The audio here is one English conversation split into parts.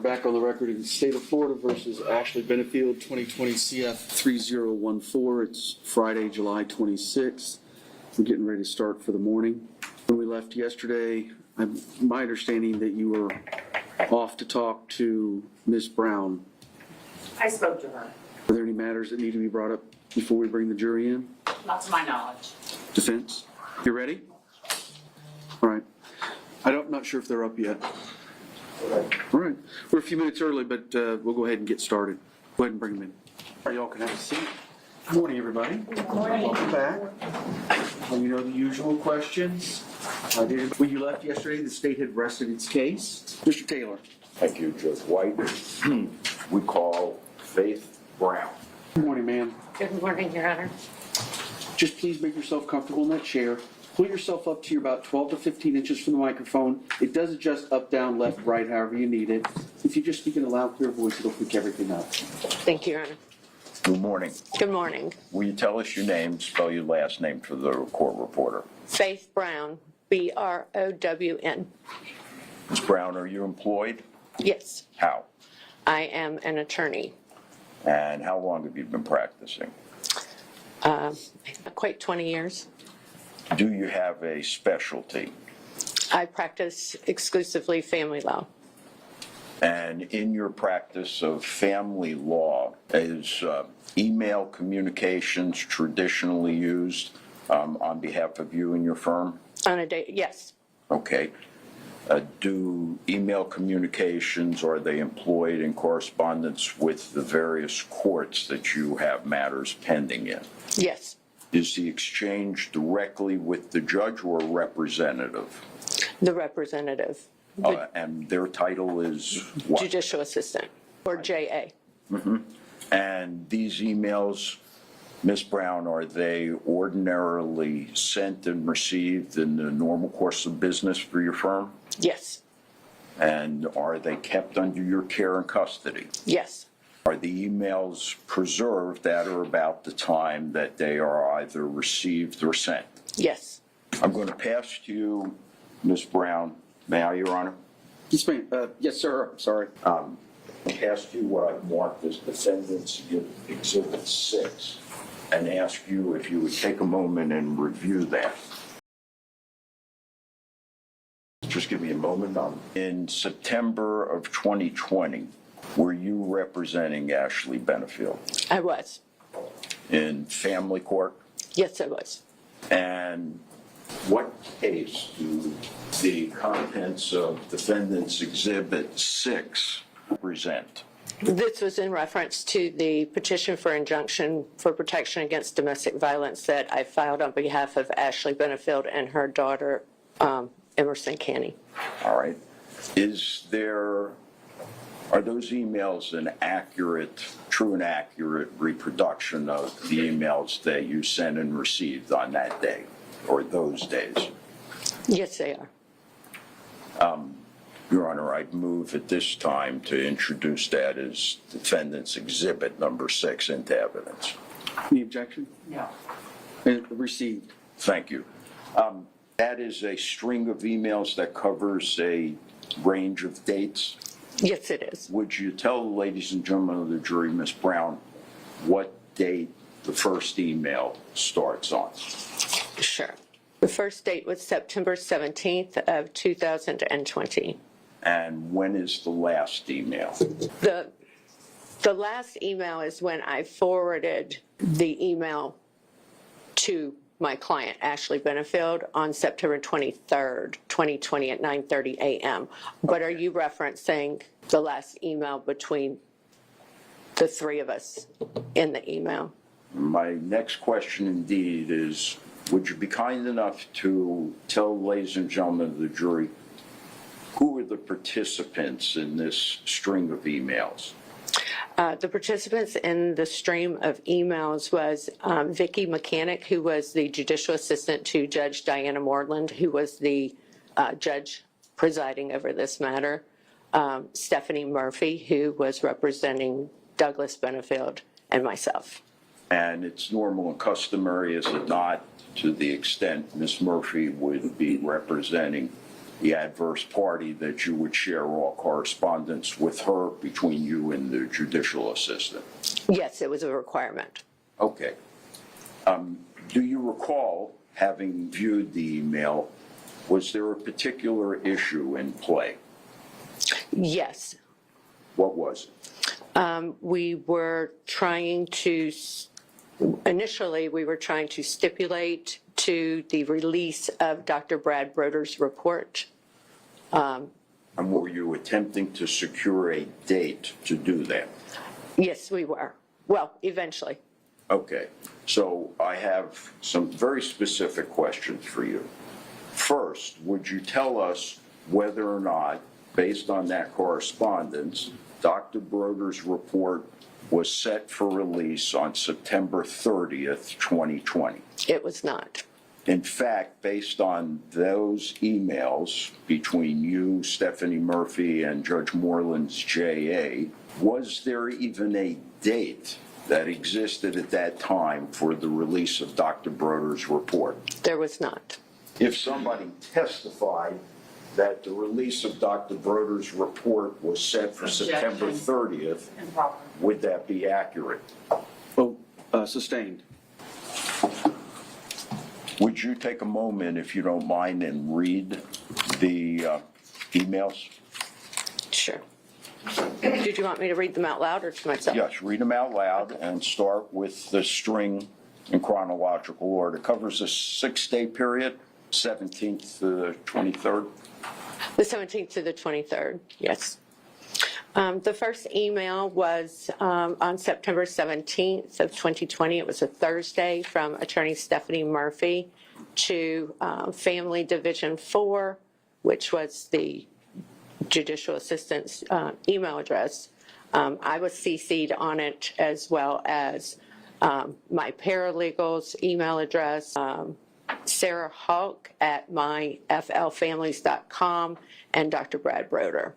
back on the record in the state of Florida versus Ashley Benefield, 2020 CF 3014. It's Friday, July 26th. We're getting ready to start for the morning. When we left yesterday, my understanding that you were off to talk to Ms. Brown. I spoke to her. Are there any matters that need to be brought up before we bring the jury in? Not to my knowledge. Defense, you ready? All right. I'm not sure if they're up yet. All right. We're a few minutes early, but we'll go ahead and get started. Go ahead and bring them in. All right, y'all can have a seat. Good morning, everybody. Good morning. Welcome back. Well, you know the usual questions. When you left yesterday, the state had rested its case. Mr. Taylor. Thank you, Judge White. We call Faith Brown. Good morning, ma'am. Good morning, Your Honor. Just please make yourself comfortable in that chair. Pull yourself up to you're about 12 to 15 inches from the microphone. It does adjust up, down, left, right, however you need it. If you just speak in a loud, clear voice, it'll pick everything up. Thank you, Your Honor. Good morning. Good morning. Will you tell us your name, spell your last name for the court reporter? Faith Brown, Brown. Ms. Brown, are you employed? Yes, How? I am an attorney. And how long have you been practicing? Quite 20 years. Do you have a specialty? I practice exclusively family law. And in your practice of family law, is email communications traditionally used on behalf of you and your firm? On a day, yes. Okay. Do email communications, are they employed in correspondence with the various courts that you have matters pending in? Yes. Is the exchange directly with the judge or representative? The representative. And their title is what? Judicial assistant, or JA. Mm-hmm. And these emails, Ms. Brown, are they ordinarily sent and received in the normal course of business for your firm? Yes. And are they kept under your care and custody? Yes. Are the emails preserved at or about the time that they are either received or sent? Yes. I'm going to pass to you, Ms. Brown. May I, Your Honor? Yes, ma'am. Yes, sir. I'm sorry. Pass to you what I've marked as Defendant's Exhibit 6 and ask you if you would take a moment and review that. Just give me a moment. In September of 2020, were you representing Ashley Benefield? I was. In family court? Yes, I was. And what case do the contents of Defendant's Exhibit 6 represent? This was in reference to the petition for injunction for protection against domestic violence that I filed on behalf of Ashley Benefield and her daughter, Emerson Canny. All right. Are those emails an true and accurate reproduction of the emails that you sent and received on that day or those days? Yes, they are. Your Honor, I'd move at this time to introduce that as Defendant's Exhibit number 6 into evidence. Any objection? No. Received. Thank you. That is a string of emails that covers a range of dates. Yes, it is. Would you tell the ladies and gentlemen of the jury, Ms. Brown, what date the first email starts on? Sure. The first date was September 17th of 2020. And when is the last email? The last email is when I forwarded the email to my client, Ashley Benefield, on September 23rd, 2020 at 9:30 a.m. But are you referencing the last email between the three of us in the email? My next question indeed is, would you be kind enough to tell ladies and gentlemen of the jury who were the participants in this string of emails? The participants in the stream of emails was Vicki Mechanic, who was the judicial assistant to Judge Diana Moreland, who was the judge presiding over this matter, Stephanie Murphy, who was representing Douglas Benefield, and myself. And it's normal and customary, is it not, to the extent Ms. Murphy would be representing the adverse party, that you would share all correspondence with her between you and the judicial assistant? Yes, it was a requirement. Okay. Do you recall, having viewed the email, was there a particular issue in play? Yes. What was it? We were trying to, initially, we were trying to stipulate to the release of Dr. Brad Broder's report. And were you attempting to secure a date to do that? Yes, we were. Well, eventually. Okay, so I have some very specific questions for you. First, would you tell us whether or not, based on that correspondence, Dr. Broder's report was set for release on September 30th, 2020? It was not. In fact, based on those emails between you, Stephanie Murphy, and Judge Moreland's JA, was there even a date that existed at that time for the release of Dr. Broder's report? There was not. If somebody testified that the release of Dr. Broder's report was set for September 30th, would that be accurate? Oh, sustained. Would you take a moment, if you don't mind, and read the emails? Sure. Did you want me to read them out loud or to myself? Yes, read them out loud and start with the string in chronological order. It covers a 6-day period, 17th to the 23rd. The 17th to the 23rd, yes. The first email was on September 17th of 2020. It was a Thursday from Attorney Stephanie Murphy to Family Division 4, which was the judicial assistant's email address. I was CC'd on it, as well as my paralegal's email address, Sarah Hawk at myflfamilies.com, and Dr. Brad Broder.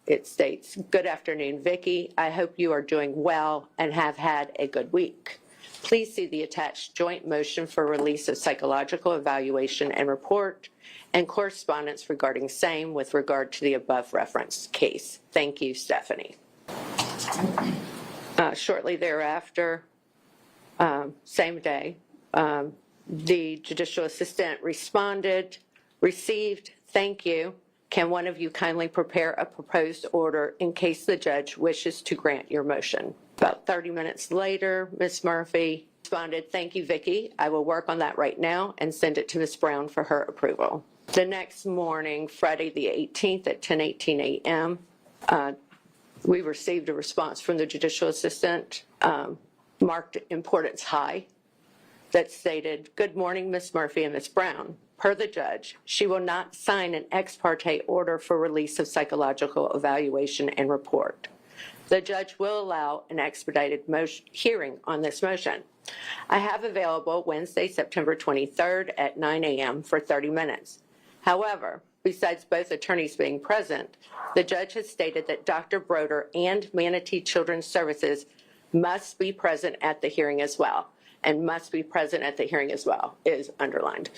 It states, "Good afternoon, Vicki. I hope you are doing well and have had a good week. Please see the attached joint motion for release of psychological evaluation and report and correspondence regarding same with regard to the above referenced case. Thank you, Stephanie." Shortly thereafter, same day, the judicial assistant responded, "Received, thank you. Can one of you kindly prepare a proposed order in case the judge wishes to grant your motion?" About 30 minutes later, Ms. Murphy responded, "Thank you, Vicki. I will work on that right now and send it to Ms. Brown for her approval." The next morning, Friday the 18th at 10:18 a.m., we received a response from the judicial assistant, marked importance high, that stated, "Good morning, Ms. Murphy and Ms. Brown. Per the judge, she will not sign an ex parte order for release of psychological evaluation and report. The judge will allow an expedited hearing on this motion. I have available Wednesday, September 23rd at 9 a.m. for 30 minutes. However, besides both attorneys being present, the judge has stated that Dr. Broder and Manatee Children's Services must be present at the hearing as well." And "must be present at the hearing as well" is underlined.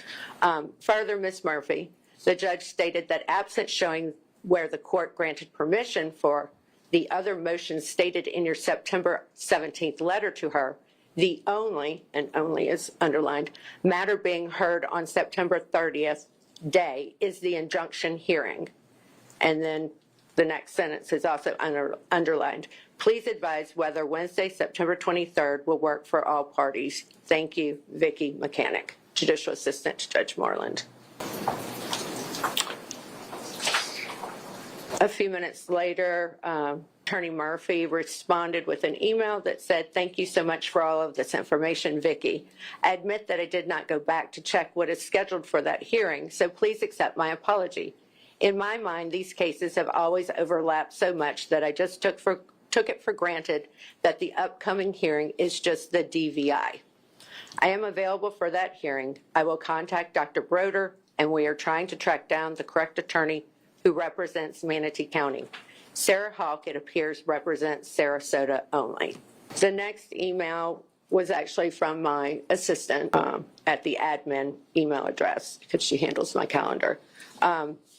Further, Ms. Murphy, the judge stated that absent showing where the court granted permission for the other motions stated in your September 17th letter to her, the only, and only is underlined, matter being heard on September 30th day is the injunction hearing. And then the next sentence is also underlined. Please advise whether Wednesday, September 23rd will work for all parties. Thank you, Vicki Mechanic, Judicial Assistant to Judge Moreland. A few minutes later, Attorney Murphy responded with an email that said, "Thank you so much for all of this information, Vicki. I admit that I did not go back to check what is scheduled for that hearing, so please accept my apology. In my mind, these cases have always overlapped so much that I just took it for granted that the upcoming hearing is just the DVI. I am available for that hearing. I will contact Dr. Broder, and we are trying to track down the correct attorney who represents Manatee County. Sarah Hawk, it appears, represents Sarasota only." The next email was actually from my assistant at the admin email address, because she handles my calendar,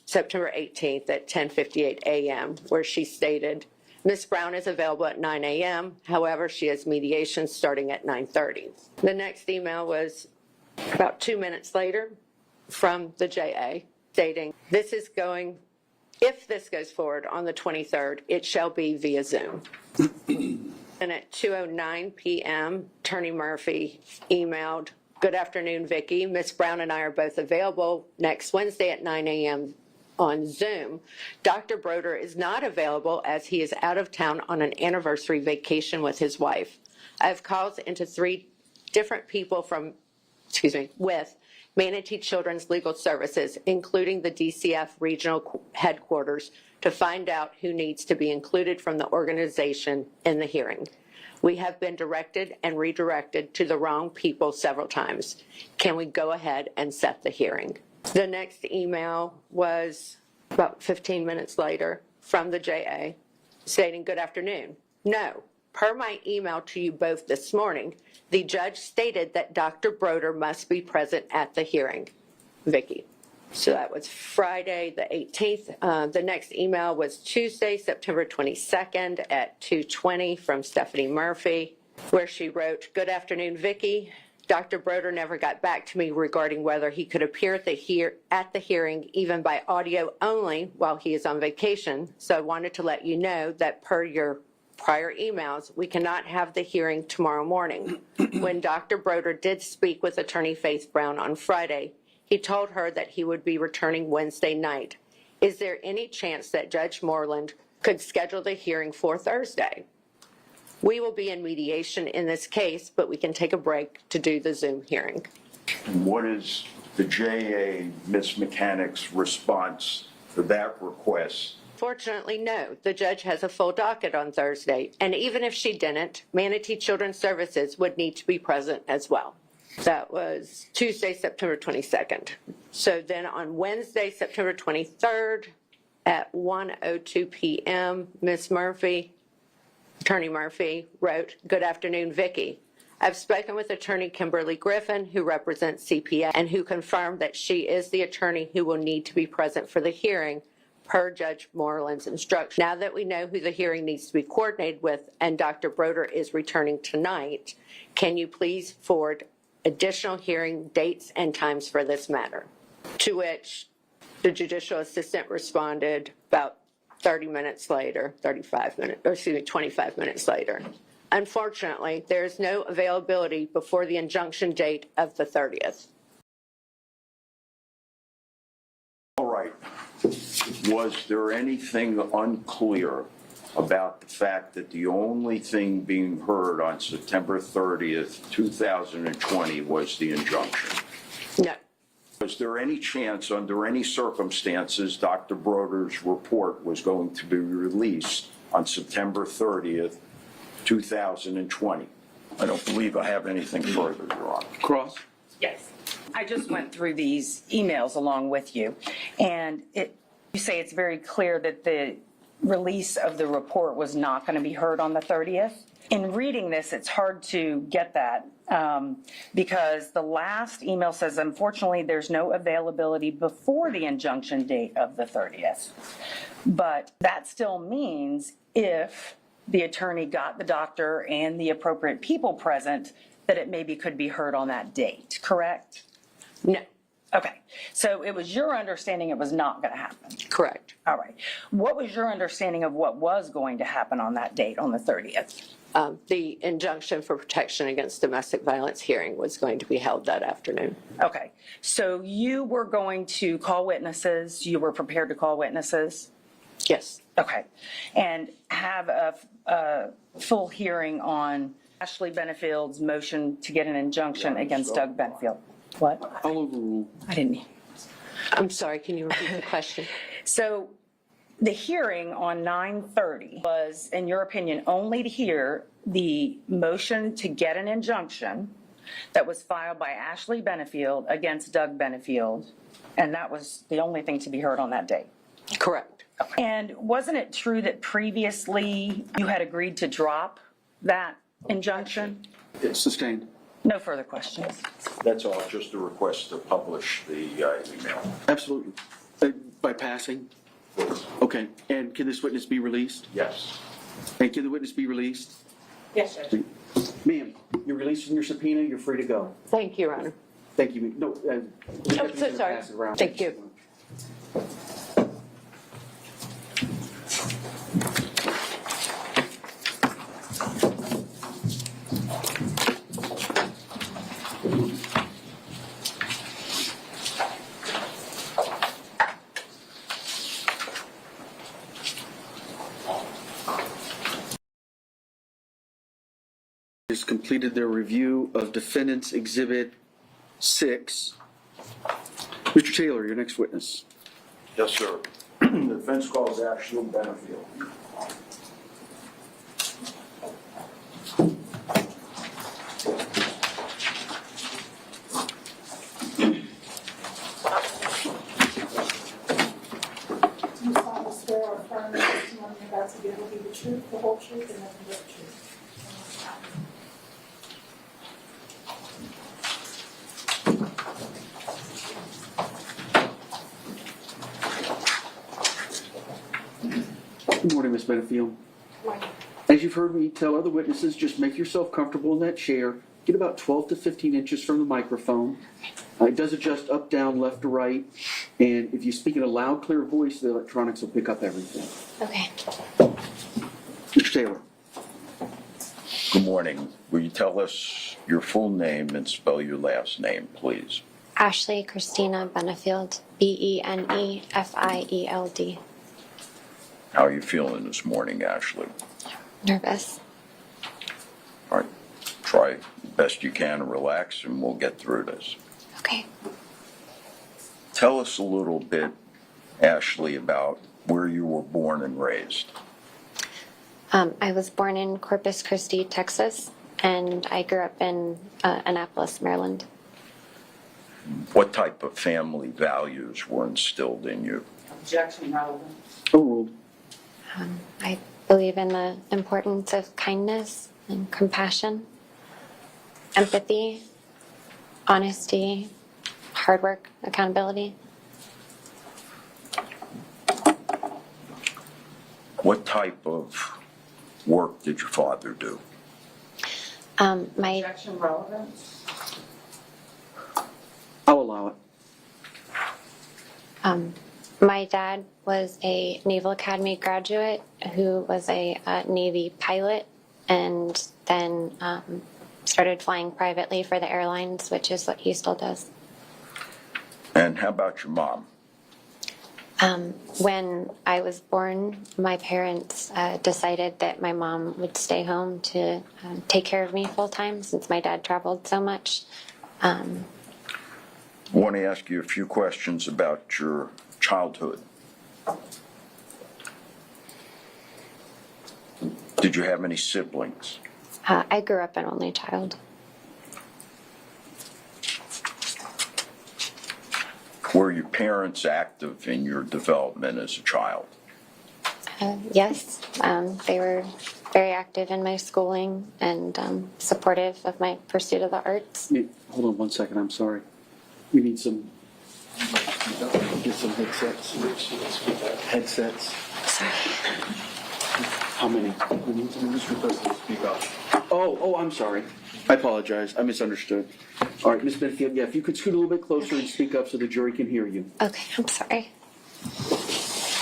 September 18th at 10:58 a.m., where she stated, Ms. Brown is available at 9 a.m. However, she has mediation starting at 9:30. The next email was about 2 minutes later from the JA stating, if this goes forward on the 23rd, it shall be via Zoom. And at 2:09 p.m., Attorney Murphy emailed, good afternoon, Vicki. Ms. Brown and I are both available next Wednesday at 9 a.m. on Zoom. Dr. Broder is not available as he is out of town on an anniversary vacation with his wife. I have calls into 3 different people with Manatee Children's Legal Services, including the DCF regional headquarters, to find out who needs to be included from the organization in the hearing. We have been directed and redirected to the wrong people several times. Can we go ahead and set the hearing? The next email was about 15 minutes later from the JA stating, good afternoon. No, per my email to you both this morning, the judge stated that Dr. Broder must be present at the hearing. Vicki. So that was Friday the 18th. The next email was Tuesday, September 22nd at 2:20 from Stephanie Murphy, where she wrote, good afternoon, Vicki. Dr. Broder never got back to me regarding whether he could appear at the hearing even by audio only while he is on vacation. So I wanted to let you know that per your prior emails, we cannot have the hearing tomorrow morning. When Dr. Broder did speak with Attorney Faith Brown on Friday, he told her that he would be returning Wednesday night. Is there any chance that Judge Moreland could schedule the hearing for Thursday? We will be in mediation in this case, but we can take a break to do the Zoom hearing. What is the JA, Ms. Mechanic's response to that request? Fortunately, no. The judge has a full docket on Thursday, and even if she didn't, Manatee Children's Services would need to be present as well. That was Tuesday, September 22nd. So then on Wednesday, September 23rd at 1:02 p.m., Ms. Murphy, Attorney Murphy, wrote, good afternoon, Vicki. I've spoken with Attorney Kimberly Griffin, who represents CPS, and who confirmed that she is the attorney who will need to be present for the hearing per Judge Moreland's instruction. Now that we know who the hearing needs to be coordinated with and Dr. Broder is returning tonight, can you please forward additional hearing dates and times for this matter? To which the judicial assistant responded about 25 minutes later. Unfortunately, there is no availability before the injunction date of the 30th. All right. Was there anything unclear about the fact that the only thing being heard on September 30th, 2020 was the injunction? No. Was there any chance, under any circumstances, Dr. Broder's report was going to be released on September 30th, 2020? I don't believe I have anything further, Your Honor. Cross? Yes. I just went through these emails along with you, and you say it's very clear that the release of the report was not going to be heard on the 30th. In reading this, it's hard to get that because the last email says, unfortunately, there's no availability before the injunction date of the 30th. But that still means if the attorney got the doctor and the appropriate people present, that it maybe could be heard on that date, correct? No. Okay, so it was your understanding it was not going to happen? Correct. All right. What was your understanding of what was going to happen on that date, on the 30th? The injunction for protection against domestic violence hearing was going to be held that afternoon. Okay, so you were going to call witnesses, you were prepared to call witnesses? Yes. Okay, and have a full hearing on Ashley Benefield's motion to get an injunction against Doug Banifield. What? I'll overrule. I didn't. I'm sorry, can you repeat the question? So the hearing on 9:30 was, in your opinion, only to hear the motion to get an injunction that was filed by Ashley Benefield against Doug Banifield, and that was the only thing to be heard on that day? Correct. Okay. And wasn't it true that previously you had agreed to drop that injunction? It's sustained. No further questions. That's all, just a request to publish the email. Absolutely. By passing? Okay. And can this witness be released? Yes. And can the witness be released? Yes, Judge. Ma'am, you're released from your subpoena. You're free to go. Thank you, Your Honor. Thank you. No, Oh, so sorry. Thank you. Has completed their review of Defendant's Exhibit 6. Mr. Taylor, your next witness. Yes, sir. The defense calls Ashley Benefield. You solemnly swear or affirm that the testimony you're about to give will be the truth, the whole truth, and nothing but the truth. Good morning, Ms. Benefield. As you've heard me tell other witnesses, just make yourself comfortable in that chair. Get about 12 to 15 inches from the microphone. It does adjust up, down, left to right. And if you speak in a loud, clear voice, the electronics will pick up everything. Okay. Mr. Taylor. Good morning. Will you tell us your full name and spell your last name, please? Ashley Christina Benefield, Benefield. How are you feeling this morning, Ashley? Nervous. All right. Try best you can to relax, and we'll get through this. Okay. Tell us a little bit, Ashley, about where you were born and raised. I was born in Corpus Christi, Texas, and I grew up in Annapolis, Maryland. What type of family values were instilled in you? Objection relevant. Overruled. I believe in the importance of kindness and compassion, empathy, honesty, hard work, accountability. What type of work did your father do? My Objection relevant. I'll allow it. My dad was a Naval Academy graduate who was a Navy pilot and then started flying privately for the airlines, which is what he still does. And how about your mom? When I was born, my parents decided that my mom would stay home to take care of me full time since my dad traveled so much. I want to ask you a few questions about your childhood. Did you have any siblings? I grew up an only child. Were your parents active in your development as a child? Yes, they were very active in my schooling and supportive of my pursuit of the arts. Hold on 1 second. I'm sorry. We need some. Get some headsets. Headsets. Sorry. How many? We need to request to speak up. Oh, I'm sorry. I apologize. I misunderstood. All right, Ms. Benefield, yeah, if you could scoot a little bit closer and speak up so the jury can hear you. Okay, I'm sorry.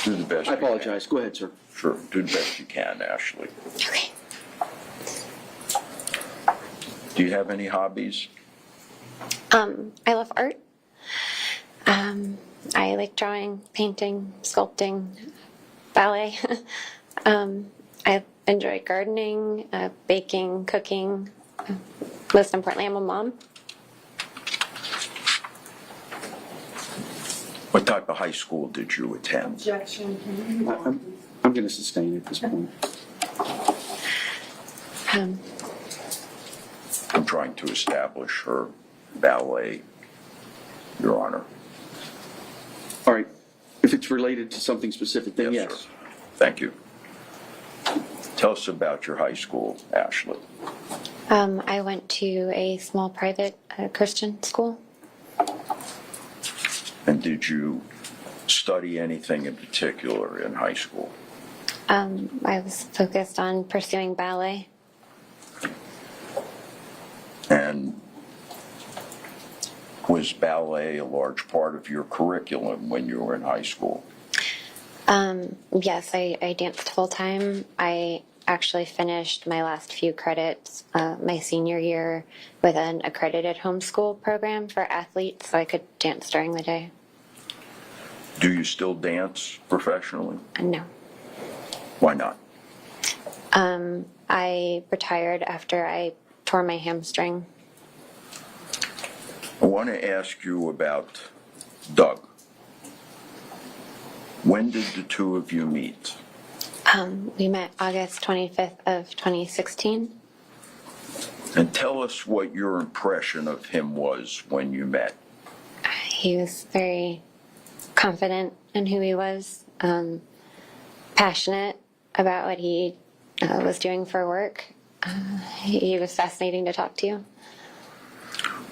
Do the best I you can. apologize. Go ahead, sir. Sure, do the best you can, Ashley. Okay. Do you have any hobbies? I love art. I like drawing, painting, sculpting, ballet. I enjoy gardening, baking, cooking. Most importantly, I'm a mom. What type of high school did you attend? Objection. Can you I'm going to sustain at this point. I'm trying to establish her ballet, Your Honor. All right. If it's related to something specific, then yes. Sir. Thank you. Tell us about your high school, Ashley. I went to a small private Christian school. And did you study anything in particular in high school? I was focused on pursuing ballet. And was ballet a large part of your curriculum when you were in high school? Yes, I danced full time. I actually finished my last few credits my senior year with an accredited homeschool program for athletes, so I could dance during the day. Do you still dance professionally? No. Why not? I retired after I tore my hamstring. I want to ask you about Doug. When did the two of you meet? We met August 25th of 2016. And tell us what your impression of him was when you met. He was very confident in who he was, passionate about what he was doing for work. He was fascinating to talk to.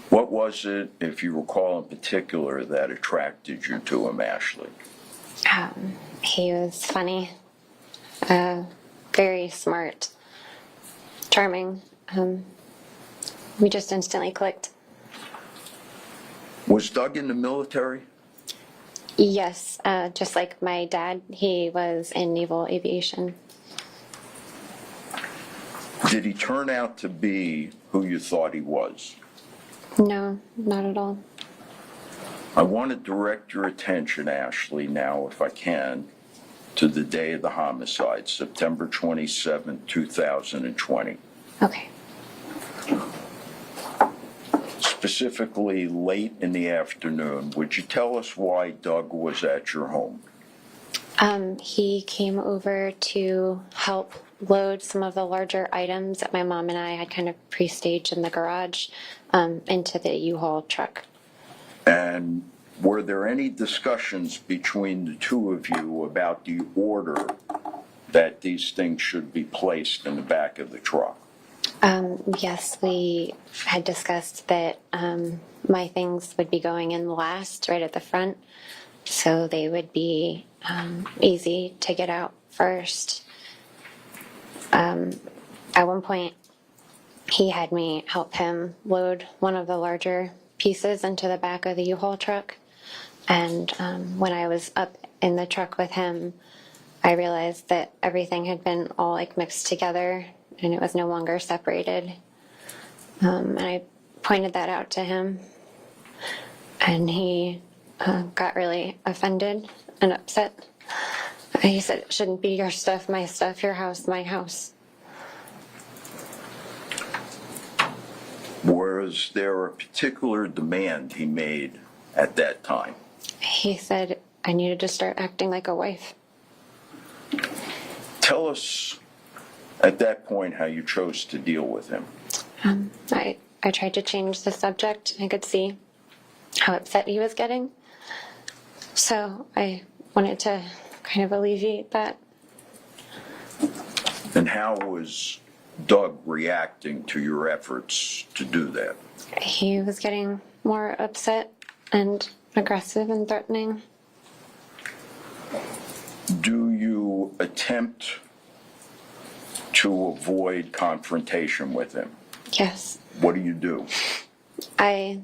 What was it, if you recall in particular, that attracted you to him, Ashley? He was funny, very smart, charming. We just instantly clicked. Was Doug in the military? Yes, just like my dad, he was in naval aviation. Did he turn out to be who you thought he was? No, not at all. I want to direct your attention, Ashley, now, if I can, to the day of the homicide, September 27, 2020. Okay. Specifically late in the afternoon. Would you tell us why Doug was at your home? He came over to help load some of the larger items that my mom and I had kind of pre-staged in the garage into the U-Haul truck. And were there any discussions between the two of you about the order that these things should be placed in the back of the truck? Yes, we had discussed that my things would be going in last, right at the front, so they would be easy to get out first. At one point, he had me help him load one of the larger pieces into the back of the U-Haul truck. And when I was up in the truck with him, I realized that everything had been all like mixed together and it was no longer separated. And I pointed that out to him, and he got really offended and upset. He said, "It shouldn't be your stuff, my stuff, your house, my house." Was there a particular demand he made at that time? He said I needed to start acting like a wife. Tell us at that point how you chose to deal with him. I tried to change the subject. I could see how upset he was getting. So I wanted to kind of alleviate that. And how was Doug reacting to your efforts to do that? He was getting more upset and aggressive and threatening. Do you attempt to avoid confrontation with him? Yes. What do? I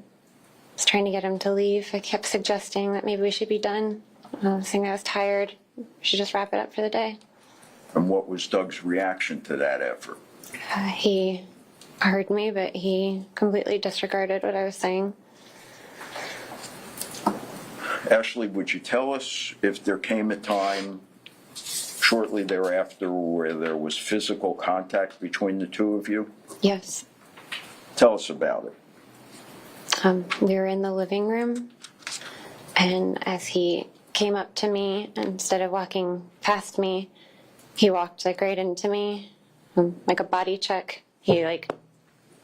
was trying to get him to leave. I kept suggesting that maybe we should be done, saying I was tired. We should just wrap it up for the day. And what was Doug's reaction to that effort? He heard me, but he completely disregarded what I was saying. Ashley, would you tell us if there came a time shortly thereafter where there was physical contact between the two of you? Yes. Tell us about it. We were in the living room, and as he came up to me, instead of walking past me, he walked like right into me, like a body check. He like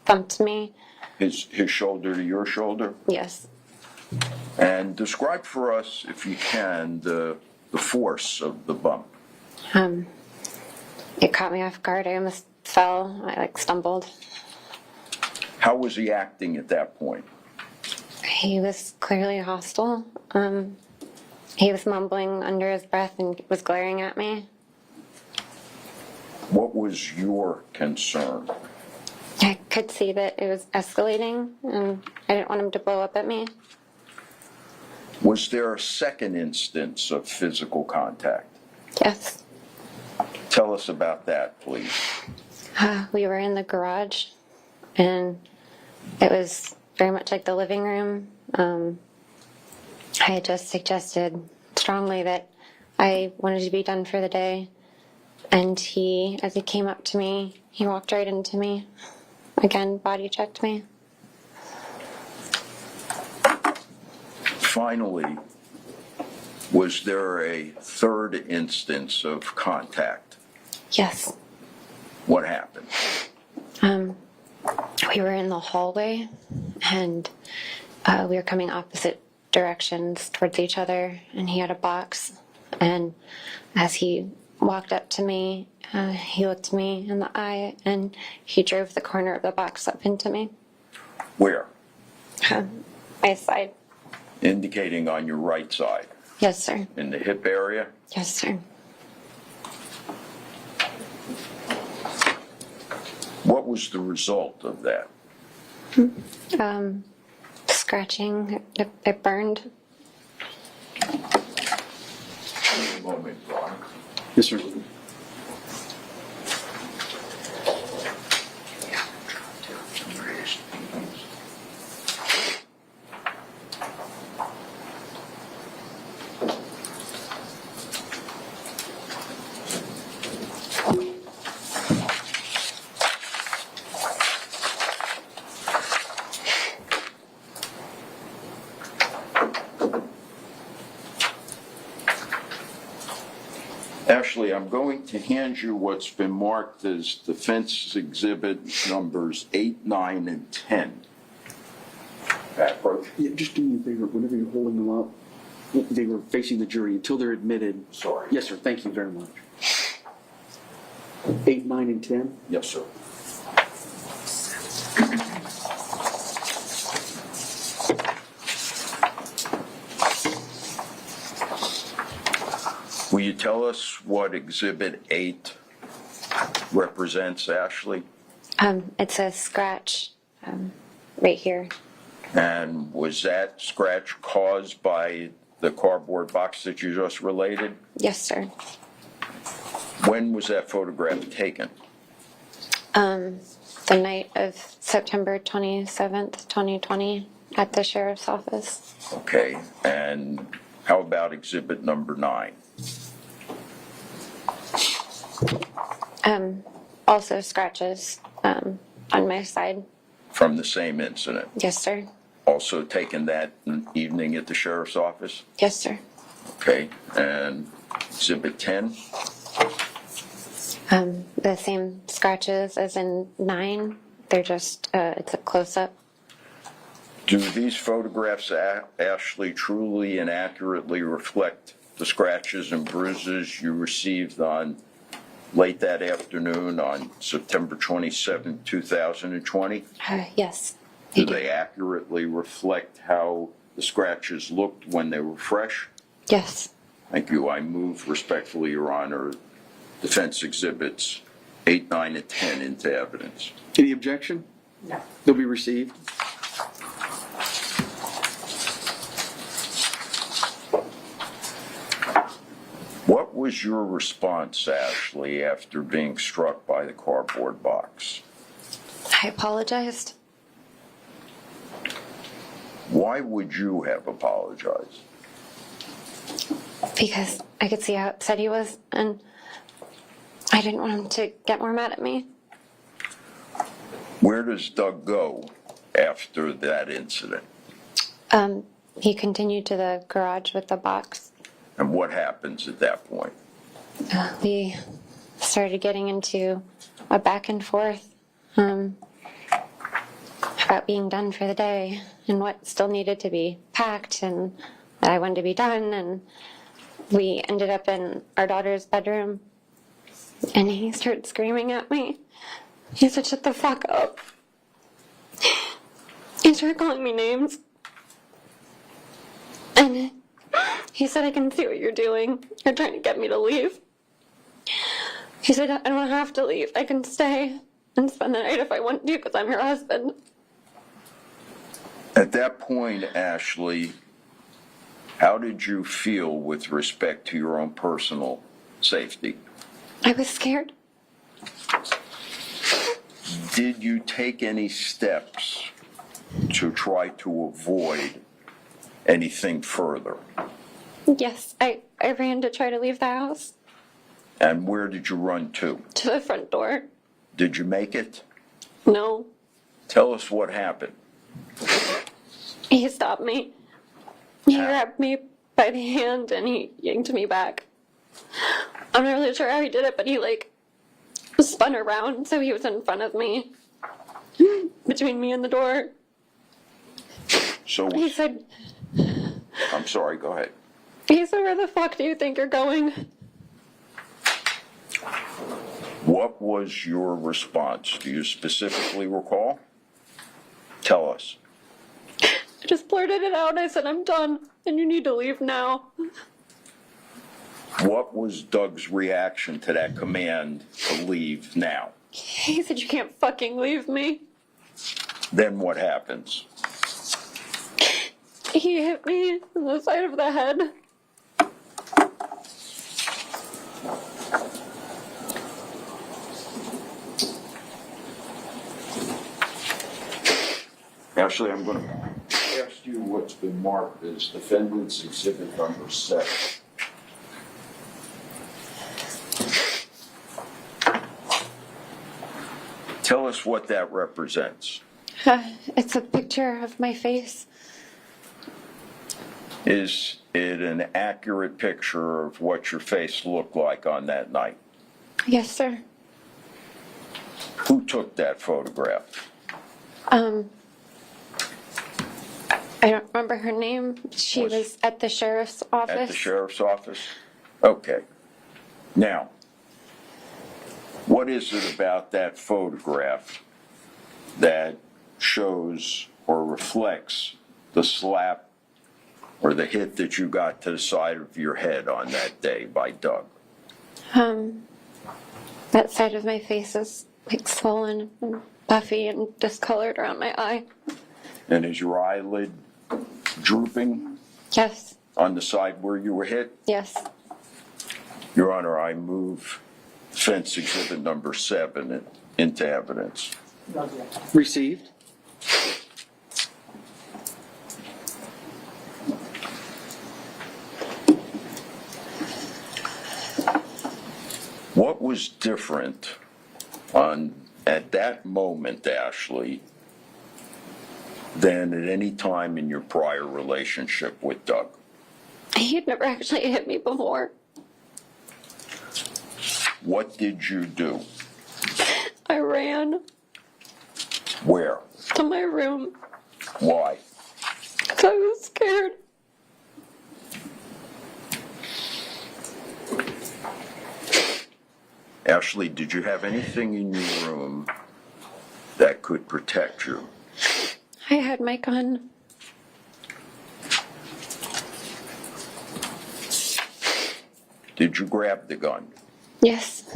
thumped me. His shoulder to your shoulder? Yes. And describe for us, if you can, the force of the bump. It caught me off guard. I almost fell. I like stumbled. How was he acting at that point? He was clearly hostile. He was mumbling under his breath and was glaring at me. What was your concern? I could see that it was escalating, and I didn't want him to blow up at me. Was there a second instance of physical contact? Yes. Tell us about that, please. We were in the garage, and it was very much like the living room. I had just suggested strongly that I wanted to be done for the day, and he, as he came up to me, he walked right into me. Again, body checked me. Finally, was there a third instance of contact? Yes. What happened? We were in the hallway, and we were coming opposite directions towards each other, and he had a box, and as he walked up to me, he looked me in the eye, and he drove the corner of the box up into me. Where? My side. Indicating on your right side. Yes, sir. In the hip area? Yes, sir. What was the result of that? Scratching. It burned. Yes, sir. Ashley, I'm going to hand you what's been marked as defense exhibit numbers 8, 9, and 10. That approach? Yeah, just do me a favor, whenever you're holding them up, they were facing the jury until they're admitted. Sorry. Yes, sir, thank you very much. 8, 9, and 10? Yes, sir. Will you tell us what Exhibit 8 represents, Ashley? It's a scratch right here. And was that scratch caused by the cardboard box that you just related? Yes, sir. When was that photograph taken? The night of September 27th, 2020, at the sheriff's office. Okay, and how about Exhibit number 9? Also scratches on my side. From the same incident? Yes, sir. Also taken that evening at the sheriff's office? Yes, sir. Okay, and Exhibit 10? The same scratches as in 9. They're just, it's a close-up. Do these photographs, Ashley, truly and accurately reflect the scratches and bruises you received on late that afternoon on September 27, 2020? Yes. Do they accurately reflect how the scratches looked when they were fresh? Yes. Thank you. I move respectfully, Your Honor, defense exhibits 8, 9, and 10 into evidence. Any objection? No. They'll be received. What was your response, Ashley, after being struck by the cardboard box? I apologized. Why would you have apologized? Because I could see how upset he was, and I didn't want him to get more mad at me. Where does Doug go after that incident? He continued to the garage with the box. And what happens at that point? We started getting into a back and forth about being done for the day and what still needed to be packed and that I wanted to be done. And we ended up in our daughter's bedroom, and he started screaming at me. He said, "Shut the fuck up." started calling me names. And he said, I can see what you're doing. You're trying to get me to leave. He said, I don't have to leave. I can stay and spend the night if I want to because I'm your husband. At that point, Ashley, how did you feel with respect to your own personal safety? I was scared. Did you take any steps to try to avoid anything further? Yes, I ran to try to leave the house. And where did you run to? To the front door. Did you make it? No. Tell us what happened. He stopped me. He grabbed me by the hand and he yanked me back. I'm not really sure how he did it, but he spun around so he was in front of me, between me and the door. So He said, I'm sorry, go ahead. where the fuck do you think you're going? What was your response? Do you specifically recall? Tell us. I just blurted it out and I said, I'm done and you need to leave now. What was Doug's reaction to that command to leave now? He said, you can't fucking leave me. Then what happens? He hit me on the side of the head. Ashley, I'm going to ask you what's been marked as Defendant's Exhibit Number 7. Tell us what that represents. It's a picture of my face. Is it an accurate picture of what your face looked like on that night? Yes, sir. Who took that photograph? I don't remember her name. She was at the sheriff's office. At the sheriff's office? Okay. Now, what is it about that photograph that shows or reflects the slap or the hit that you got to the side of your head on that day by Doug? That side of my face is swollen and puffy and discolored around my eye. And is your eyelid drooping Yes. on the side where you were hit? Yes. Your Honor, I move Defense Exhibit Number 7 into evidence. Received. What was different at that moment, Ashley, than at any time in your prior relationship with Doug? He had never actually hit me before. What did you do? I ran Where? to my room Why? because I was scared. Ashley, did you have anything in your room that could protect you? I had my gun. Did you grab the gun? Yes.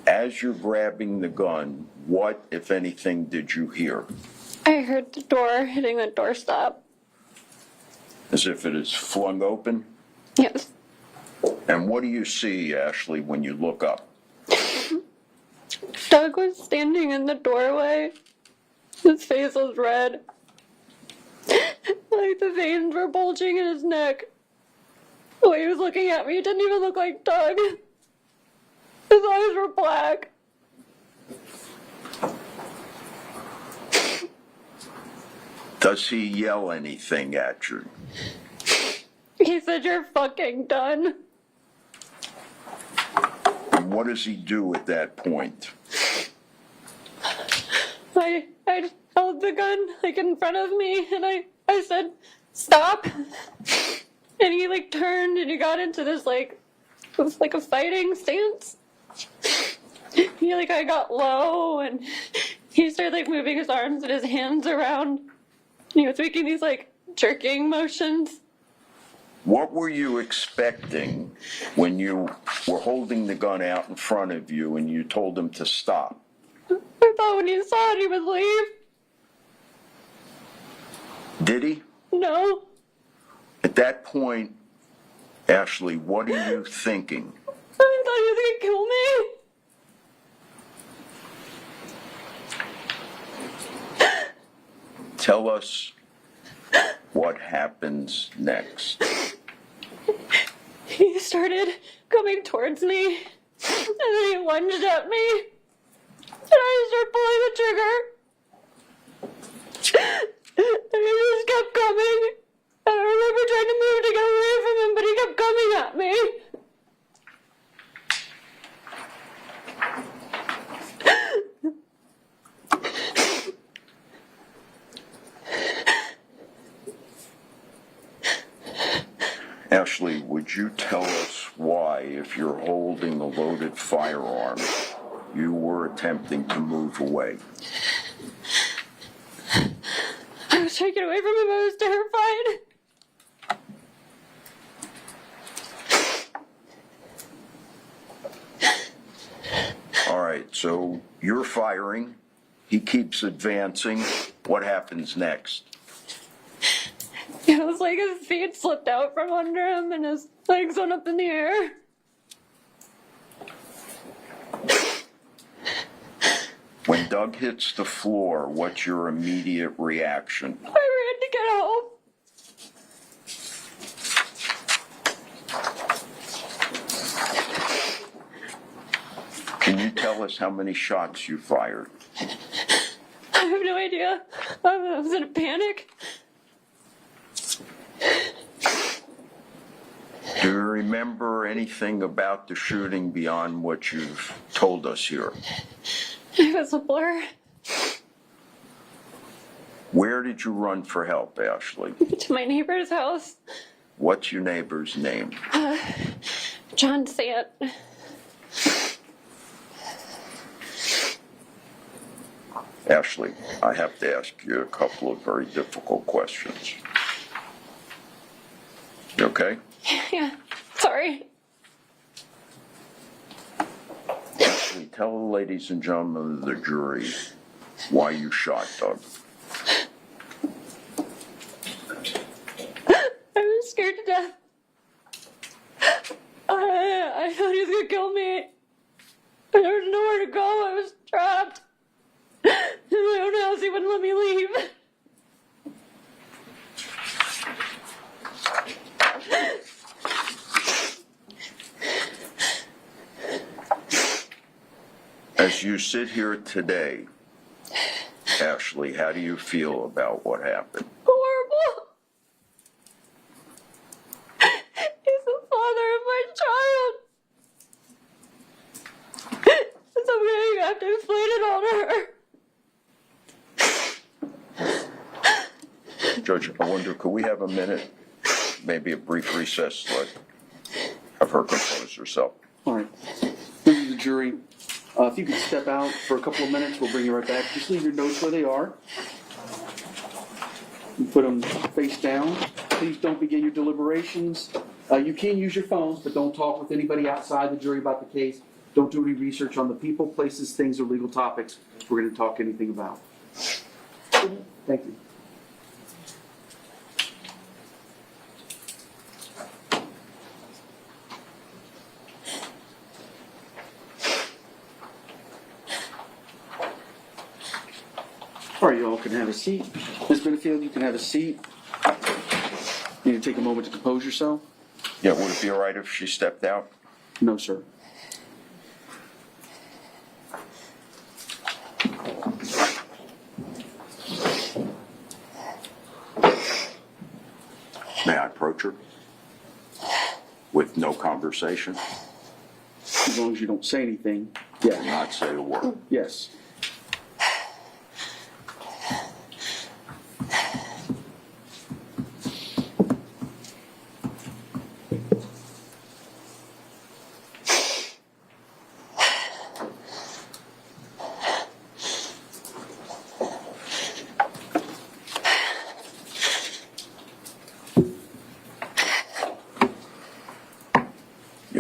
As you're grabbing the gun, what, if anything, did you hear? I heard the door hitting the doorstop. As if it is flung open? Yes. And what do you see, Ashley, when you look up? Doug was standing in the doorway. His face was red. Like the veins were bulging in his neck. The way he was looking at me, it didn't even look like Doug. His eyes were black. Does he yell anything at you? He said, "You're fucking done." And what does he do at that point? I held the gun in front of me and I said, "Stop." And he turned and he got into this it was a fighting stance. I got low and he started moving his arms and his hands around He was making these like jerking motions. What were you expecting when you were holding the gun out in front of you and you told him to stop? I thought when he saw it, he would leave. Did he? No. At that point, Ashley, what are you thinking? I thought he was going to kill me. Tell us what happens next. He started coming towards me, and then he lunged at me, and I started pulling the trigger. And he just kept coming, and I remember trying to move to get away from him, but he kept coming at me. Ashley, would you tell us why, if you're holding a loaded firearm, you were attempting to move away? I was trying to get away from him. I was terrified. All right, so you're firing. He keeps advancing. What happens next? It was like his feet slipped out from under him and his legs went up in the air. When Doug hits the floor, what's your immediate reaction? I ran to get help. Can you tell us how many shots you fired? I have no idea. I was in a panic. Do you remember anything about the shooting beyond what you've told us here? It was a blur. Where did you run for help, Ashley? To my neighbor's house. What's your neighbor's name? John Sant. Ashley, I have to ask you a couple of very difficult questions. You okay? Yeah, sorry. Ashley, tell the ladies and gentlemen of the jury why you shot Doug. I was scared to death. I thought he was going to kill me. There was nowhere to go. I was trapped. In my own house, he wouldn't let me leave. As you sit here today, Ashley, how do you feel about what happened? Horrible. He's the father of my child. So I'm going to have to explain it all to her. Judge, I wonder, could we have a minute, maybe a brief recess, like have her compose herself? All right. Members of the jury, if you could step out for a couple of minutes, we'll bring you right back. Just leave your notes where they are. You put them face down. Please don't begin your deliberations. You can use your phones, but don't talk with anybody outside the jury about the case. Don't do any research on the people, places, things, or legal topics we're going to talk anything about. Thank you. All right, you all can have a seat. Ms. Benefield, you can have a seat. You need to take a moment to compose yourself? Yeah, would it be all right if she stepped out? No, sir. May I approach her? With no conversation? As long as you don't say anything. Yeah. Not say a word. Yes.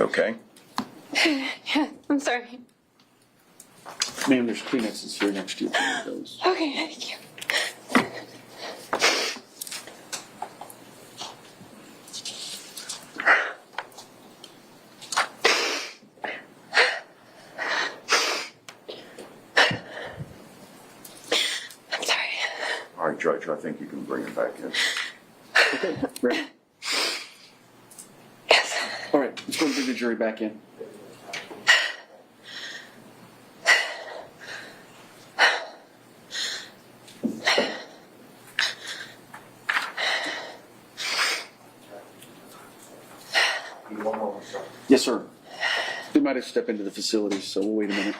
okay? Yeah, I'm sorry. Ma'am, there's Kleenexes here next to you. Those. Okay, thank you. I'm sorry. All right, Judge, I think you can bring it back in. Okay, ready? Yes. All right, let's go and bring the jury back in. Yes, sir. They might have stepped into the facility, so we'll wait a minute.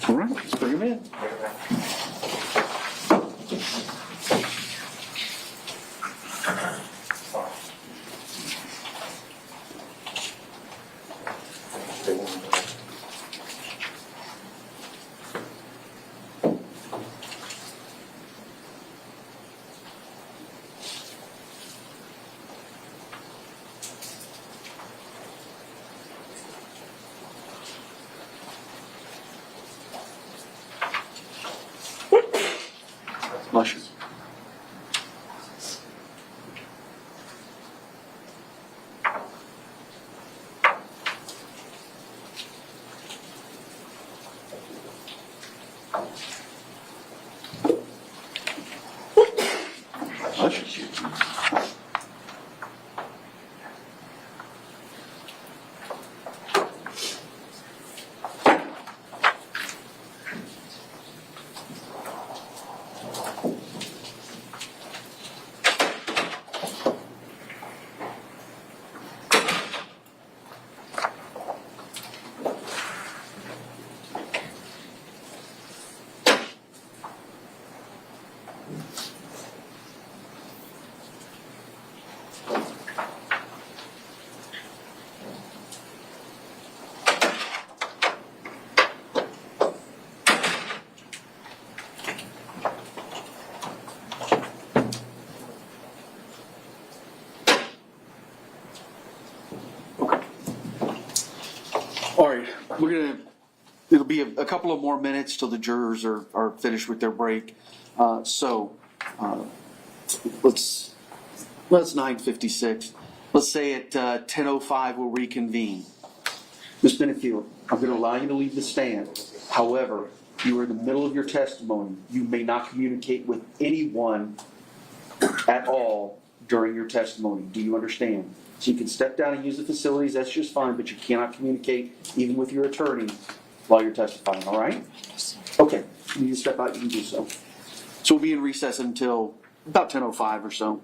All right, let's bring him in. Bless you. Bless you. All right, it'll be a couple of more minutes till the jurors are finished with their break. Let's 9:56. Let's say at 10:05 we'll reconvene. Ms. Benefield, I'm going to allow you to leave the stand. However, You are in the middle of your testimony. You may not communicate with anyone at all during your testimony. Do you understand? So you can step down and use the facilities, that's just fine, but you cannot communicate even with your attorney while you're testifying, all right? Okay, you need to step out, you can do so. So we'll be in recess until about 10:05 or so.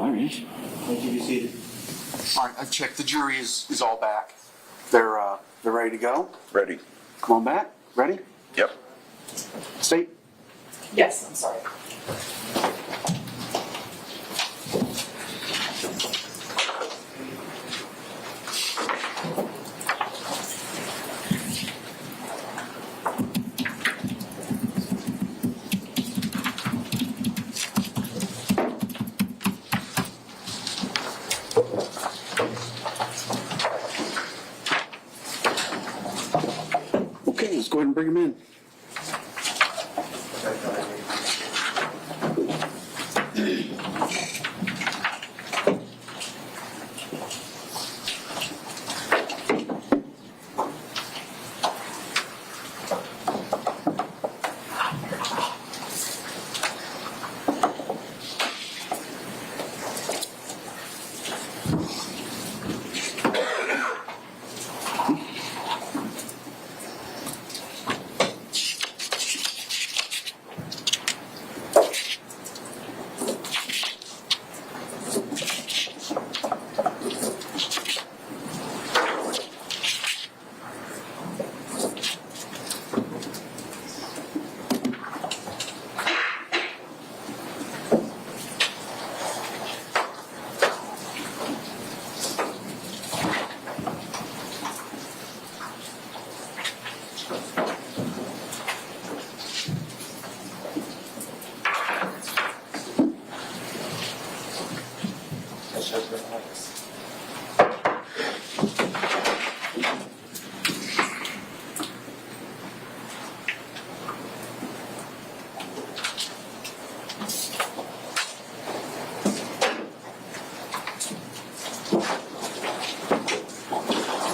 All right. Thank you, be seated. All right, I've checked. The jury is all back. They're ready to go. Ready? Come on back. Ready? Yep. State. Yes, I'm sorry. Okay, let's go ahead and bring him in.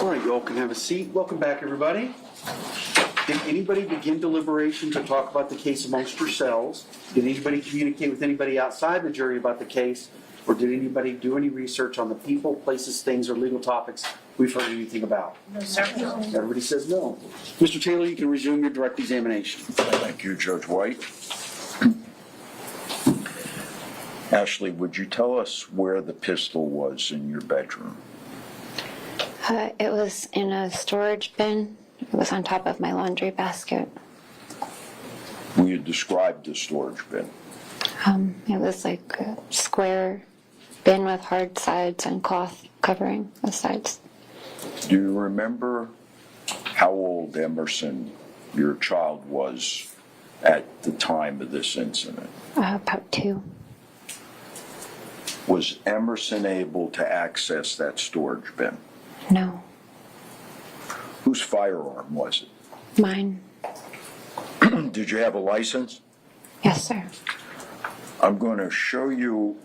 All right, you all can have a seat. Welcome back, everybody. Did anybody begin deliberation to talk about the case amongst yourselves? Did anybody communicate with anybody outside the jury about the case? Or did anybody do any research on the people, places, things, or legal topics we've heard anything about? No, sir. Everybody says no. Mr. Taylor, you can resume your direct examination. Thank you, Judge White. Ashley, would you tell us where the pistol was in your bedroom? It was in a storage bin. It was on top of my laundry basket. Will you describe the storage bin? It was like a square bin with hard sides and cloth covering the sides. Do you remember how old Emerson, your child, was at the time of this incident? About 2. Was Emerson able to access that storage bin? No, Whose firearm was mine. it? Did you have a license? Yes, sir. I'm going to show you,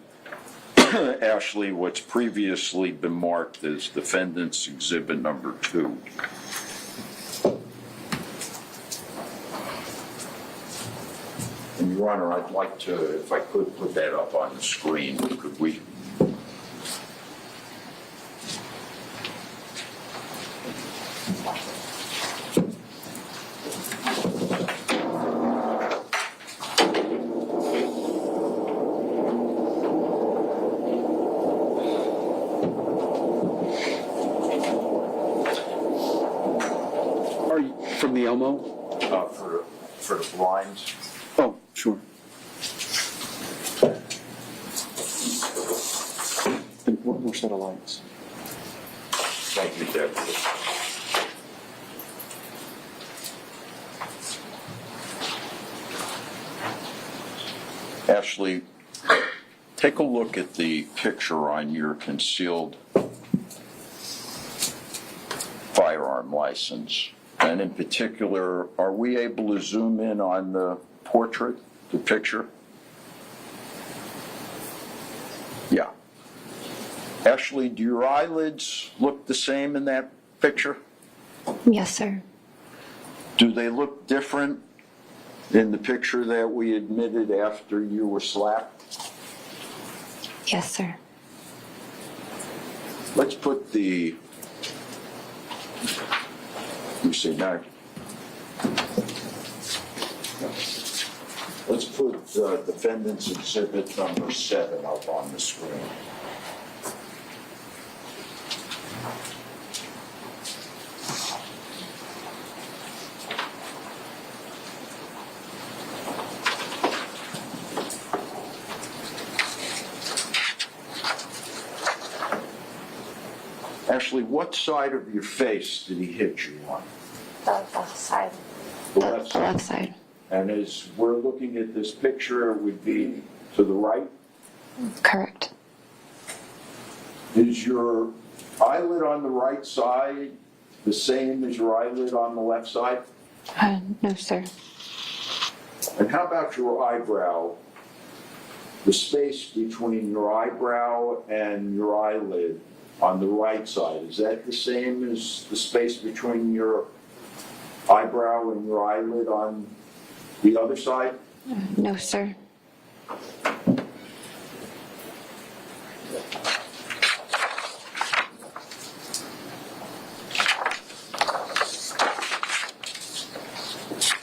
Ashley, what's previously been marked as Defendant's Exhibit Number 2. And Your Honor, I'd like to, if I could, put that up on the screen. Could we? Are you from the Elmo? For the blinds. Oh, sure. Then one more set of lights. Thank you, Deputy. Ashley, take a look at the picture on your concealed firearm license. And in particular, are we able to zoom in on the portrait, the picture? Yeah. Ashley, do your eyelids look the same in that picture? Yes, sir. Do they look different in the picture that we admitted after you were slapped? Yes, sir. Let's put the, you see now, Let's put defendant's exhibit number 7 up on the screen. Ashley, what side of your face did he hit you on? The left side. The left The side. left side. And as we're looking at this picture, it would be to the right? Correct. Is your eyelid on the right side the same as your eyelid on the left side? No, sir. And how about your eyebrow? The space between your eyebrow and your eyelid on the right side, is that the same as the space between your eyebrow and your eyelid on the other side? No, sir.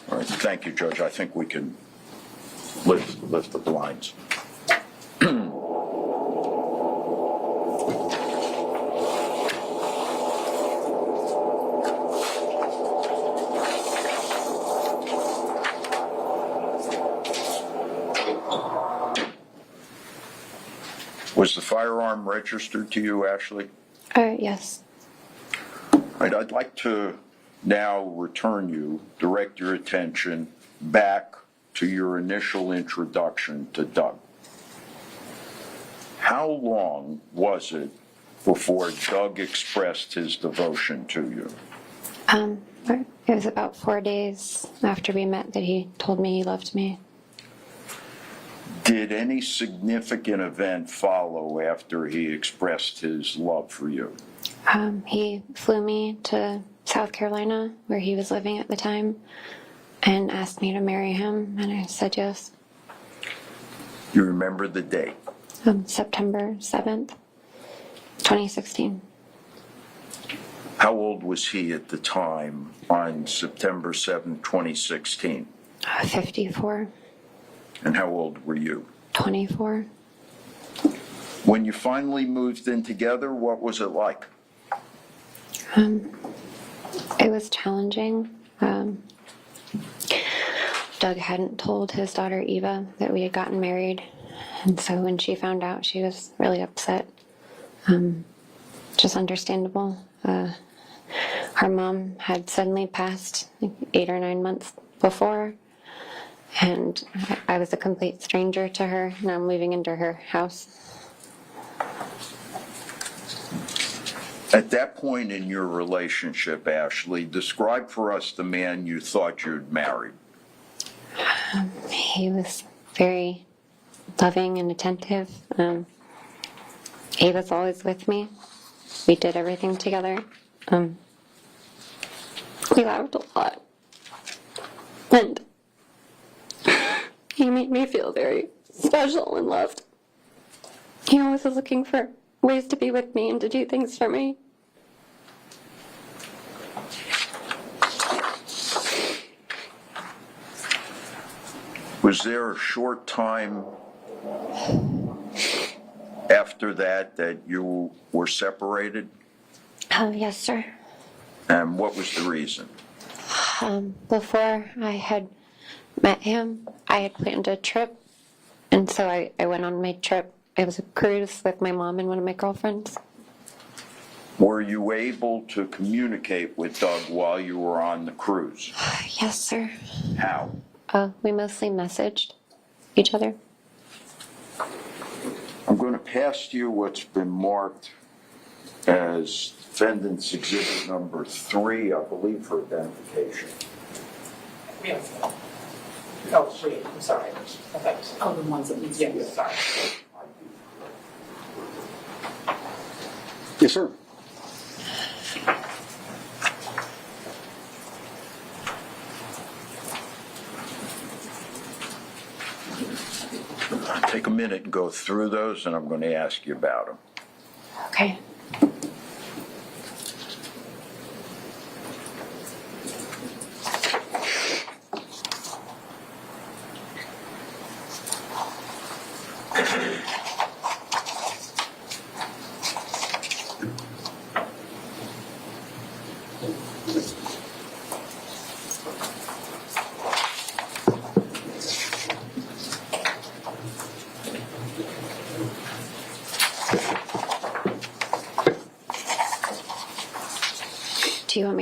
All right, thank you, Judge. I think we can lift the blinds. Was the firearm registered to you, Ashley? Yes. Right, I'd like to now direct your attention back to your initial introduction to Doug. How long was it before Doug expressed his devotion to you? It was about 4 days after we met that he told me he loved me. Did any significant event follow after he expressed his love for you? He flew me to South Carolina, where he was living at the time, and asked me to marry him, and I said yes. You remember the date? September 7th, 2016. How old was he at the time on September 7th, 2016? 54. And how old were you? 24. When you finally moved in together, what was it like? It was challenging. Doug hadn't told his daughter Eva that we had gotten married, and so when she found out, she was really upset. Just understandable. Her mom had suddenly passed 8 or 9 months before, and I was a complete stranger to her, and I'm moving into her house. At that point in your relationship, Ashley, describe for us the man you thought you'd married. He was very loving and attentive. He was always with me. We did everything together. We laughed a lot. And he made me feel very special and loved. He always was looking for ways to be with me and to do things for me. Was there a short time after that you were separated? Yes, sir. And what was the reason? Before I had met him, I had planned a trip, and so I went on my trip. It was a cruise with my mom and one of my girlfriends. Were you able to communicate with Doug while you were on the cruise? Yes, sir. How? We mostly messaged each other. I'm going to pass to you what's been marked as defendant's exhibit number 3, I believe, for identification. Yes. Oh, 3, I'm sorry. Okay. Oh, the ones that we, yes, sorry. Yes, sir. Take a minute and go through those, and I'm going to ask you about them. Okay.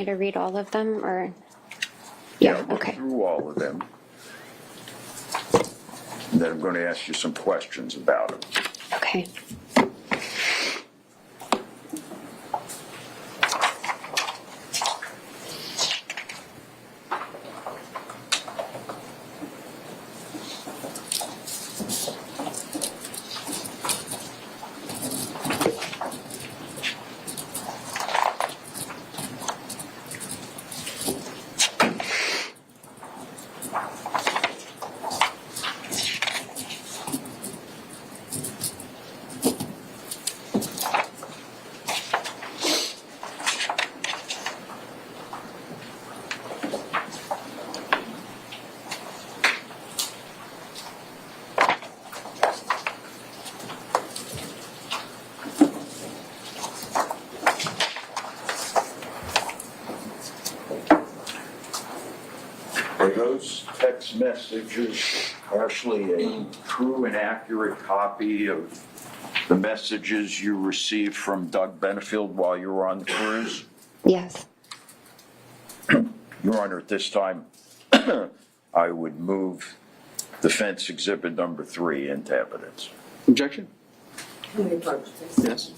me to read all of them, or? Look Okay. through all of them. And then I'm going to ask you some questions about them. Okay. Are those text messages actually a true and accurate copy of the messages you received from Doug Banifield while you were on the cruise? Yes. Your Honor, at this time, I would move defense exhibit number 3 into evidence. Objection? Can we approach this? Yes.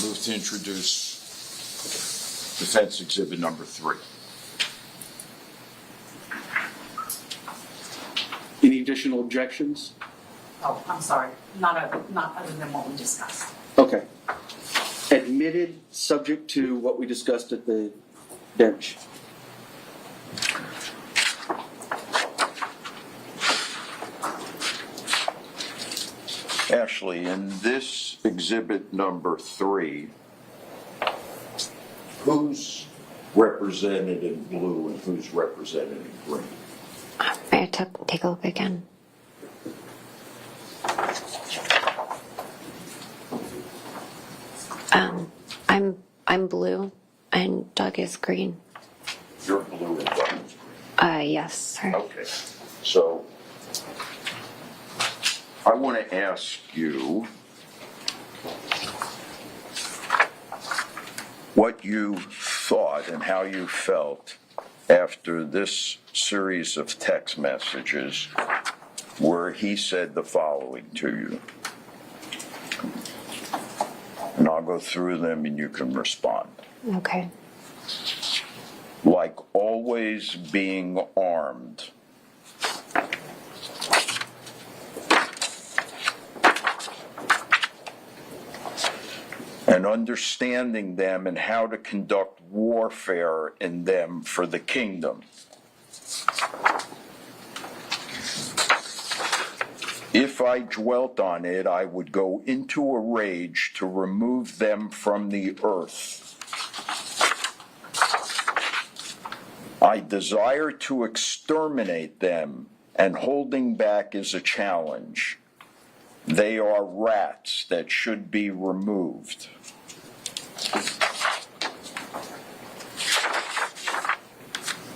Move to introduce defense exhibit number 3. Any additional objections? Oh, I'm sorry, not other than what we discussed. Okay. Admitted, subject to what we discussed at the bench. Ashley, in this exhibit number 3, who's represented in blue and who's represented in green? May I take a look again? I'm blue and Doug is green. You're blue and Doug is green. Yes, sir. Okay, so I want to ask you what you thought and how you felt after this series of text messages where he said the following to you. And I'll go through them and you can respond. Okay. Like always being armed. And understanding them and how to conduct warfare in them for the kingdom. If I dwelt on it, I would go into a rage to remove them from the earth. I desire to exterminate them, and holding back is a challenge. They are rats that should be removed.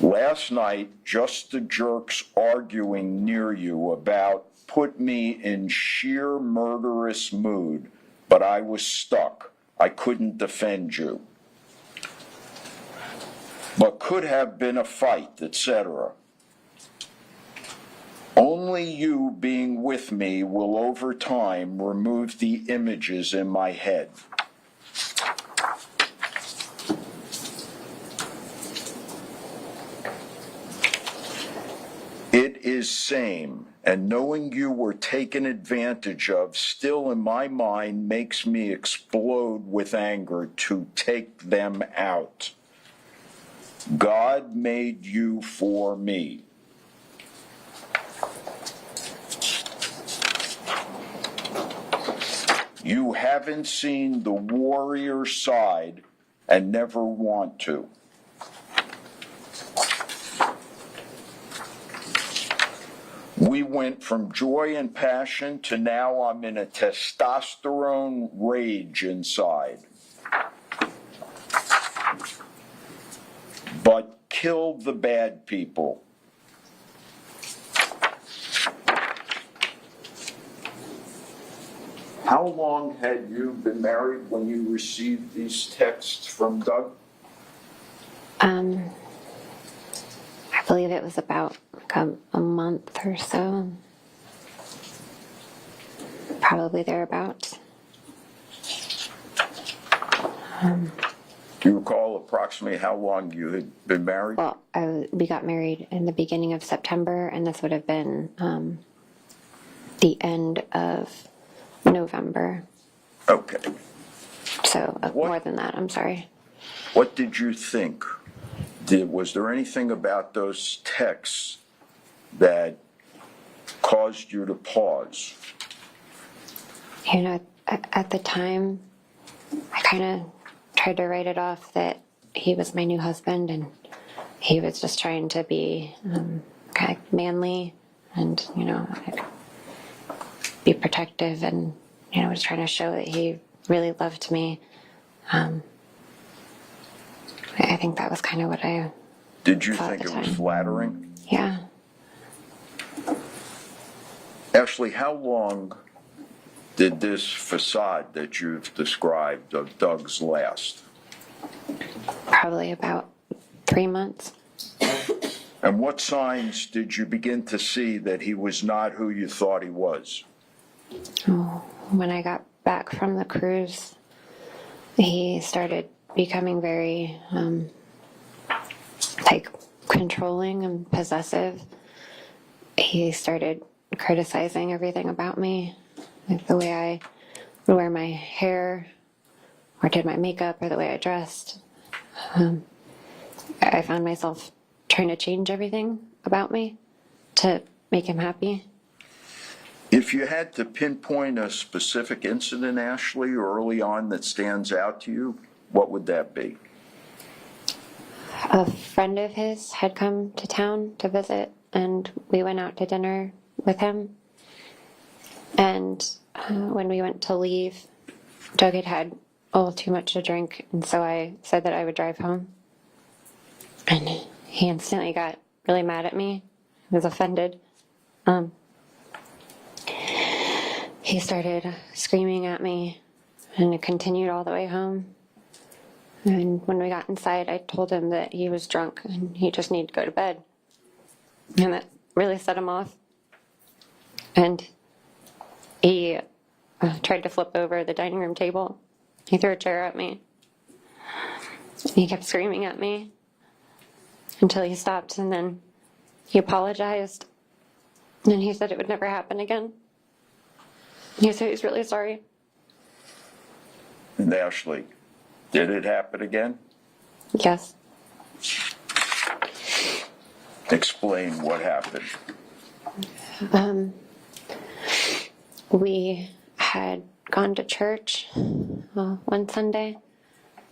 Last night, just the jerks arguing near you about put me in sheer murderous mood, but I was stuck. I couldn't defend you. But could have been a fight, etc. Only you being with me will over time remove the images in my head. It is same, and knowing you were taken advantage of still in my mind makes me explode with anger to take them out. God made you for me. You haven't seen the warrior side and never want to. We went from joy and passion to now I'm in a testosterone rage inside. But kill the bad people. How long had you been married when you received these texts from Doug? I believe it was about a month or so. Probably thereabouts. Do you recall approximately how long you had been married? Well, we got married in the beginning of September, and this would have been the end of November. Okay. So more than that, I'm sorry. What did you think? Was there anything about those texts that caused you to pause? You know, at the time, I kind of tried to write it off that he was my new husband and he was just trying to be kind of manly and, you know, be protective and, you know, was trying to show that he really loved me. I think that was kind of what I Did you thought think at the it was time. flattering? Yeah. Ashley, how long did this facade that you've described of Doug's last? Probably about 3 months. And what signs did you begin to see that he was not who you thought he was? When I got back from the cruise, he started becoming very controlling and possessive. He started criticizing everything about me, like the way I would wear my hair or did my makeup or the way I dressed. I found myself trying to change everything about me to make him happy. If you had to pinpoint a specific incident, Ashley, early on that stands out to you, what would that be? A friend of his had come to town to visit, and we went out to dinner with him. And when we went to leave, Doug had had a little too much to drink, and so I said that I would drive home. And he instantly got really mad at me. He was offended. He started screaming at me, and it continued all the way home. And when we got inside, I told him that he was drunk and he just needed to go to bed. And that really set him off. And he tried to flip over the dining room table. He threw a chair at me. He kept screaming at me until he stopped, and then he apologized. And he said it would never happen again. He said he's really sorry. And Ashley, did it happen again? Yes. Explain what happened. We had gone to church one Sunday,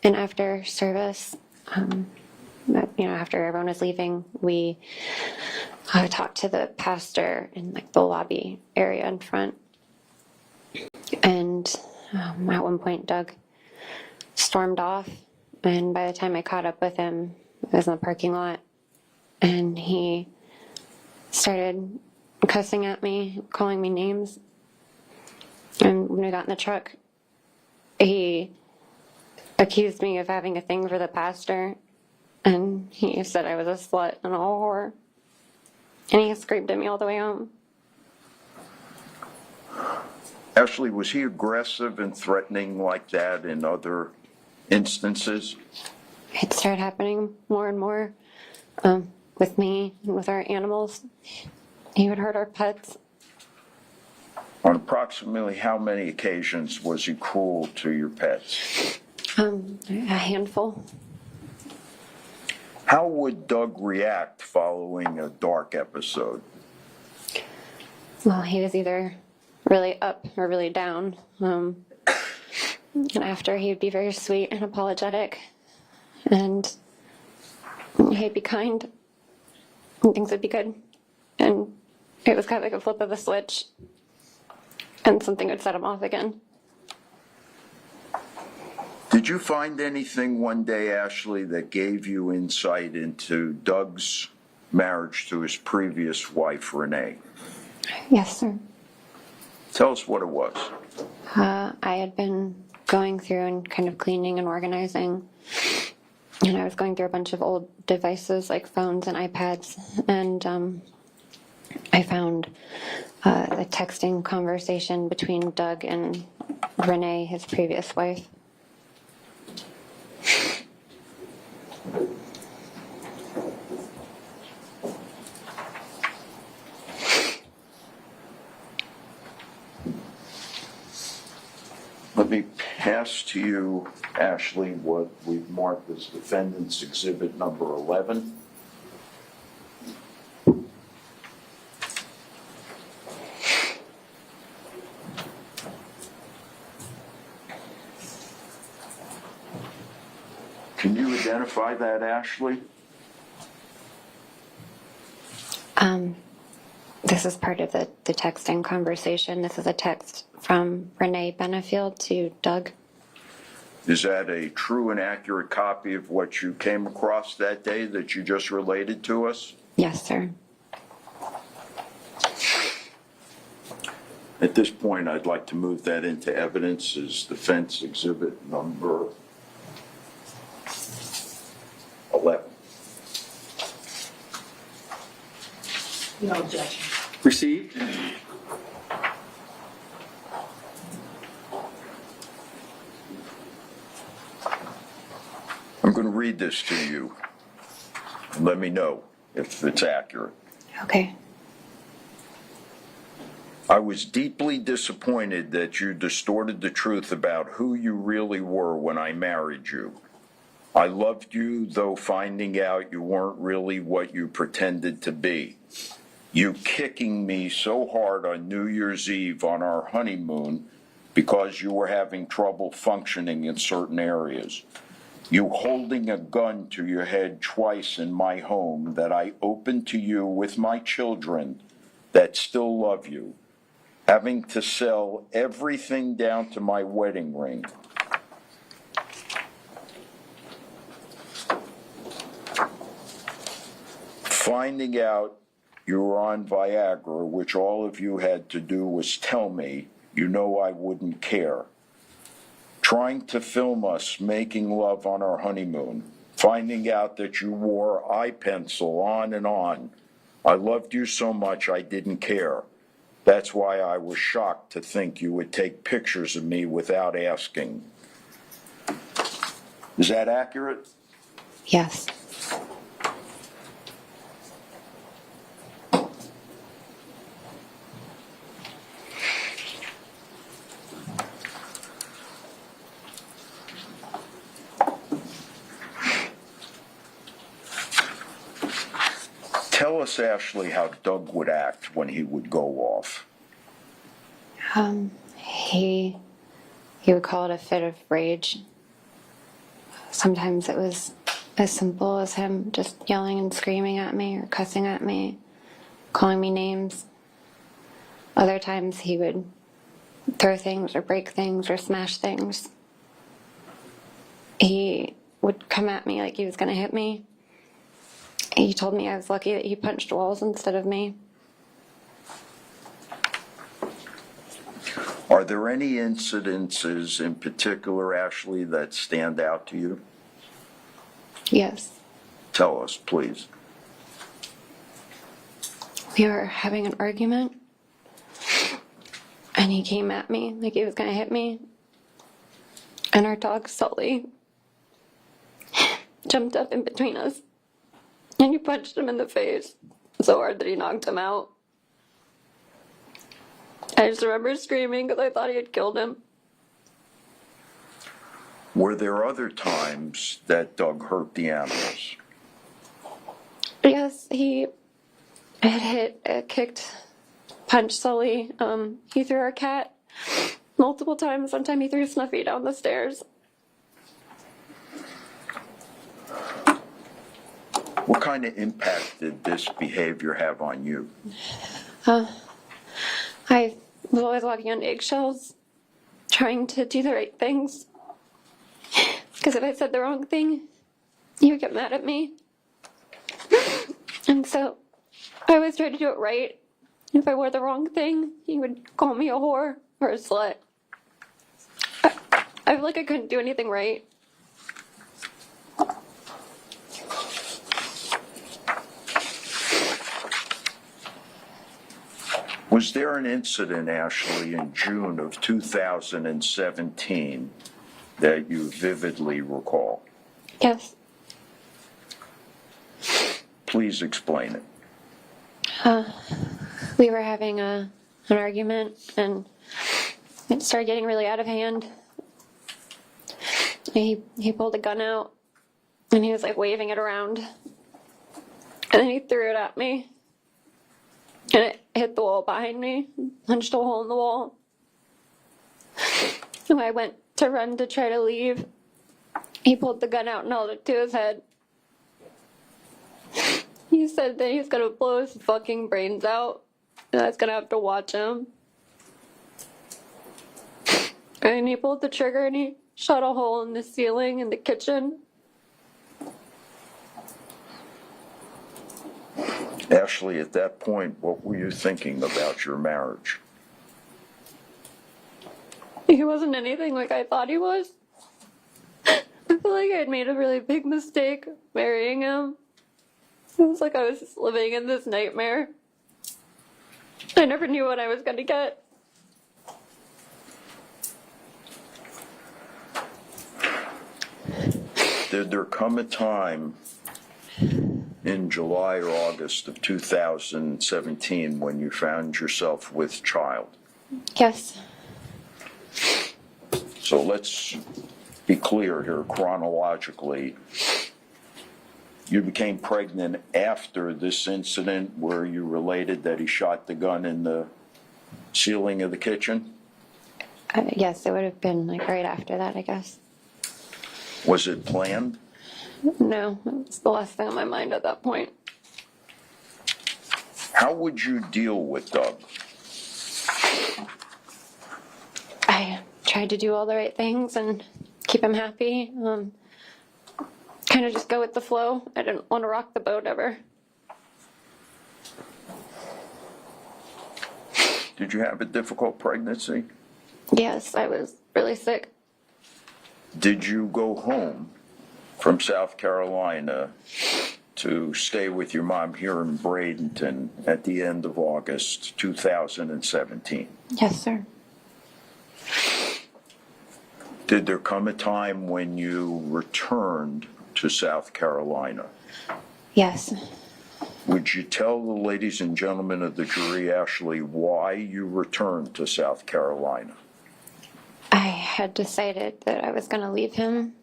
and after service, after everyone was leaving, we talked to the pastor in like the lobby area in front. And at one point, Doug stormed off, and by the time I caught up with him, I was in the parking lot, and he started cussing at me, calling me names. And when we got in the truck, he accused me of having a thing for the pastor, and he said I was a slut and a whore. And he screamed at me all the way home. Ashley, was he aggressive and threatening like that in other instances? It started happening more and more with me and with our animals. He would hurt our pets. On approximately how many occasions was he cruel to your pets? A handful. How would Doug react following a dark episode? Well, he was either really up or really down. And after, he'd be very sweet and apologetic. And he'd be kind. And things would be good. And it was kind of like a flip of a switch. And something would set him off again. Did you find anything one day, Ashley, that gave you insight into Doug's marriage to his previous wife, Renee? Yes, sir. Tell us what it was. I had been going through and kind of cleaning and organizing. And I was going through a bunch of old devices like phones and iPads. And I found a texting conversation between Doug and Renee, his previous wife. Let me pass to you, Ashley, what we've marked as Defendant's Exhibit number 11. Can you identify that, Ashley? This is part of the texting conversation. This is a text from Renee Benefield to Doug. Is that a true and accurate copy of what you came across that day that you just related to us? Yes, sir. At this point, I'd like to move that into evidence as Defense Exhibit number 11. No objection. Received. I'm going to read this to you. And let me know if it's accurate. Okay. I was deeply disappointed that you distorted the truth about who you really were when I married you. I loved you, though finding out you weren't really what you pretended to be. you kicking me so hard on New Year's Eve on our honeymoon because you were having trouble functioning in certain areas. You holding a gun to your head twice in my home that I opened to you with my children that still love you. Having to sell everything down to my wedding ring. Finding out you were on Viagra, which all of you had to do was tell me, you know I wouldn't care. Trying to film us making love on our honeymoon. Finding out that you wore eye pencil on and on. I loved you so much I didn't care. That's why I was shocked to think you would take pictures of me without asking. Is that accurate? Yes. Tell us, Ashley, how Doug would act when he would go off. He would call it a fit of rage. Sometimes it was as simple as him just yelling and screaming at me or cussing at me, calling me names. Other times he would throw things or break things or smash things. He would come at me like he was going to hit me. He told me I was lucky that he punched walls instead of me. Are there any incidences in particular, Ashley, that stand out to you? Yes. Tell us, please. We were having an argument, and he came at me like he was going to hit me. And our dog, Sully, jumped up in between us, and he punched him in the face so hard that he knocked him out. I just remember screaming because I thought he had killed him. Were there other times that Doug hurt the animals? Yes, he had kicked, punched Sully. He threw our cat multiple times. Sometimes he threw Snuffy down the stairs. What kind of impact did this behavior have on you? I was always walking on eggshells, trying to do the right things. Because if I said the wrong thing, he would get mad at me. And so I always tried to do it right. If I wore the wrong thing, he would call me a whore or a slut. I feel like I couldn't do anything right. Was there an incident, Ashley, in June of 2017 that you vividly recall? Yes. Please explain it. We were having an argument, and it started getting really out of hand. He pulled a gun out, and he was like waving it around. And then he threw it at me. And it hit the wall behind me, punched a hole in the wall. So I went to run to try to leave. He pulled the gun out and held it to his head. He said that he's gonna blow his fucking brains out, and I was gonna have to watch him. And he pulled the trigger and he shot a hole in the ceiling in the kitchen. Ashley, at that point, what were you thinking about your marriage? He wasn't anything like I thought he was. I feel like I had made a really big mistake marrying him. It was like I was just living in this nightmare. I never knew what I was going to get. Did there come a time in July or August of 2017 when you found yourself with child? Yes. So let's be clear here chronologically. You became pregnant after this incident where you related that he shot the gun in the ceiling of the kitchen? Yes, it would have been like right after that, I guess. Was it planned? No, it was the last thing on my mind at that point. How would you deal with Doug? I tried to do all the right things and keep him happy. Kind of just go with the flow. I didn't want to rock the boat ever. Did you have a difficult pregnancy? Yes, I was really sick. Did you go home from South Carolina to stay with your mom here in Bradenton at the end of August 2017? Yes, sir. Did there come a time when you returned to South Carolina? Yes. Would you tell the ladies and gentlemen of the jury, Ashley, why you returned to South Carolina? I had decided that I was going to leave him,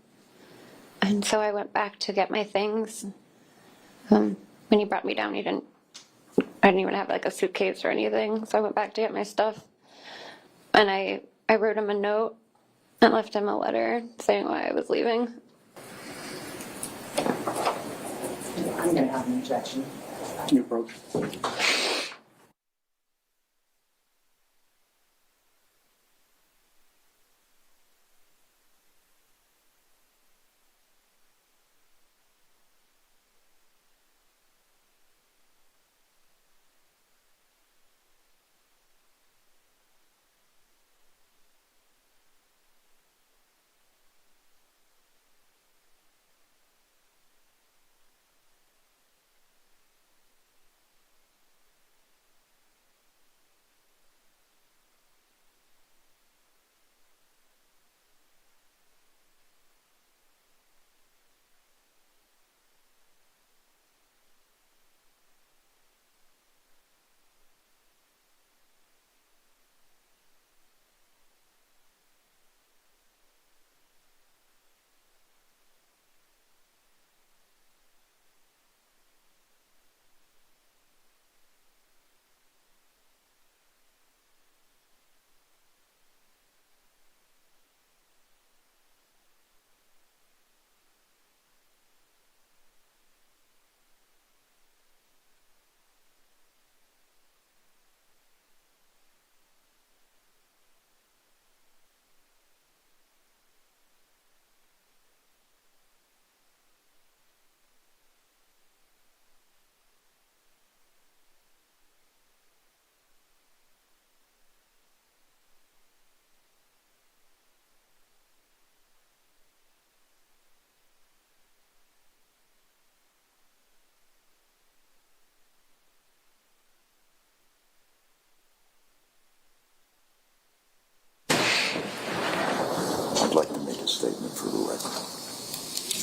and so I went back to get my things. When he brought me down, I didn't even have like a suitcase or anything, so I went back to get my stuff. And I wrote him a note and left him a letter saying why I was leaving. I'm gonna have an objection. You approach. I'd like to make a statement for the record.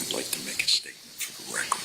I'd like to make a statement for the record.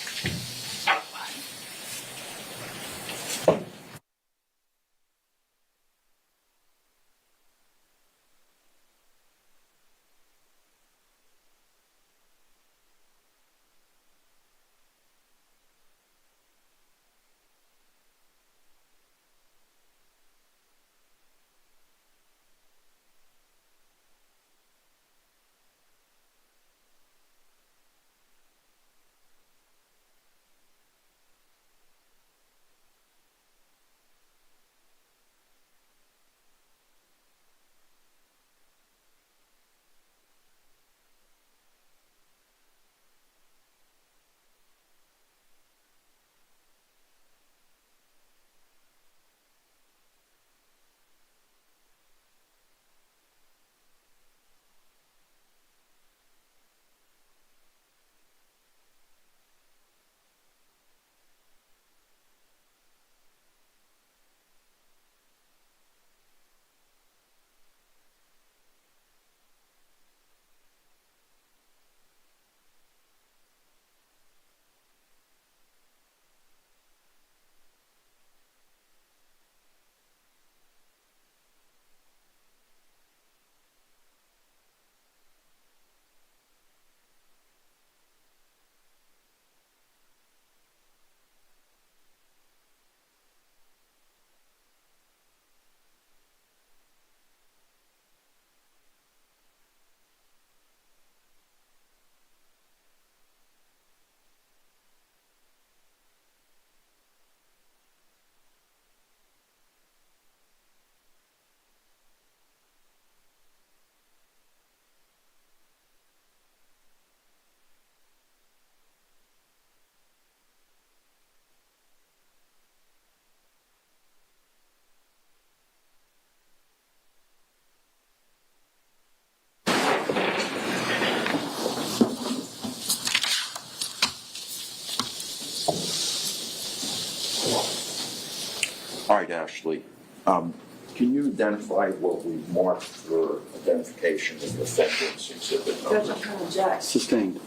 right, Ashley. Can you identify what we marked for identification of defendants exhibit Judge, number? I'm going to object. Sustained.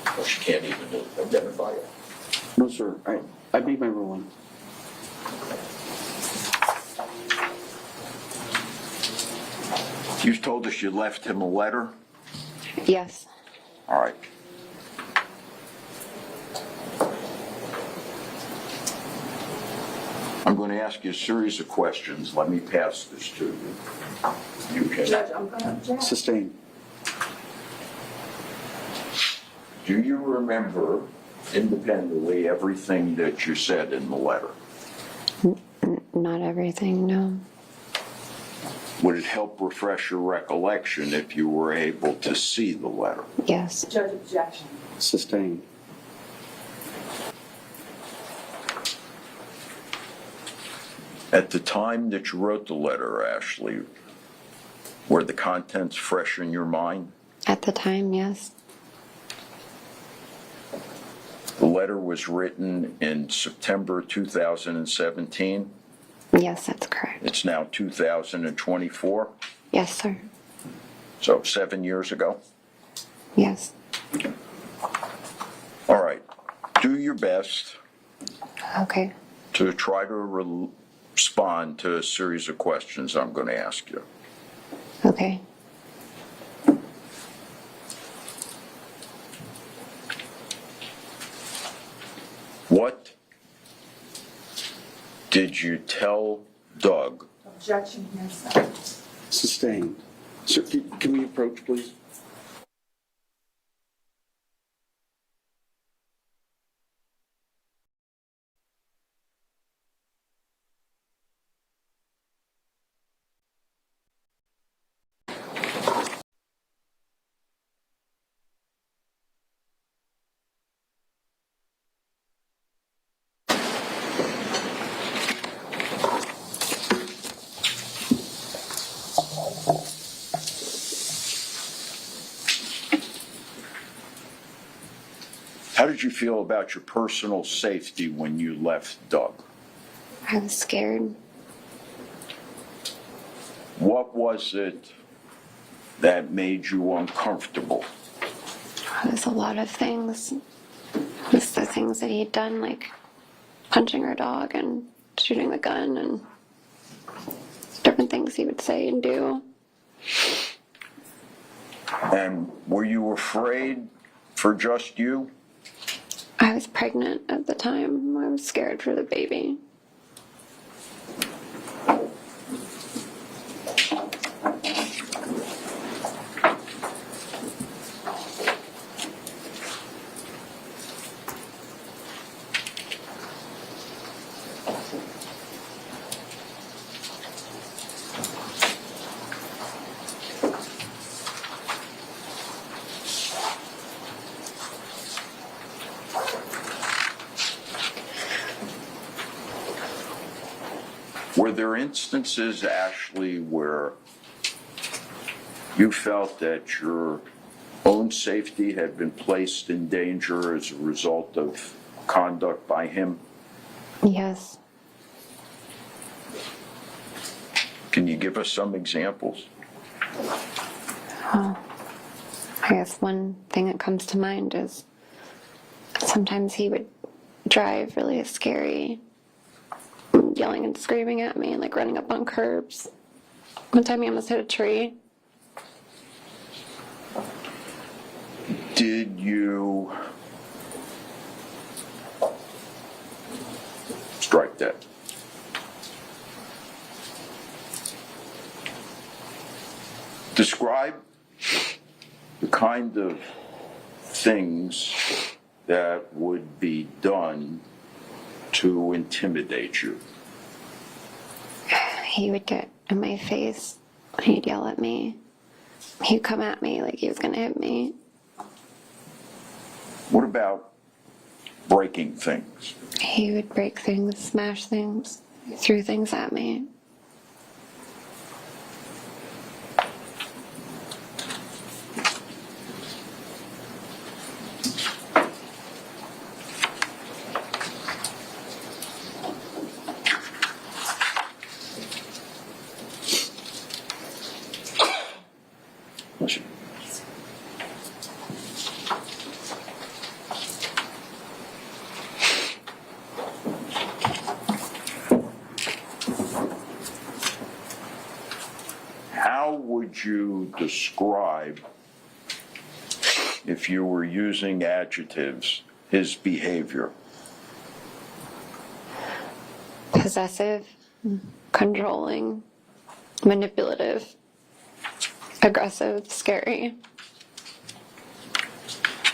Well, she can't even identify it. No, sir. I made my ruling. You told us you left him a letter? Yes. All right. I'm going to ask you a series of questions. Let me pass this to you. You can. Judge, I'm going to object. Sustained. Do you remember independently everything that you said in the letter? Not everything, no. Would it help refresh your recollection if you were able to see the letter? Yes. Judge, objection. Sustained. At the time that you wrote the letter, Ashley, were the contents fresh in your mind? At the time, yes. The letter was written in September 2017. Yes, that's correct. It's now 2024, Yes, sir. so 7 years ago. Yes. All right. Do your best Okay. to try to respond to a series of questions I'm going to ask you. Okay. What did you tell Doug Objection, hearsay. Sustained. Sir, can we approach, please? How did you feel about your personal safety when you left Doug? I was scared. What was it that made you uncomfortable? It was a lot of things. It was the things that he'd done, like punching our dog and shooting the gun and different things he would say and do. And were you afraid for just you? I was pregnant at the time. I was scared for the baby. Were there instances, Ashley, where you felt that your own safety had been placed in danger as a result of conduct by him? Yes. Can you give us some examples? I guess one thing that comes to mind is sometimes he would drive really scary, yelling and screaming at me and like running up on curbs. One time he almost hit a tree. Did you strike that? Describe the kind of things that would be done to intimidate you. He would get in my face. He'd yell at me. He'd come at me like he was going to hit me. What about breaking things? He would break things, smash things, threw things at me. how would you describe, if you were using adjectives, his behavior? Possessive, controlling, manipulative, aggressive, scary,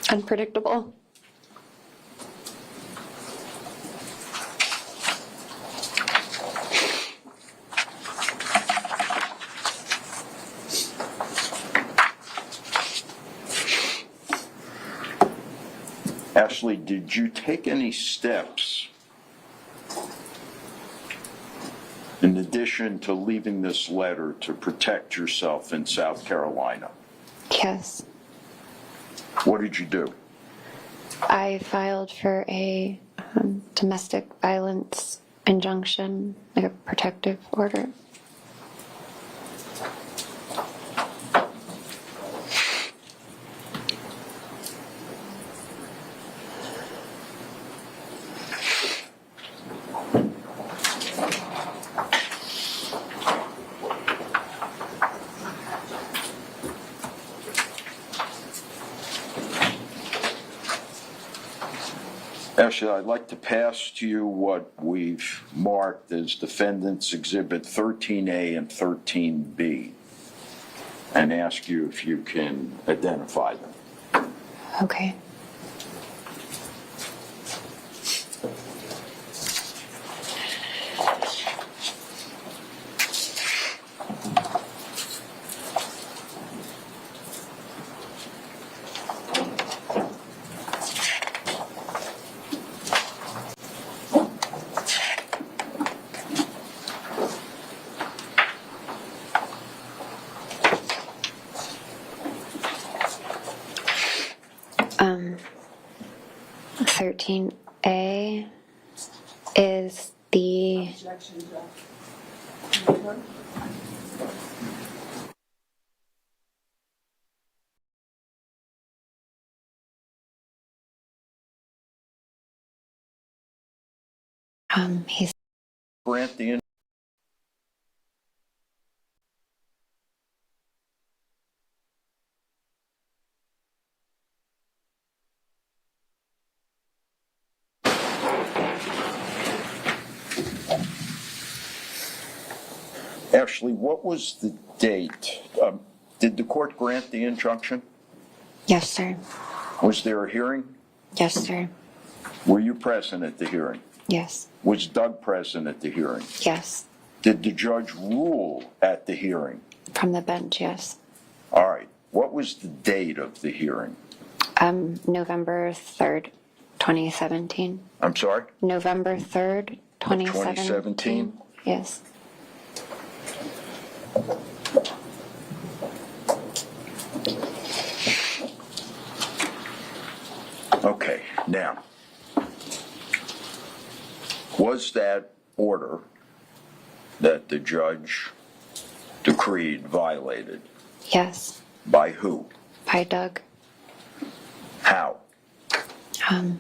unpredictable. Ashley, did you take any steps in addition to leaving this letter to protect yourself in South Carolina? Yes. What did you do? I filed for a domestic violence injunction, like a protective order. Ashley, I'd like to pass to you what we've marked as Defendants Exhibit 13A and 13B and ask you if you can identify them. Okay. Um, 13A is the he's Grant the Ashley, what was the date? Did the court grant the injunction? Yes, sir. Was there a hearing? Yes, sir. Were you present at the hearing? Yes. Was Doug present at the hearing? Yes. Did the judge rule at the hearing? From the bench, yes. All right. What was the date of the hearing? November 3rd, 2017. I'm sorry? November 3rd, 2017. 2017? Yes. Okay. Now, was that order that the judge decreed violated? Yes. By who? By Doug. How?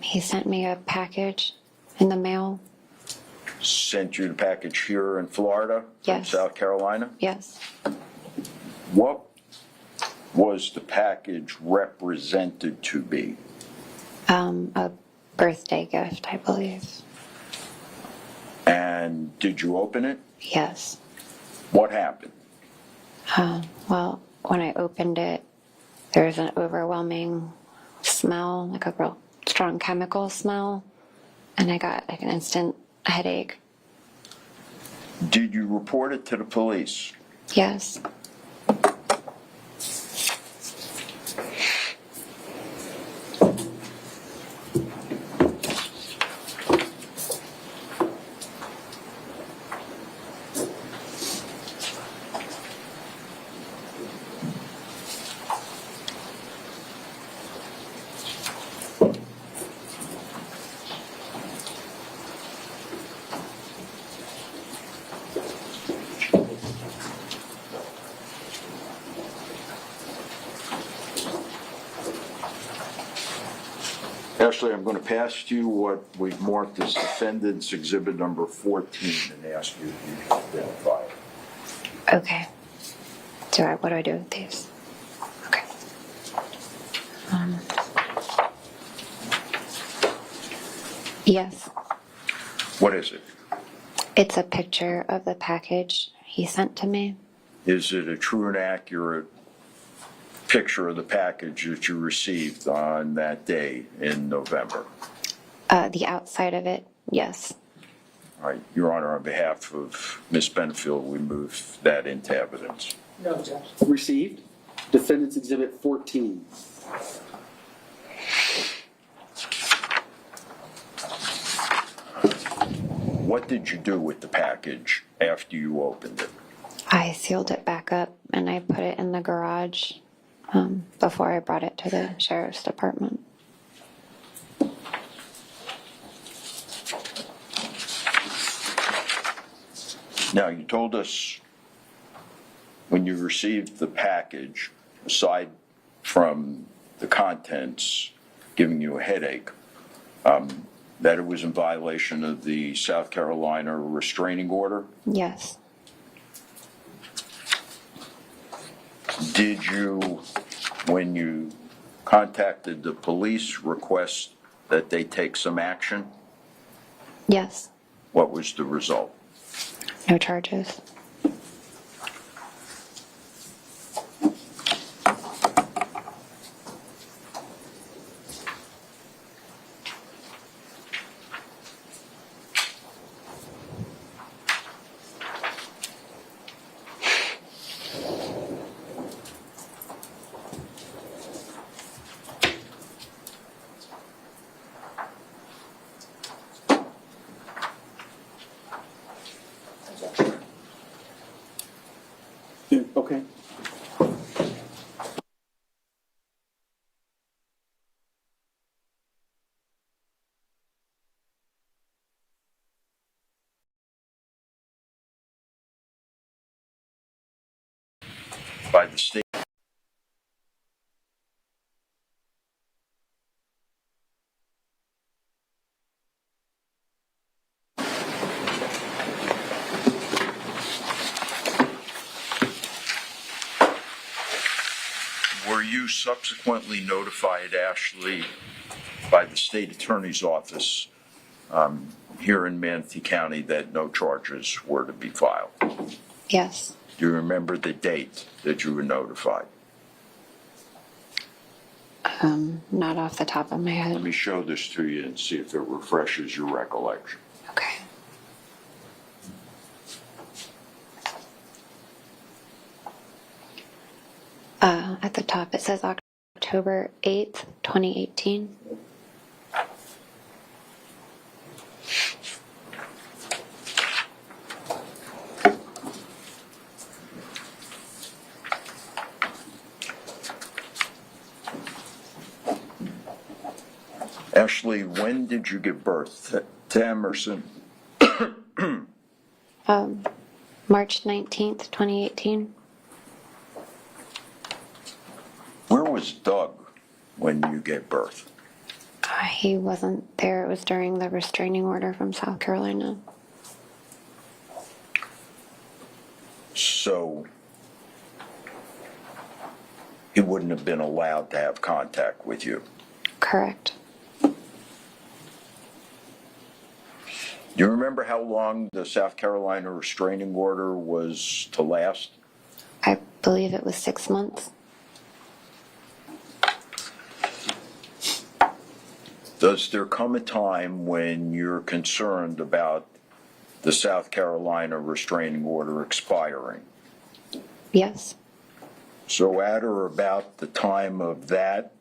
He sent me a package in the mail. Sent you the package here in Florida? Yes. From South Carolina? Yes. What was the package represented to be? A birthday gift, I believe. And did you open it? Yes. What happened? Well, when I opened it, there was an overwhelming smell, like a real strong chemical smell, and I got like an instant headache. Did you report it to the police? Yes. Ashley, I'm going to pass to you what we've marked as Defendants Exhibit number 14 and ask you if you can identify it. Okay. What do I do with these? Okay. Yes, What is it? it's a picture of the package he sent to me. Is it a true and accurate picture of the package that you received on that day in November? The outside of it, yes. All right, Your Honor, on behalf of Ms. Benefield, we move that into evidence. No objection. Received. Defendant's Exhibit 14. What did you do with the package after you opened it? I sealed it back up and I put it in the garage before I brought it to the sheriff's department. Now, you told us when you received the package, aside from the contents giving you a headache, that it was in violation of the South Carolina restraining order. Yes. Did you, when you contacted the police, request that they take some action? Yes. What was the result? No charges. Okay. By the state. Were you subsequently notified, Ashley, by the state attorney's office here in Manatee County that no charges were to be filed? Yes. Do you remember the date that you were notified? Not off the top of my Let head. me show this to you and see if it refreshes your recollection. Okay. At the top, it says October 8th, 2018. Ashley, when did you give birth to Emerson? March 19th, 2018. Where was Doug when you gave birth? He wasn't there. It was during the restraining order from South Carolina. So he wouldn't have been allowed to have contact with you. Correct. Do you remember how long the South Carolina restraining order was to last? I believe it was 6 months. Does there come a time when you're concerned about the South Carolina restraining order expiring? Yes. So at or about the time of that,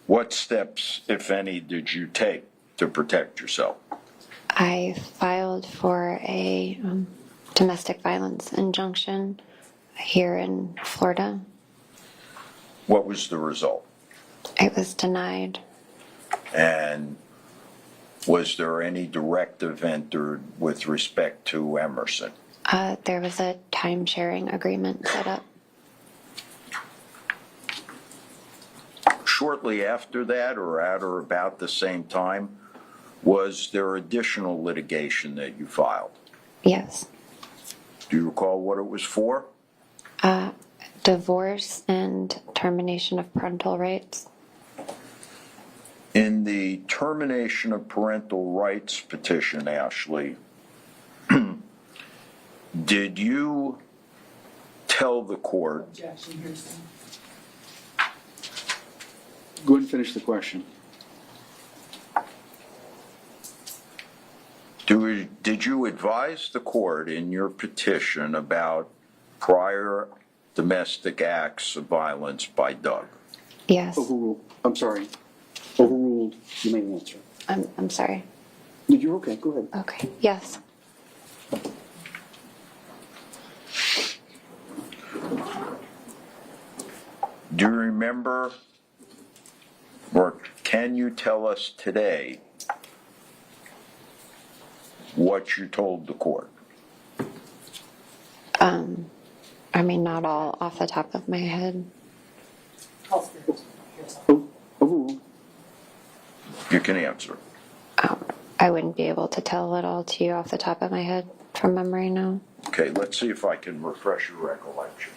what steps, if any, did you take to protect yourself? I filed for a domestic violence injunction here in Florida. What was the result? It was denied. And was there any directive entered with respect to Emerson? There was a time-sharing agreement set up. Shortly after that, or at or about the same time, was there additional litigation that you filed? Yes. Do you recall what it was for? Divorce and termination of parental rights. In the termination of parental rights petition, Ashley, did you tell the court, Objection, hearsay. Go ahead and finish the question. did you advise the court in your petition about prior domestic acts of violence by Doug? Yes. Overruled. I'm sorry. Overruled. You may answer. I'm sorry. You're okay. Go ahead. Okay. Yes. Do you remember, or can you tell us today what you told the court? I mean, not all off the top of my head. Overruled. You can answer. I wouldn't be able to tell it all to you off the top of my head from memory now. Okay, let's see if I can refresh your recollection.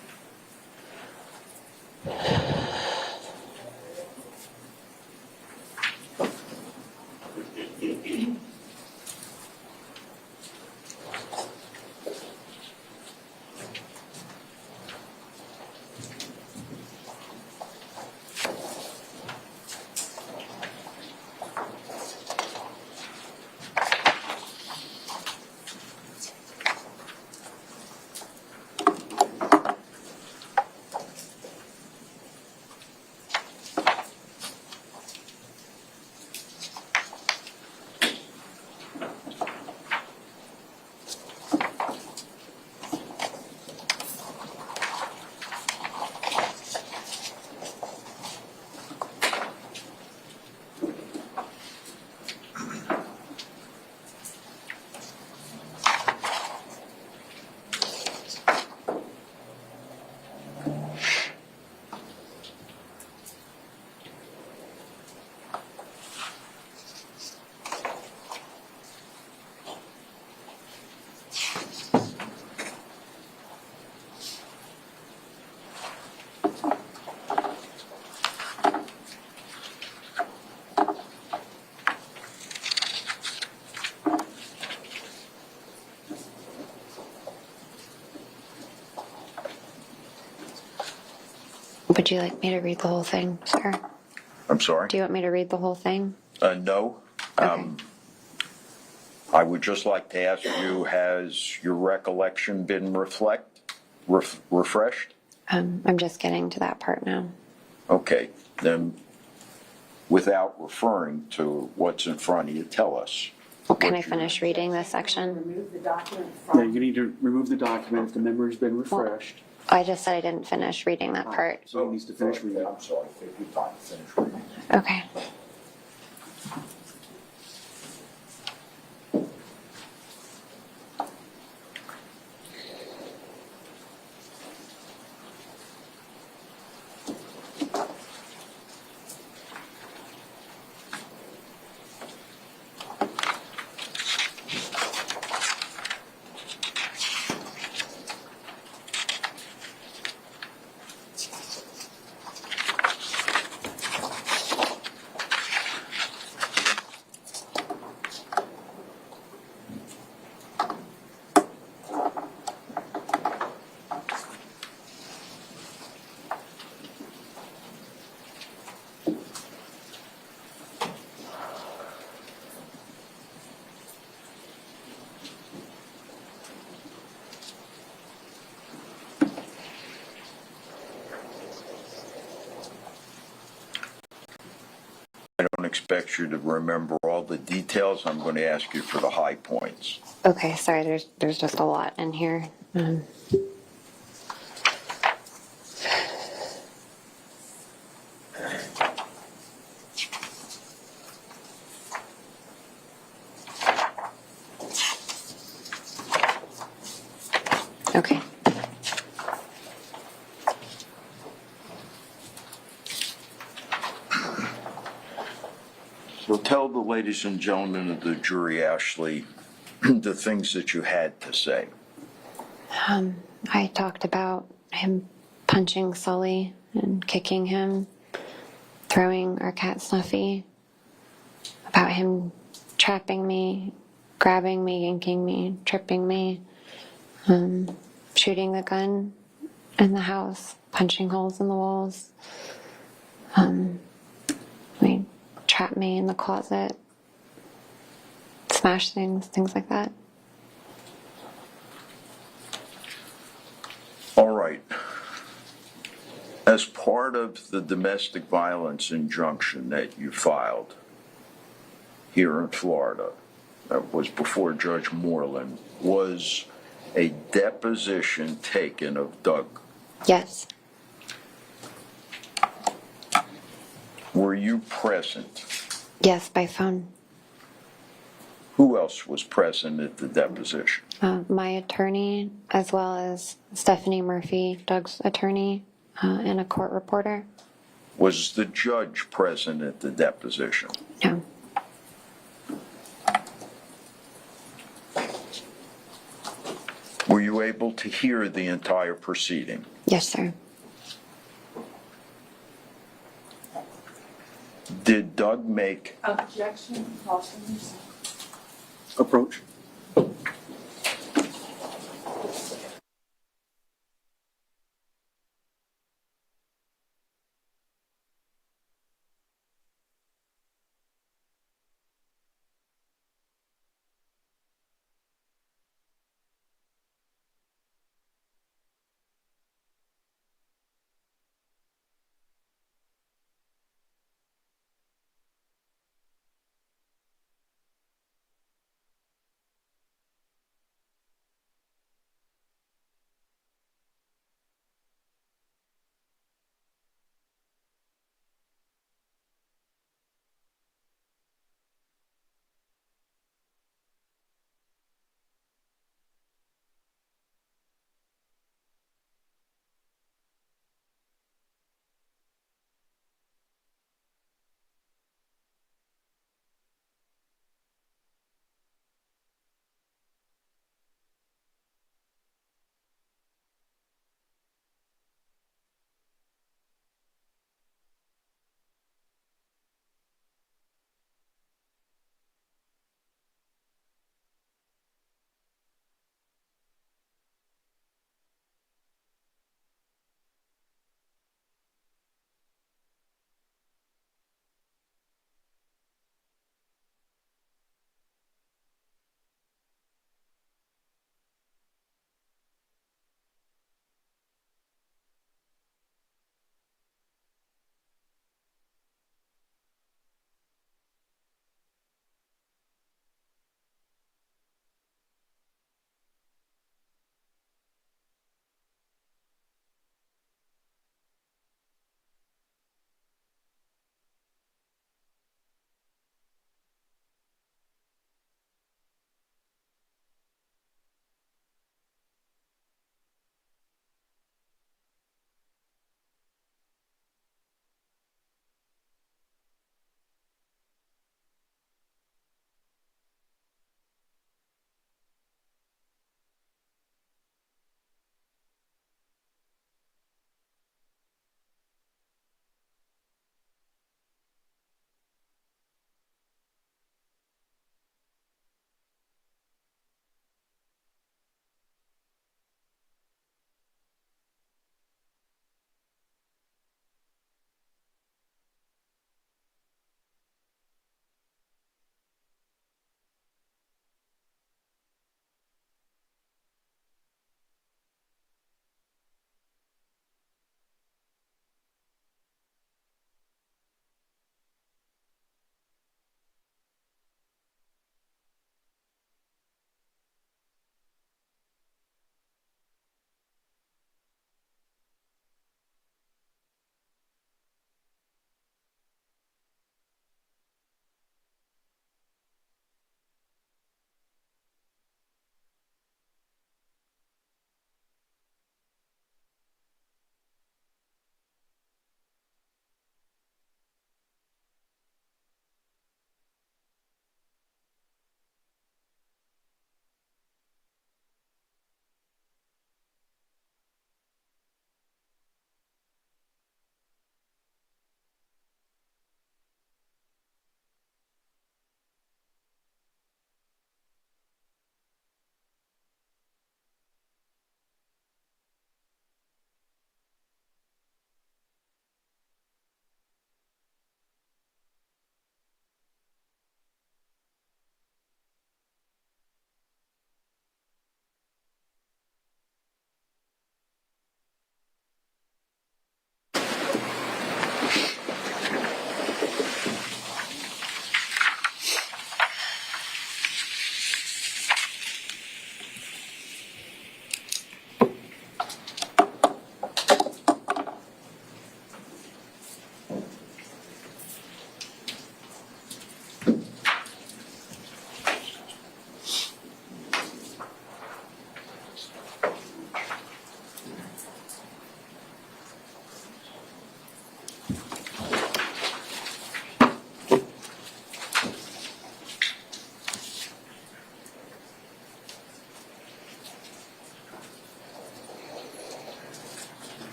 Would you like me to read the whole thing, sir? I'm sorry? Do you want me to read the whole thing? No. Okay. I would just like to ask you, has your recollection been refreshed? I'm just getting to that part now. Okay, then without referring to what's in front of you, tell us. Well, can I finish reading this section? Remove the document Yeah, from. you need to remove the document if the memory's been refreshed. I just said I didn't finish reading that part. So he needs to finish reading. I'm sorry, take your time to finish reading. Okay. I don't expect you to remember all the details. I'm going to ask you for the high points. Okay, sorry, there's just a lot in here. Okay. So tell the ladies and gentlemen of the jury, Ashley, the things that you had to say. I talked about him punching Sully and kicking him, throwing our cat Snuffy, about him trapping me, grabbing me, yanking me, tripping me, shooting the gun in the house, punching holes in the walls. He trapped me in the closet, smash things like that. All right. As part of the domestic violence injunction that you filed here in Florida, that was before Judge Moreland, was a deposition taken of Doug. Yes. Were you present? Yes, by phone. Who else was present at the deposition? My attorney, as well as Stephanie Murphy, Doug's attorney, and a court reporter. Was the judge present at the deposition? No. Were you able to hear the entire proceeding? Yes, sir. Did Doug make Objection, Austin. Approach.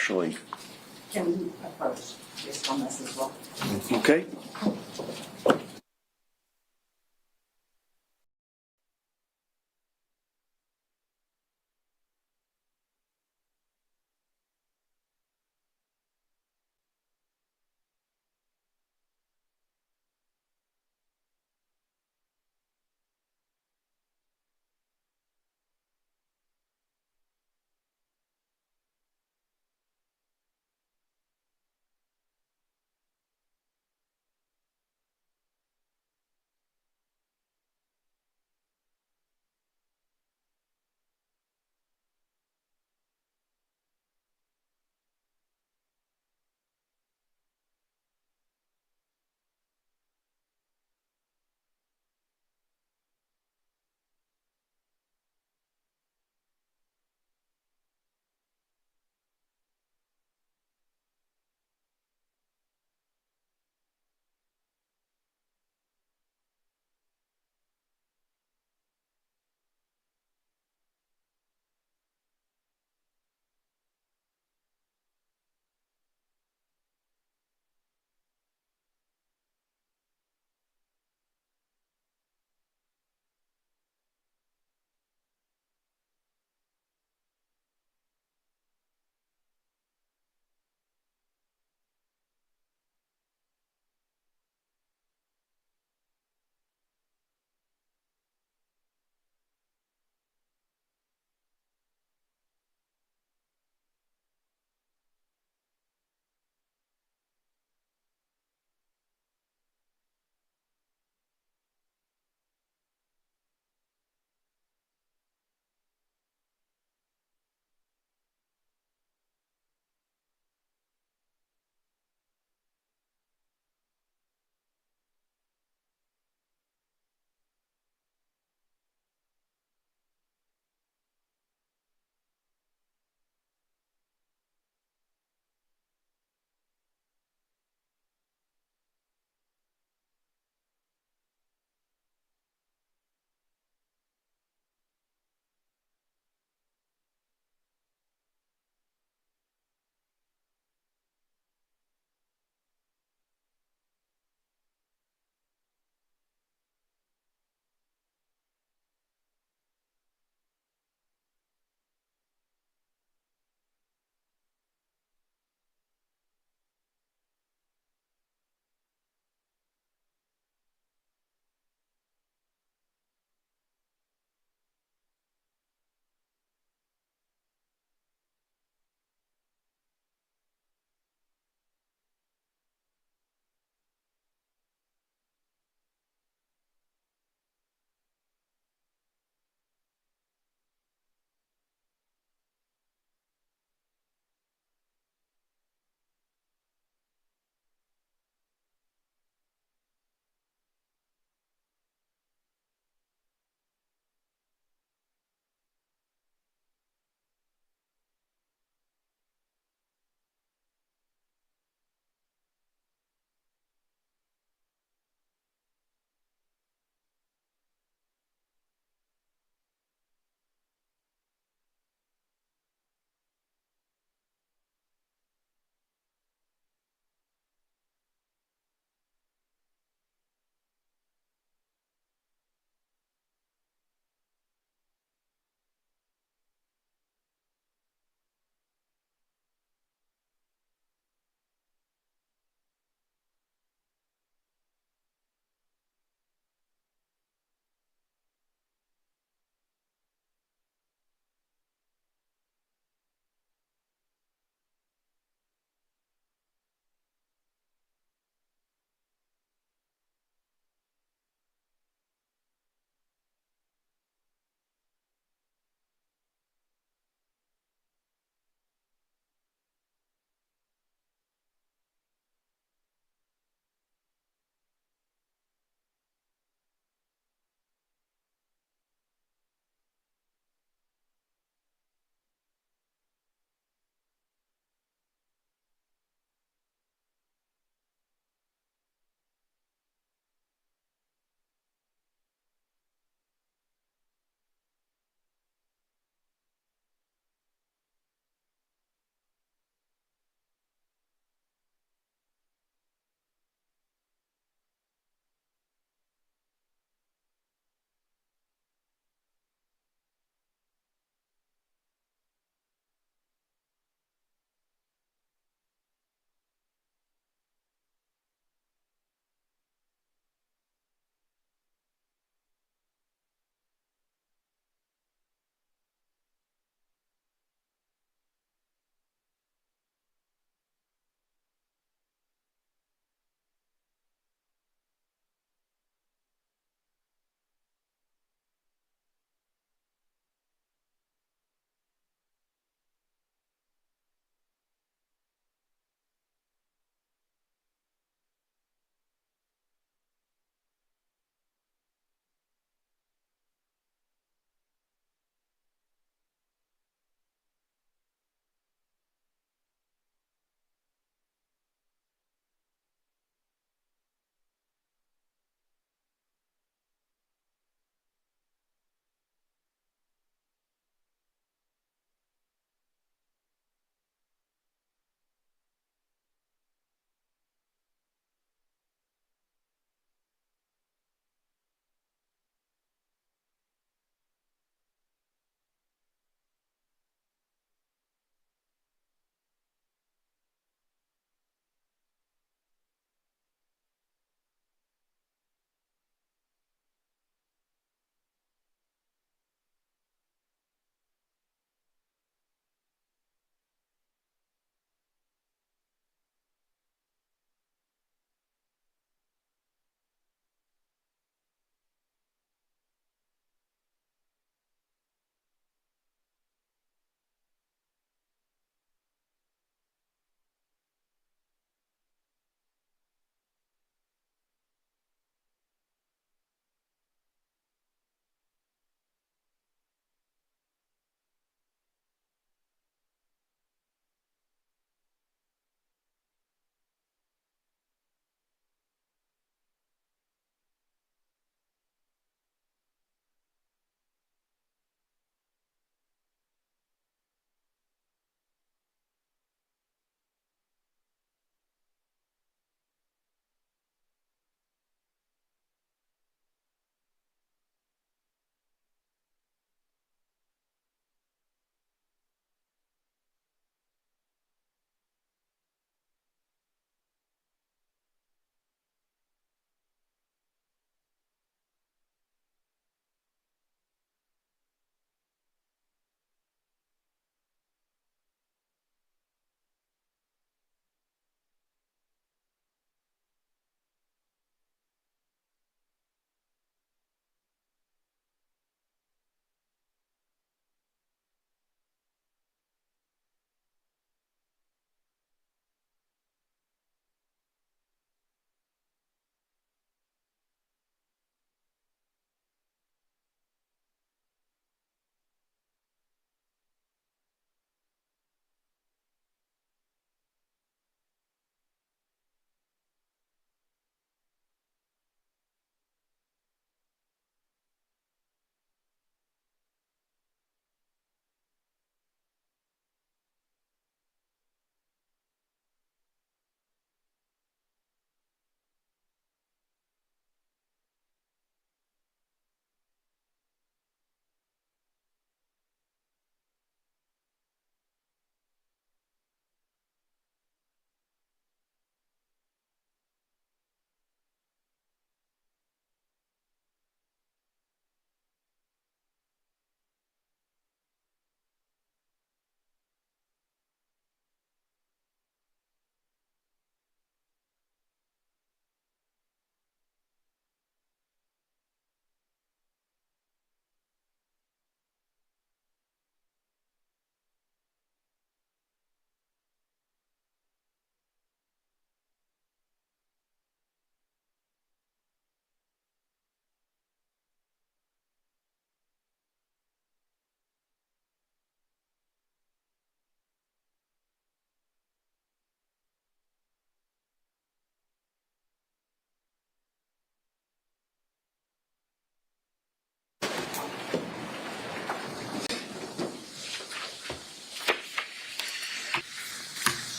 Ashley. Can we approach this on this as well? Okay.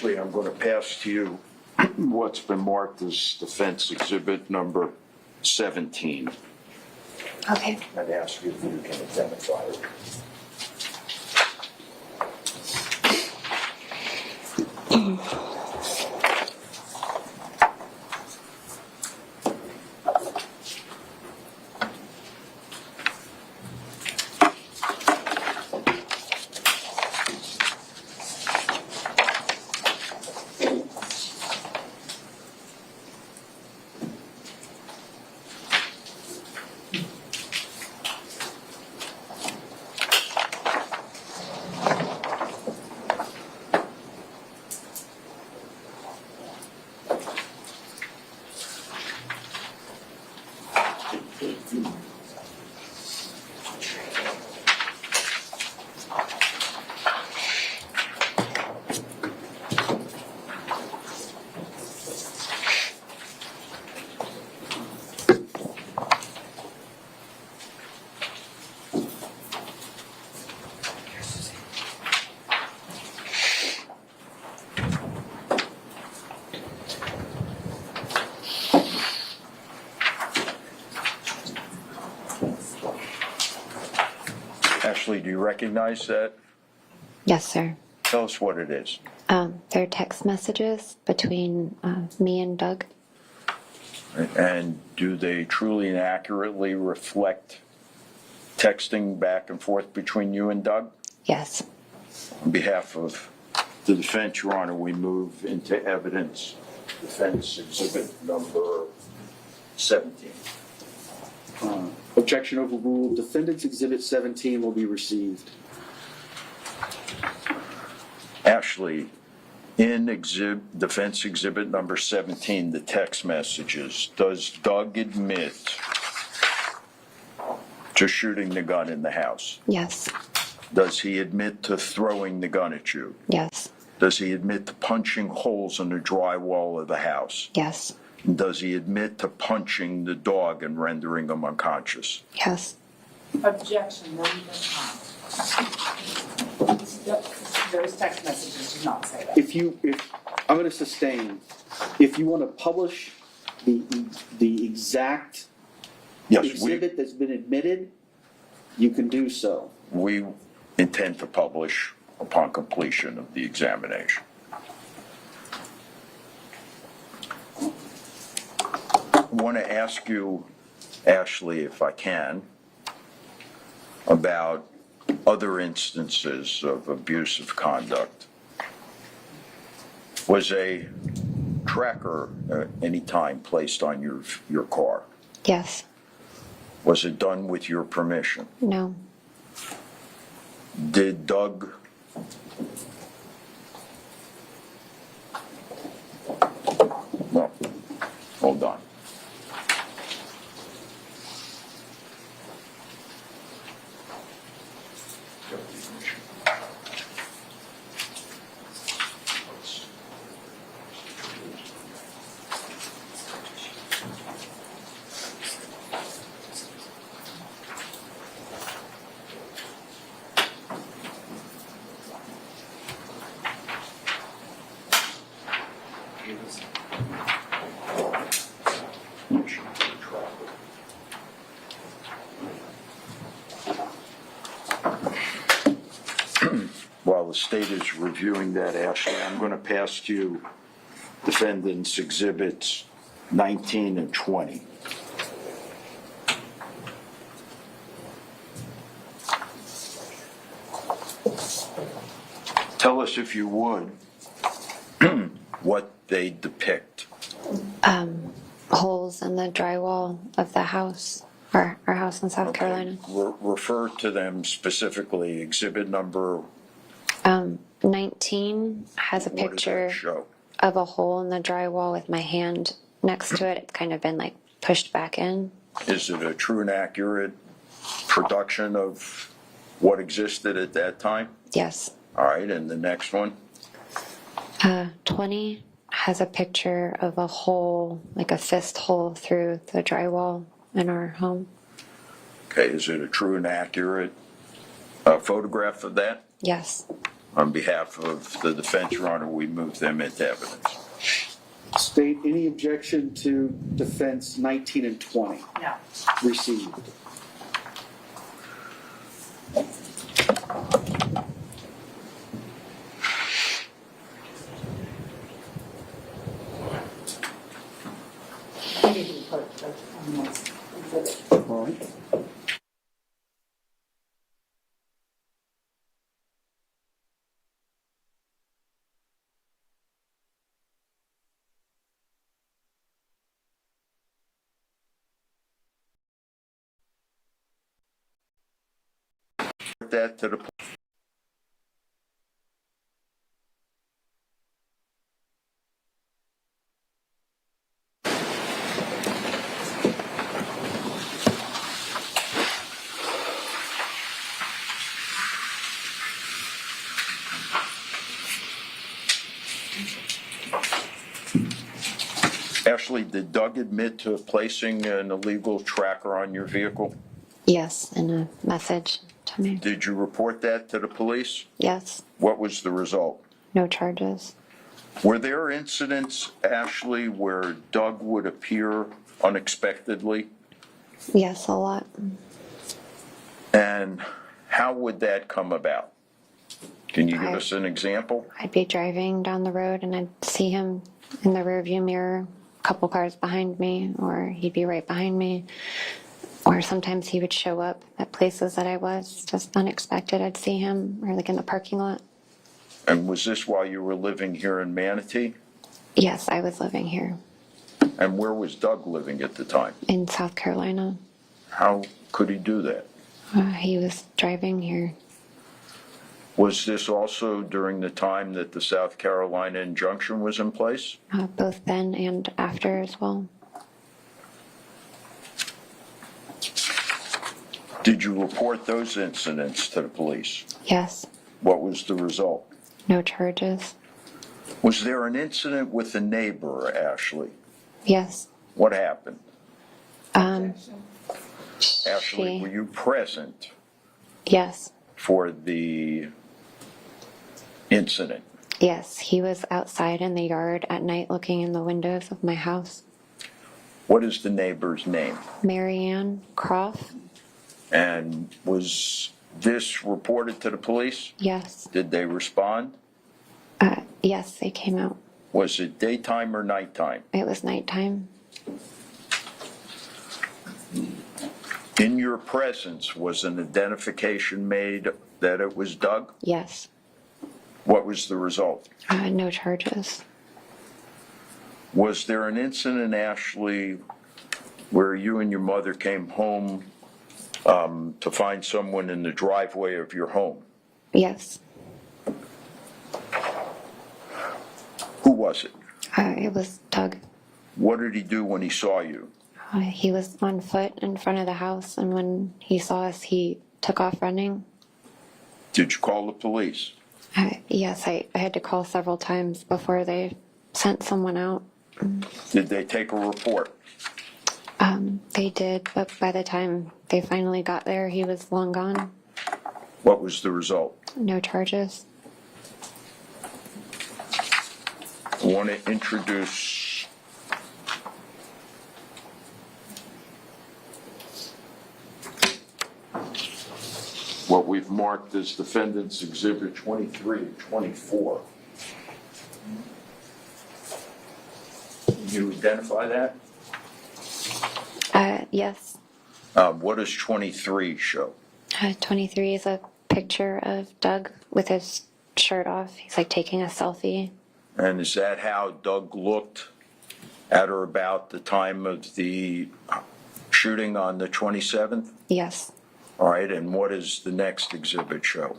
Ashley, I'm going to pass to you what's been marked as defense exhibit number 17. Okay. And ask you if you can identify it. Ashley, do you recognize that? Yes, sir. Tell us what it is. They're text messages between me and Doug. And do they truly and accurately reflect texting back and forth between you and Doug? Yes. On behalf of the defense, Your Honor, we move into evidence defense exhibit number 17. Objection overruled. Defendant's Exhibit 17 will be received. Ashley, in defense exhibit number 17, the text messages, does Doug admit to shooting the gun in the house? Yes. Does he admit to throwing the gun at you? Yes. Does he admit to punching holes in the drywall of the house? Yes. And does he admit to punching the dog and rendering him unconscious? Yes. Objection, no, you don't. Those text messages do not say that. If I'm going to sustain, if you want to publish the exact exhibit that's been admitted, you can do so. We intend to publish upon completion of the examination. I want to ask you, Ashley, if I can, about other instances of abusive conduct. Was a tracker at any time placed on your car? Yes. Was it done with your permission? No. Did Doug no, hold on. While the state is reviewing that, Ashley, I'm going to pass to you defendants exhibits 19 and 20. Tell us, if you would, what they depict. Holes in the drywall of the house, our house in South Carolina. Refer to them specifically. Exhibit number 19 has a what does that picture show? of a hole in the drywall with my hand next to it. It's kind of been like pushed back in. Is it a true and accurate production of what existed at that time? Yes. All right, and the next one? 20 has a picture of a hole, like a fist hole through the drywall in our home. Okay, is it a true and accurate photograph of that? Yes. On behalf of the defense, Your Honor, we move them into evidence. State, any objection to defense 19 and 20? No. Received. All right. That to the Ashley, did Doug admit to placing an illegal tracker on your vehicle? Yes, in a message to me. Did you report that to the police? Yes, What was the result? no charges. Were there incidents, Ashley, where Doug would appear unexpectedly? Yes, a lot. And how would that come about? Can you give I- us an example? I'd be driving down the road and I'd see him in the rearview mirror, a couple cars behind me, or he'd be right behind me. Or sometimes he would show up at places that I was, just unexpected. I'd see him, or like in the parking lot. And was this while you were living here in Manatee? Yes, I was living here And where was Doug living at the time? in South Carolina. How could he do that? He was driving here. Was this also during the time that the South Carolina injunction was in place? Both then and after as well. Did you report those incidents to the police? Yes, What was the result? no charges. Was there an incident with a neighbor, Ashley? Yes. What happened? Ashley, She, were you present yes, for the incident? yes, he was outside in the yard at night looking in the windows of my house. What is the neighbor's name? Marianne Croft? And was this reported to the police? Yes. Did they respond? Yes, they came out. Was it daytime or nighttime? It was nighttime. In your presence, was an identification made that it was Doug? Yes. What was the result? No charges. Was there an incident, Ashley, where you and your mother came home to find someone in the driveway of your home? Yes. Who was it? It was Doug. What did he do when he saw you? He was on foot in front of the house, and when he saw us, he took off running. Did you call the police? Yes, I had to call several times before they sent someone out. Did they take a report? They did, but by the time they finally got there, he was long gone. What was the result? No charges. I want to introduce what we've marked as Defendants Exhibit 23 and 24. Can you identify that? Yes. What does 23 show? 23 is a picture of Doug with his shirt off. He's like taking a selfie. And is that how Doug looked at or about the time of the shooting on the 27th? Yes. All right, and what does the next exhibit show?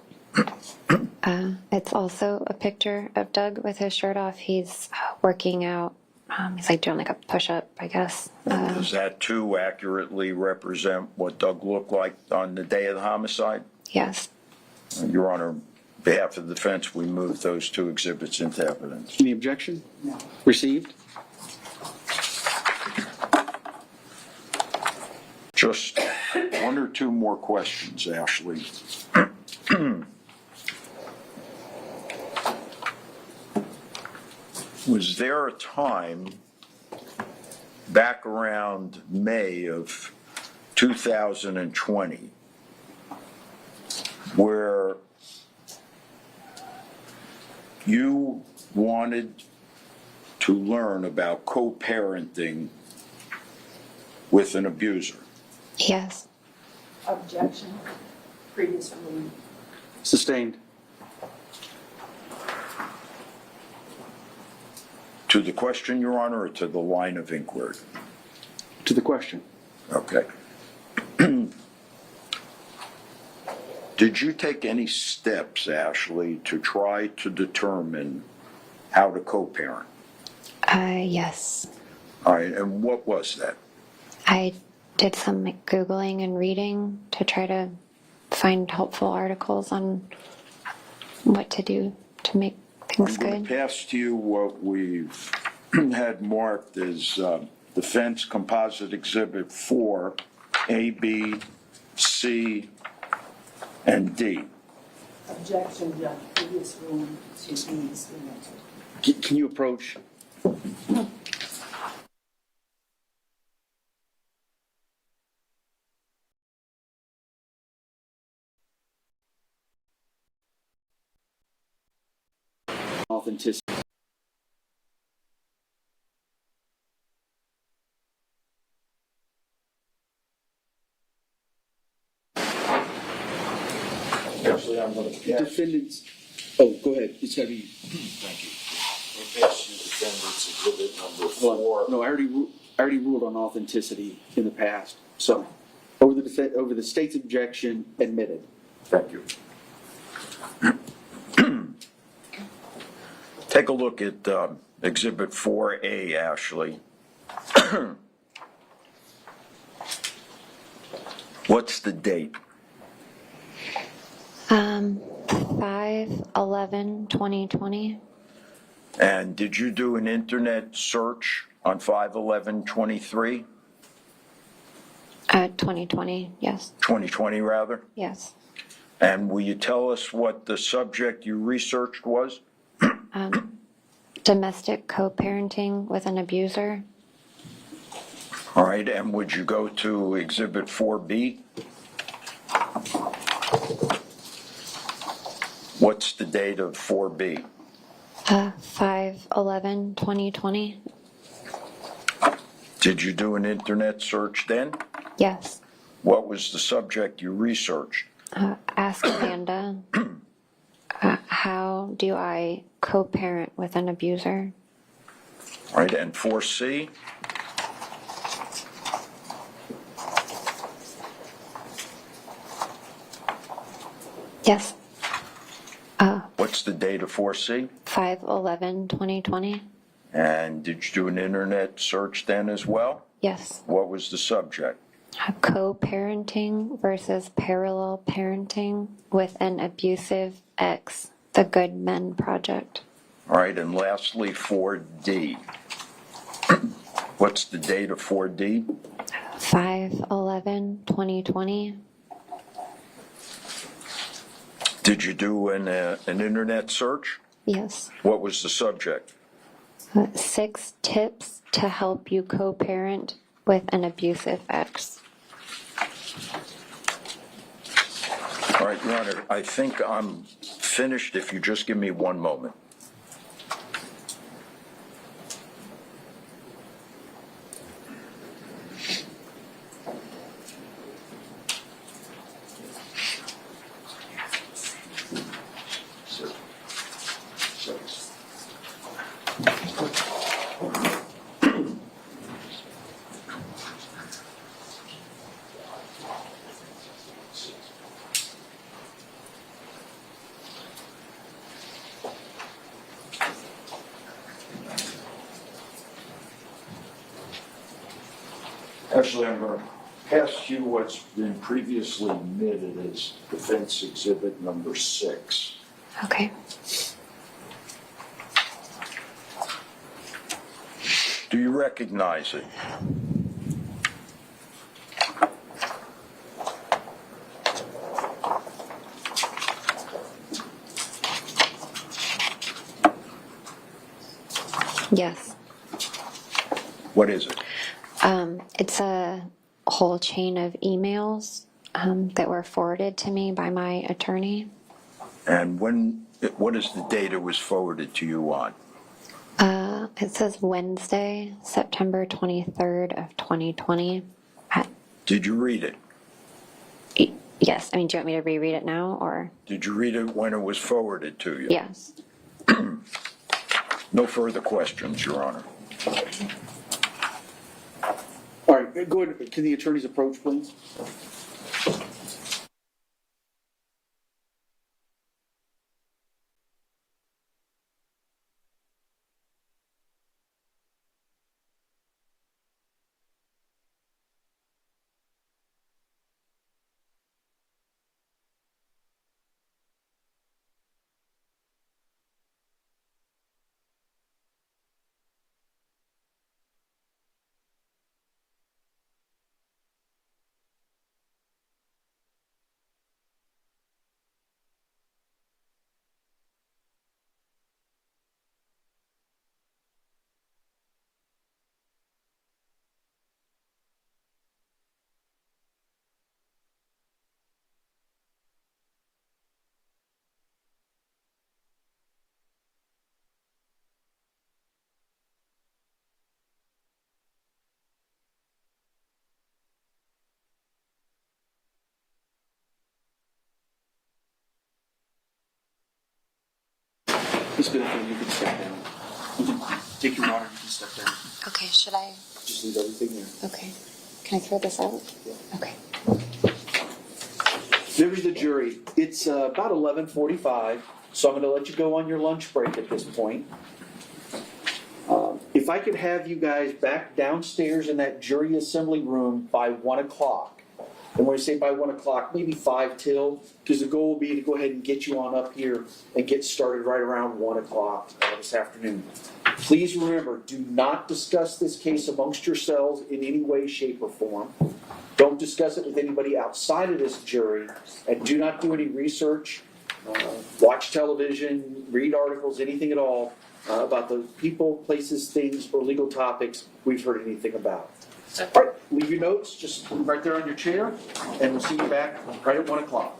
It's also a picture of Doug with his shirt off. He's working out. He's like doing like a push-up, I guess. Does that too accurately represent what Doug looked like on the day of the homicide? Yes. Your Honor, on behalf of the defense, we move those two exhibits into evidence. Any objection? No. Received. Just one or two more questions, Ashley. Was there a time back around May of 2020 where you wanted to learn about co-parenting with an abuser? Yes. Objection. Previous ruling. Sustained. To the question, Your Honor, or to the line of inquiry? To the question. Okay. Did you take any steps, Ashley, to try to determine how to co-parent? Yes. All right, and what was that? I did some Googling and reading to try to find helpful articles on what to do to make things I'm going good. to pass to you what we've had marked as Defense Composite Exhibit 4, A, B, C, and D. Objection, Judge. Previous ruling to these emails. Can you approach? Authenticity. Actually, I'm going to pass. Defendants. Oh, go ahead. It's got to be. Thank you. I'll pass you Defendant's Exhibit number 4. No, I already ruled on authenticity in the past. So, over the state's objection, admitted. Thank you. Take a look at Exhibit 4A, Ashley. What's the date? 5/11/2020. And did you do an internet search on 5/11/23? 2020, yes. 2020, rather? Yes. And will you tell us what the subject you researched was? Domestic co-parenting with an abuser. All right, and would you go to Exhibit 4B? What's the date of 4B? 5/11/2020. Did you do an internet search then? Yes. What was the subject you researched? Ask Amanda. How do I co-parent with an abuser? All right, and 4C? Yes. What's the date of 4C? 5/11/2020. And did you do an internet search then as well? Yes. What was the subject? Co-parenting versus parallel parenting with an abusive ex. The Good Men Project. All right, and lastly, 4D. What's the date of 4D? 5/11/2020. Did you do an internet search? Yes. What was the subject? 6 tips to help you co-parent with an abusive ex. All right, Your Honor, I think I'm finished if you just give me one moment. Actually, I'm going to pass you what's been previously admitted as Defense Exhibit number 6. Okay. Do you recognize it? Yes. What is it? It's a whole chain of emails that were forwarded to me by my attorney. And what is the date it was forwarded to you on? It says Wednesday, September 23rd of 2020. Did you read it? Yes. I mean, do you want me to reread it now or? Did you read it when it was forwarded to you? Yes. No further questions, Your Honor. All right, go ahead. Can the attorneys approach, please? Ms. Benefield, you can step down. You can take your water, you can step down. Okay. Should I? Just leave everything there. Okay. Can I throw this out? Yeah. Okay. Members of the jury, it's about 11:45, so I'm going to let you go on your lunch break at this point. If I could have you guys back downstairs in that jury assembly room by 1 o'clock. And when I say by 1 o'clock, maybe 5 till, because the goal will be to go ahead and get you on up here and get started right around 1 o'clock this afternoon. Please remember, do not discuss this case amongst yourselves in any way, shape, or form. Don't discuss it with anybody outside of this jury, and do not do any research, watch television, read articles, anything at all about the people, places, things, or legal topics we've heard anything about. All right, leave your notes just right there on your chair, and we'll see you back right at 1 o'clock.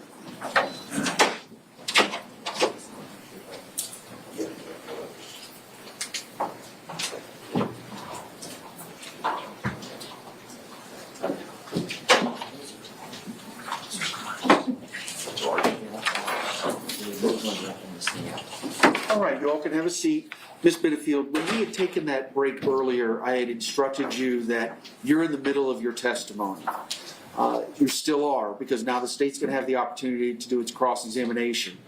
All right, you all can have a seat. Ms. Banifield, when we had taken that break earlier, I had instructed you that you're in the middle of your testimony. You still are, because now the state's going to have the opportunity to do its cross-examination.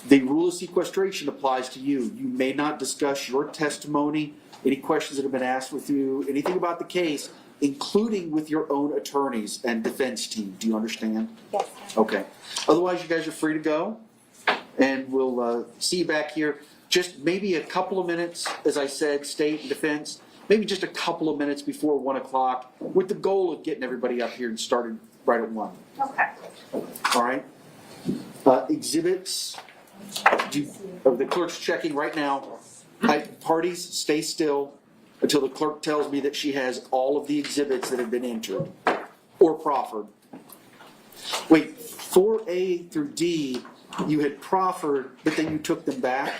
The rule of sequestration applies to you. You may not discuss your testimony, any questions that have been asked with you, anything about the case, including with your own attorneys and defense team. Do you understand? Yes. Okay. Otherwise, you guys are free to go, and we'll see you back here. Just maybe a couple of minutes, as I said, state and defense, maybe just a couple of minutes before 1 o'clock, with the goal of getting everybody up here and started right at 1. Okay. All right? Exhibits, the clerk's checking right now. Parties, stay still until the clerk tells me that she has all of the exhibits that have been entered or proffered. Wait, 4A through D, you had proffered, but then you took them back?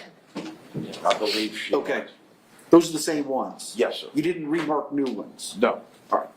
I believe she Okay. has. Those are the same ones? Yes, sir. You didn't remark new ones? No. All right.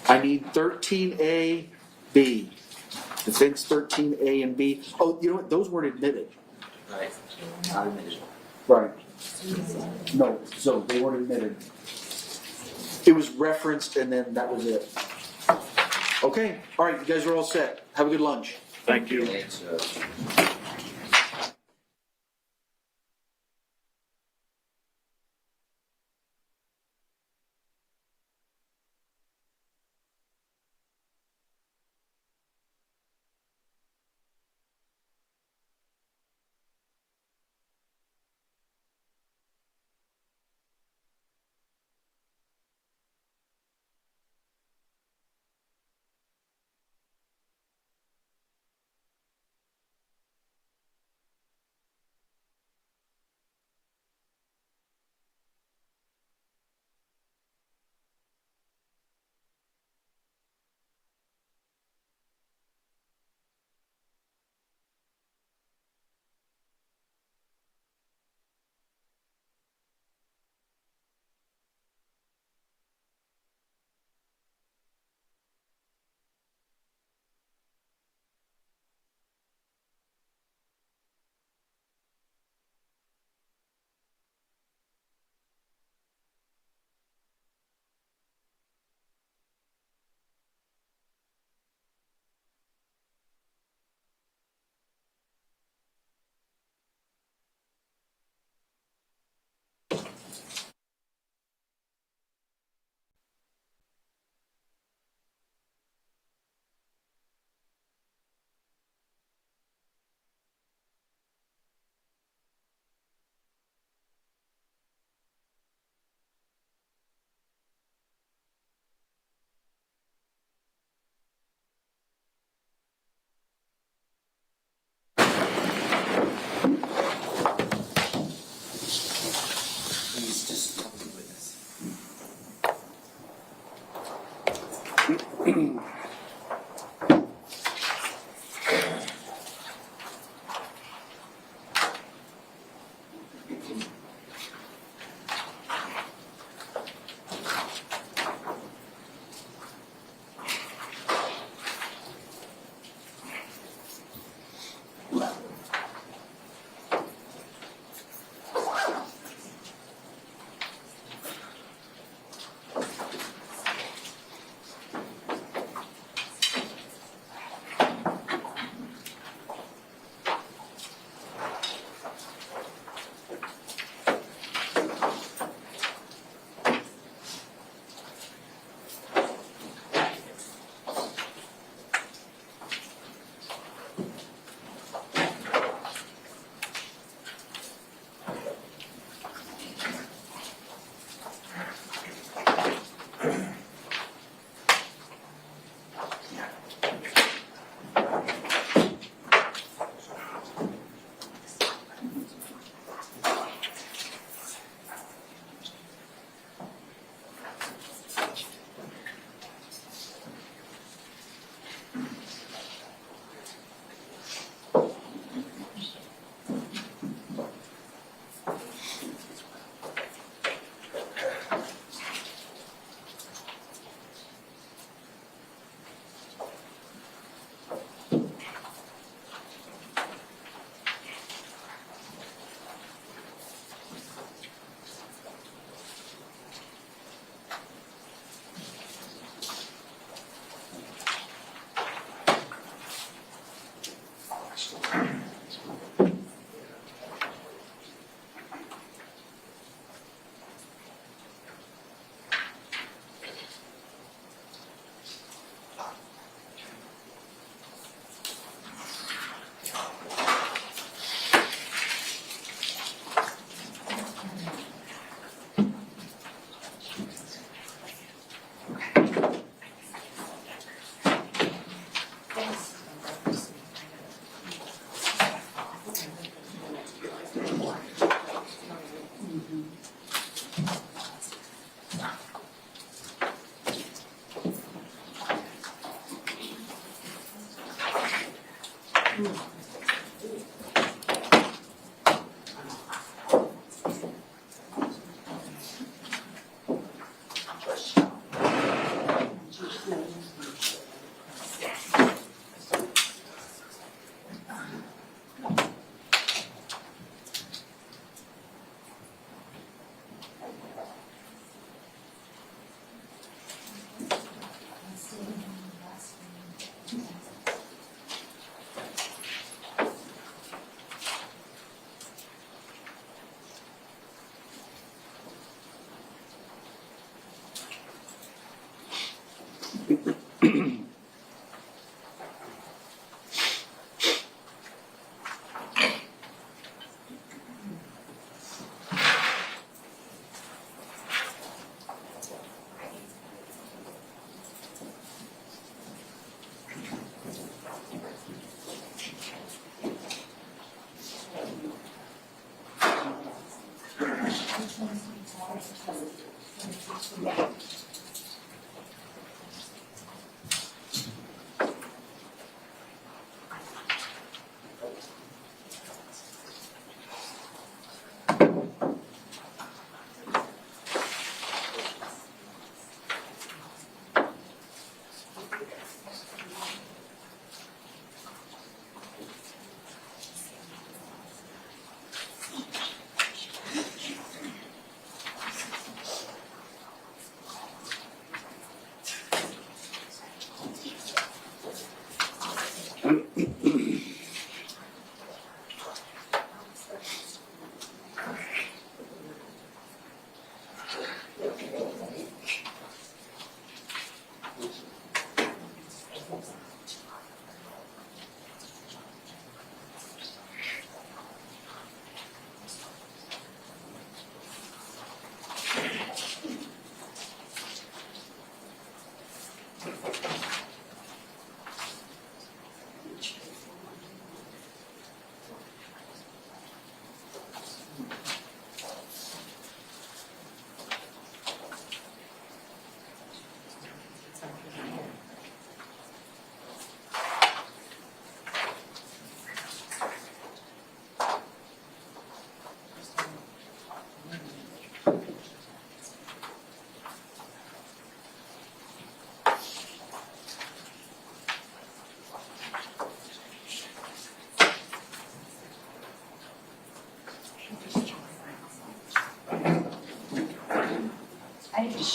I need 13A, B. Defense 13A and B. Oh, you know what? Those weren't admitted. Right. Not admitted. Right. No, so they weren't admitted. It was referenced and then that was it. Okay, all right, you guys are all set. Have a good lunch. Thank you. Thanks,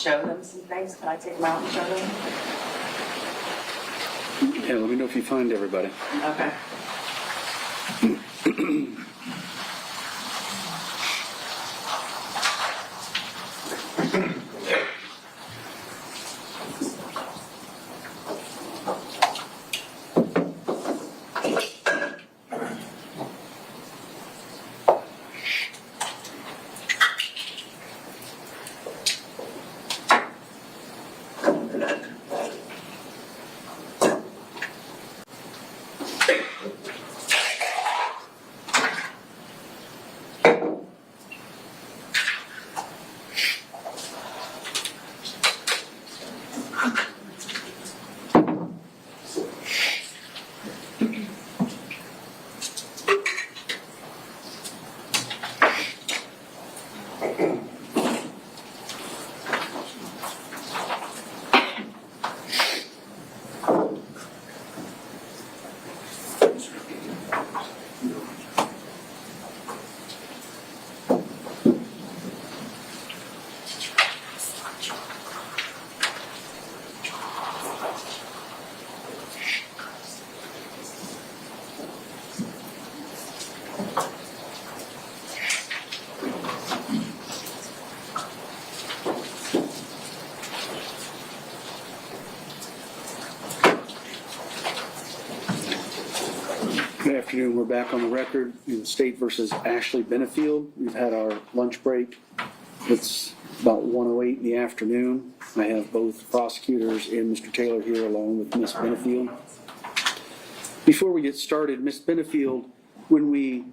show them some things. Can I take them out and show them? Yeah, let me know if you find everybody. Okay. Good afternoon. We're back on the record in State versus Ashley Benefield. We've had our lunch break. It's about 1:08 in the afternoon. I have both prosecutors and Mr. Taylor here along with Ms. Benefield. Before we get started, Ms. Benefield, when we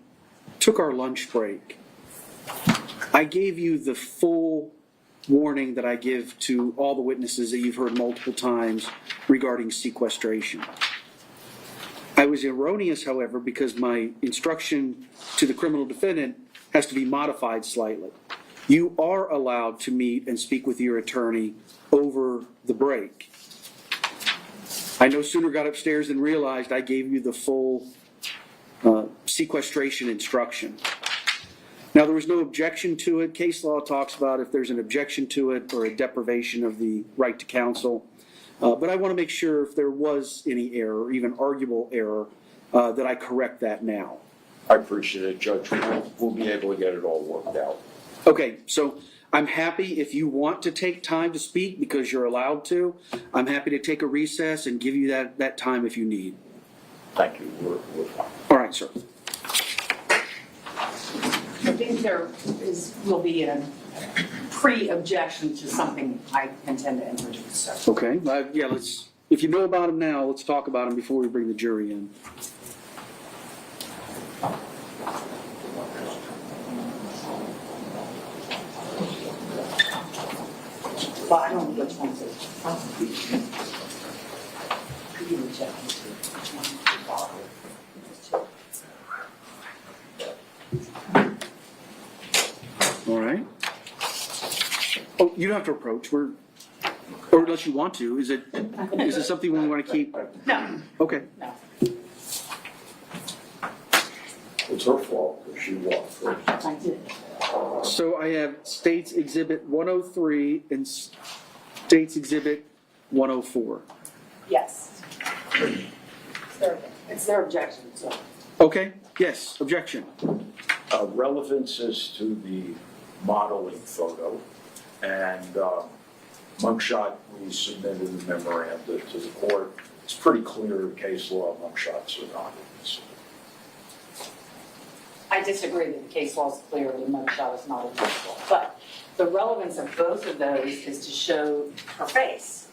took our lunch break, I gave you the full warning that I give to all the witnesses that you've heard multiple times regarding sequestration. I was erroneous, however, because my instruction to the criminal defendant has to be modified slightly. You are allowed to meet and speak with your attorney over the break. I no sooner got upstairs than realized I gave you the full sequestration instruction. Now, there was no objection to it. Case law talks about if there's an objection to it or a deprivation of the right to counsel. But I want to make sure if there was any error, or even arguable error, that I correct that now. I appreciate it, Judge. We'll be able to get it all worked out. Okay, so I'm happy if you want to take time to speak because you're allowed to. I'm happy to take a recess and give you that time if you need. Thank you. We're fine. All right, sir. I think there will be a pre-objection to something I intend to introduce. So. Okay, yeah, if you know about them now, let's talk about them before we bring the jury in. Well, I don't know which ones it is. Could you reject All right. Oh, you don't have to approach. Or unless you want to. Is it something we want to keep? No. Okay. No. It's her fault if she walked first. I did. So I have States Exhibit 103 and States Exhibit 104. Yes. It's their objection, so. Okay, yes, objection. Relevance is to the modeling photo, and mugshot, we submitted a memorandum to the court. It's pretty clear case law, mugshots are not. I disagree that the case law is clear and the mugshot is not admissible. But the relevance of both of those is to show her face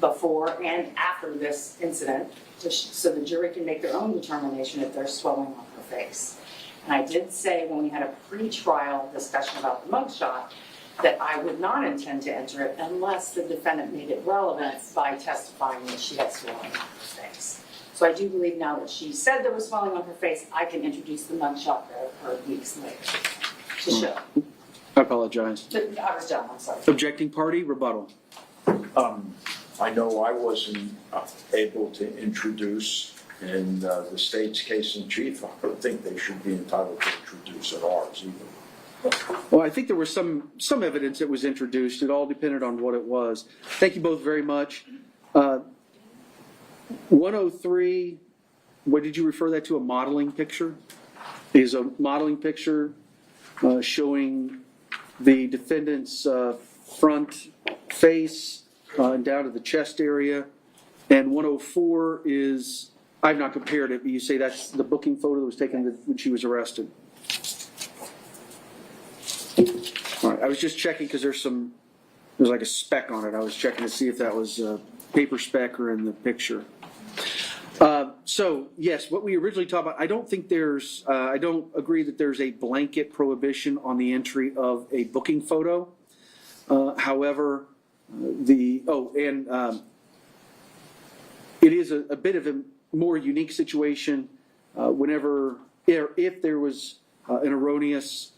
before and after this incident, so the jury can make their own determination if there's swelling on her face. And I did say when we had a pre-trial discussion about the mugshot that I would not intend to enter it unless the defendant made it relevant by testifying that she had swelling on her face. So I do believe now that she said there was swelling on her face, I can introduce the mugshot of her weeks later to show. I apologize. I was done, I'm sorry. Objecting party, rebuttal. I know I wasn't able to introduce in the state's case in chief. I don't think they should be entitled to introduce at ours either. Well, I think there was some evidence that was introduced. It all depended on what it was. Thank you both very much. 103, what did you refer that to? A modeling picture? Is a modeling picture showing the defendant's front face and down to the chest area. And 104 is, I've not compared it, but you say that's the booking photo that was taken when she was arrested. All right, I was just checking because there's like a speck on it. I was checking to see if that was a paper speck or in the picture. So yes, what we originally talked about, I don't think there's, I don't agree that there's a blanket prohibition on the entry of a booking photo. However, it is a bit of a more unique situation if there was an erroneous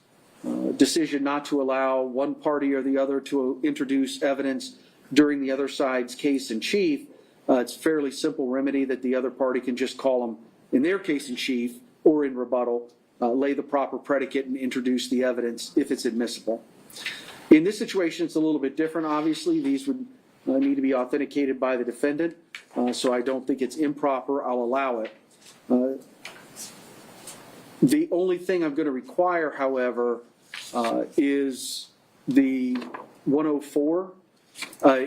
decision not to allow one party or the other to introduce evidence during the other side's case in chief. It's a fairly simple remedy that the other party can just call them in their case in chief or in rebuttal, lay the proper predicate and introduce the evidence if it's admissible. In this situation, it's a little bit different, obviously. These would need to be authenticated by the defendant, so I don't think it's improper. I'll allow it. The only thing I'm going to require, however, is the 104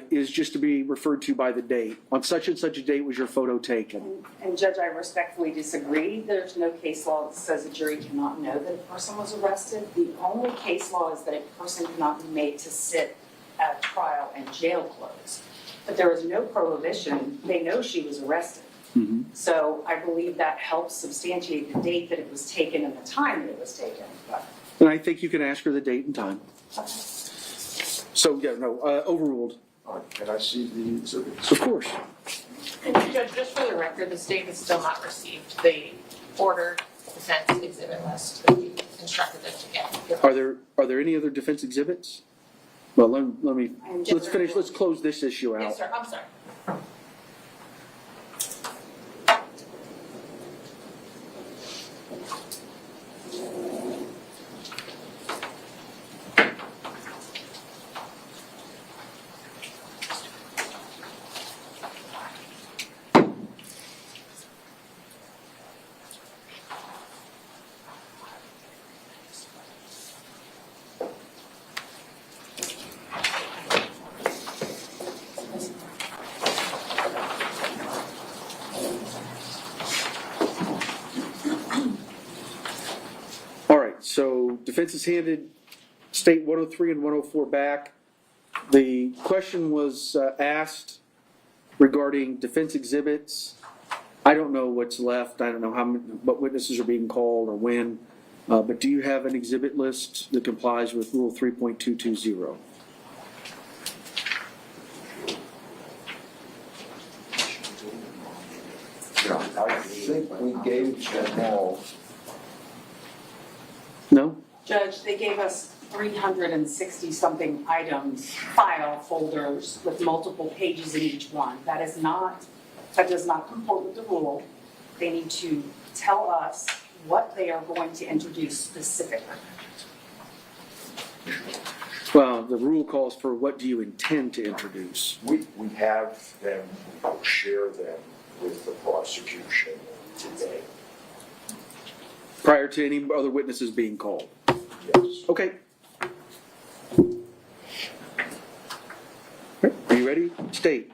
is just to be referred to by the date. On such and such a date was your photo taken. And Judge, I respectfully disagree. There's no case law that says a jury cannot know that a person was arrested. The only case law is that a person cannot be made to sit at trial in jail clothes. But there is no prohibition. They know she was arrested. Mm-hmm. So I believe that helps substantiate the date that it was taken and the time that it was taken. And I think you can ask her the date and time. So, yeah, no, overruled. All right, can I see the exhibits? Of course. And Judge, just for the record, the state has still not received the ordered defense exhibit list that we instructed them to get. Are there any other defense exhibits? Well, let's finish. Let's close this issue out. Yes, sir. I'm sorry. So defense has handed state 103 and 104 back. The question was asked regarding defense exhibits. I don't know what's left. I don't know what witnesses are being called or when. But do you have an exhibit list that complies with Rule 3.220? I think we gave them all. No? Judge, they gave us 360-something items, file folders with multiple pages in each one. That does not comport with the rule. They need to tell us what they are going to introduce specifically. Well, the rule calls for what do you intend to introduce? We have them, share them with the prosecution today. Prior to any other witnesses being called? Yes. Okay. Are you ready? State.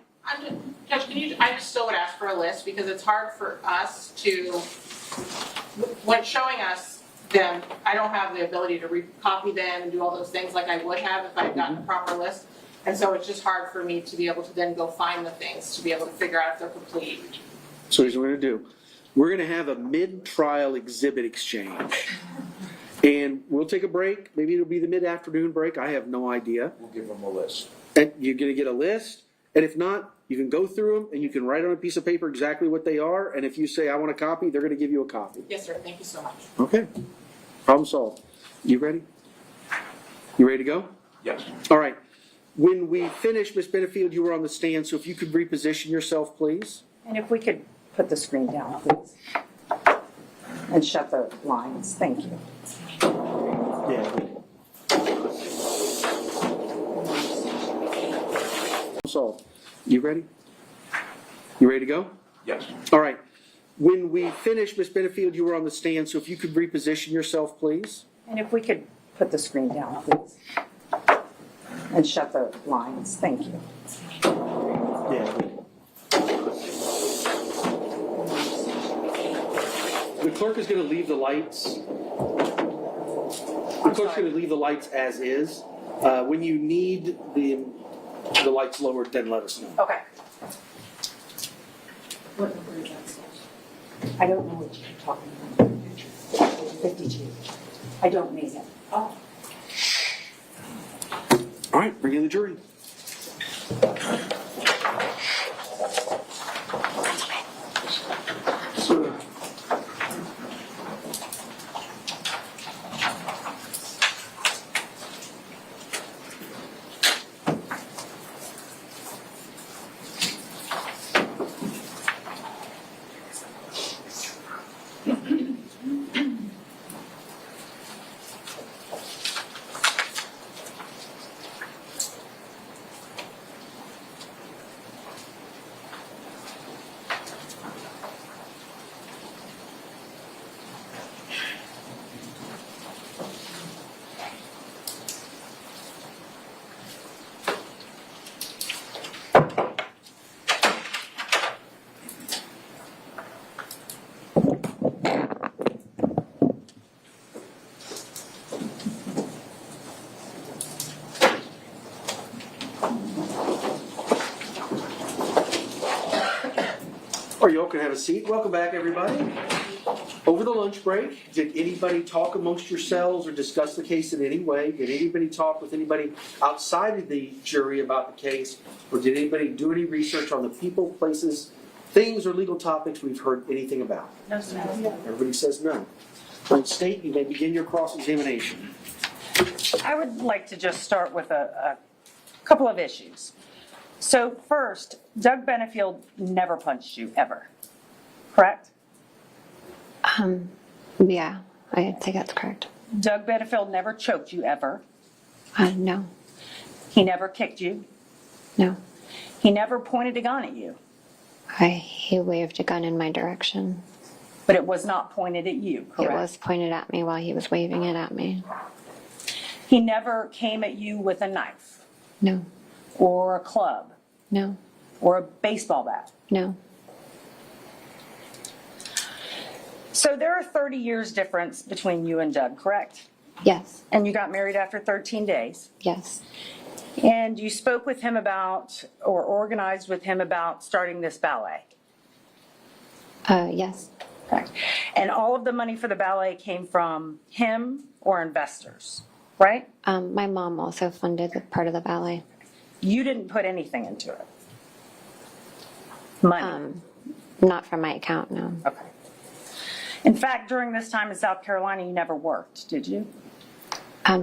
Judge, I just still would ask for a list because it's hard for us to, when showing us them, I don't have the ability to recopy them and do all those things like I would have if I had gotten a proper list. And so it's just hard for me to be able to then go find the things to be able to figure out if they're complete. So here's what we're going to do. We're going to have a mid-trial exhibit exchange. And we'll take a break. Maybe it'll be the mid-afternoon break. I have no idea. We'll give them a list. And you're going to get a list. And if not, you can go through them and you can write on a piece of paper exactly what they are. And if you say, I want a copy, they're going to give you a copy. Yes, sir. Thank you so much. Okay. Problem solved. You ready? You ready to go? Yes. All right. When we finish, Ms. Benefield, you were on the stand, so if you could reposition yourself, please. And if we could put the screen down, please. And shut the lines. Thank you. Yeah. Solved. You ready? You ready to go? Yes. All right. When we finished, Ms. Benefield, you were on the stand, so if you could reposition yourself, please. And if we could put the screen down, please. And shut the lines. Thank you. Yeah. The clerk is going to leave the lights. The clerk's going to leave the lights as is. When you need the lights lowered, then let us know. Okay. I don't know what you're talking about. 52. I don't need it. Oh. All right, bring in the jury. Or you all can have a seat. Welcome back, everybody. Over the lunch break, did anybody talk amongst yourselves or discuss the case in any way? Did anybody talk with anybody outside of the jury about the case? Or did anybody do any research on the people, places, things, or legal topics we've heard anything about? No, sir. Everybody says no. Then State, you may begin your cross-examination. I would like to just start with a couple of issues. So first, Doug Banifield never punched you, ever. Correct? Yeah, I think that's correct. Doug Banifield never choked you, ever. No, He never kicked you. no. He never pointed a gun at you. He waved a gun in my direction. But it was not pointed at you, correct? It was pointed at me while he was waving it at me. He never came at you with a knife No, or a club no, or a baseball bat. no. So there are 30 years difference between you and Doug, correct? Yes, And you got married after 13 days. yes, And you spoke with him about, or organized with him about starting this ballet. yes. Correct. And all of the money for the ballet came from him or investors, right? My mom also funded the part of the ballet. You didn't put anything into it. Money. Not from my account, no. Okay. In fact, during this time in South Carolina, you never worked, did you?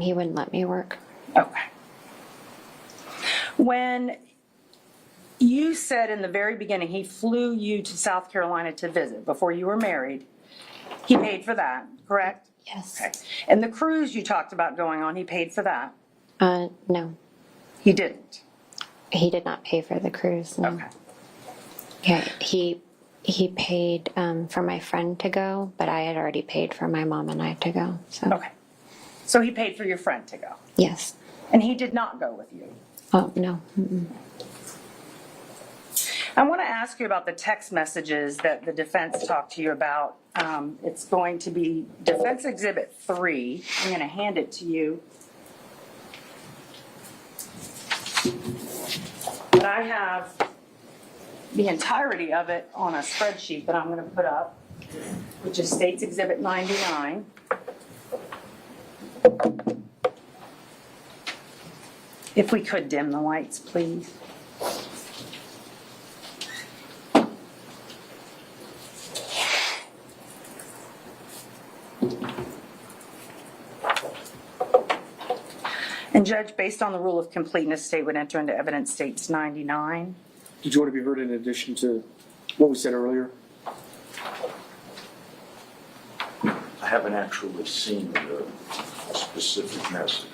He wouldn't let me work. Okay. When you said in the very beginning he flew you to South Carolina to visit before you were married, he paid for that, correct? Yes. Okay. And the cruise you talked about going on, he paid for that? No. He didn't? He did not pay for the cruise, no. Okay. Yeah, he paid for my friend to go, but I had already paid for my mom and I to go. So Okay. So he paid for your friend to go? yes. And he did not go with you? Oh no. Mm-mm. I want to ask you about the text messages that the defense talked to you about. It's going to be Defense Exhibit 3. I'm going to hand it to you. But I have the entirety of it on a spreadsheet that I'm going to put up, which is State's Exhibit 99. If we could dim the lights, please. And Judge, based on the rule of completeness, State would enter into evidence State's 99. Did you want to be heard in addition to what we said earlier? I haven't actually seen the specific message.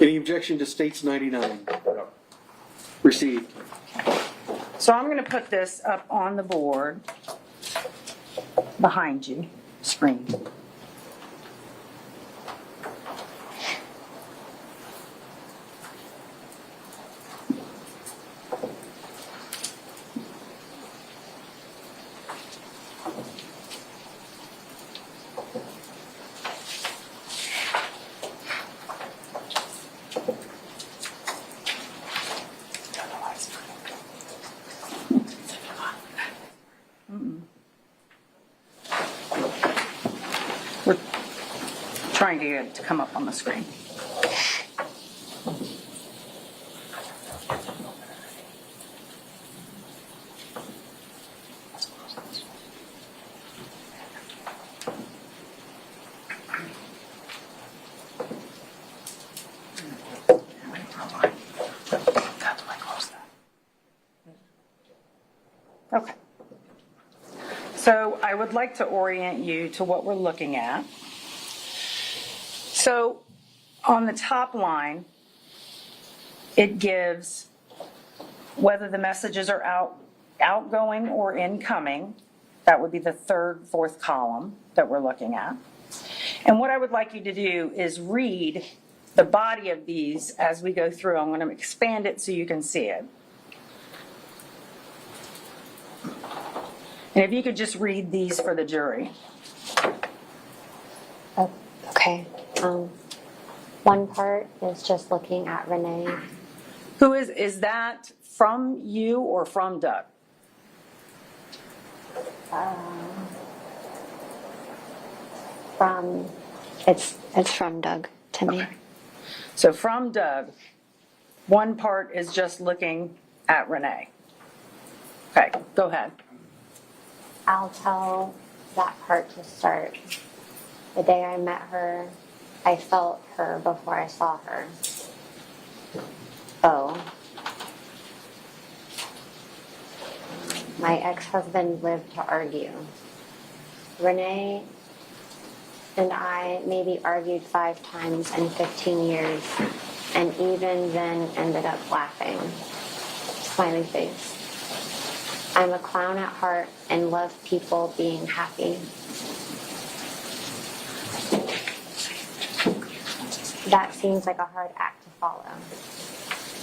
Any objection to states 99? No. Received. So I'm going to put this up on the board behind you, screen. We're trying to get it to come up on the screen. Okay. So I would like to orient you to what we're looking at. So on the top line, it gives whether the messages are outgoing or incoming. That would be the third, fourth column that we're looking at. And what I would like you to do is read the body of these as we go through. I'm going to expand it so you can see it. And if you could just read these for the jury. Oh, okay. One part is just looking at Renee. Who is that from you or from Doug? It's from Doug to me. Okay. So from Doug, one part is just looking at Renee. Okay, go ahead. I'll tell that part to start. The day I met her, I felt her before I saw her. Oh. My ex-husband lived to argue. Renee and I maybe argued 5 times in 15 years, and even then ended up laughing. Smiley face. I'm a clown at heart and love people being happy. That seems like a hard act to follow.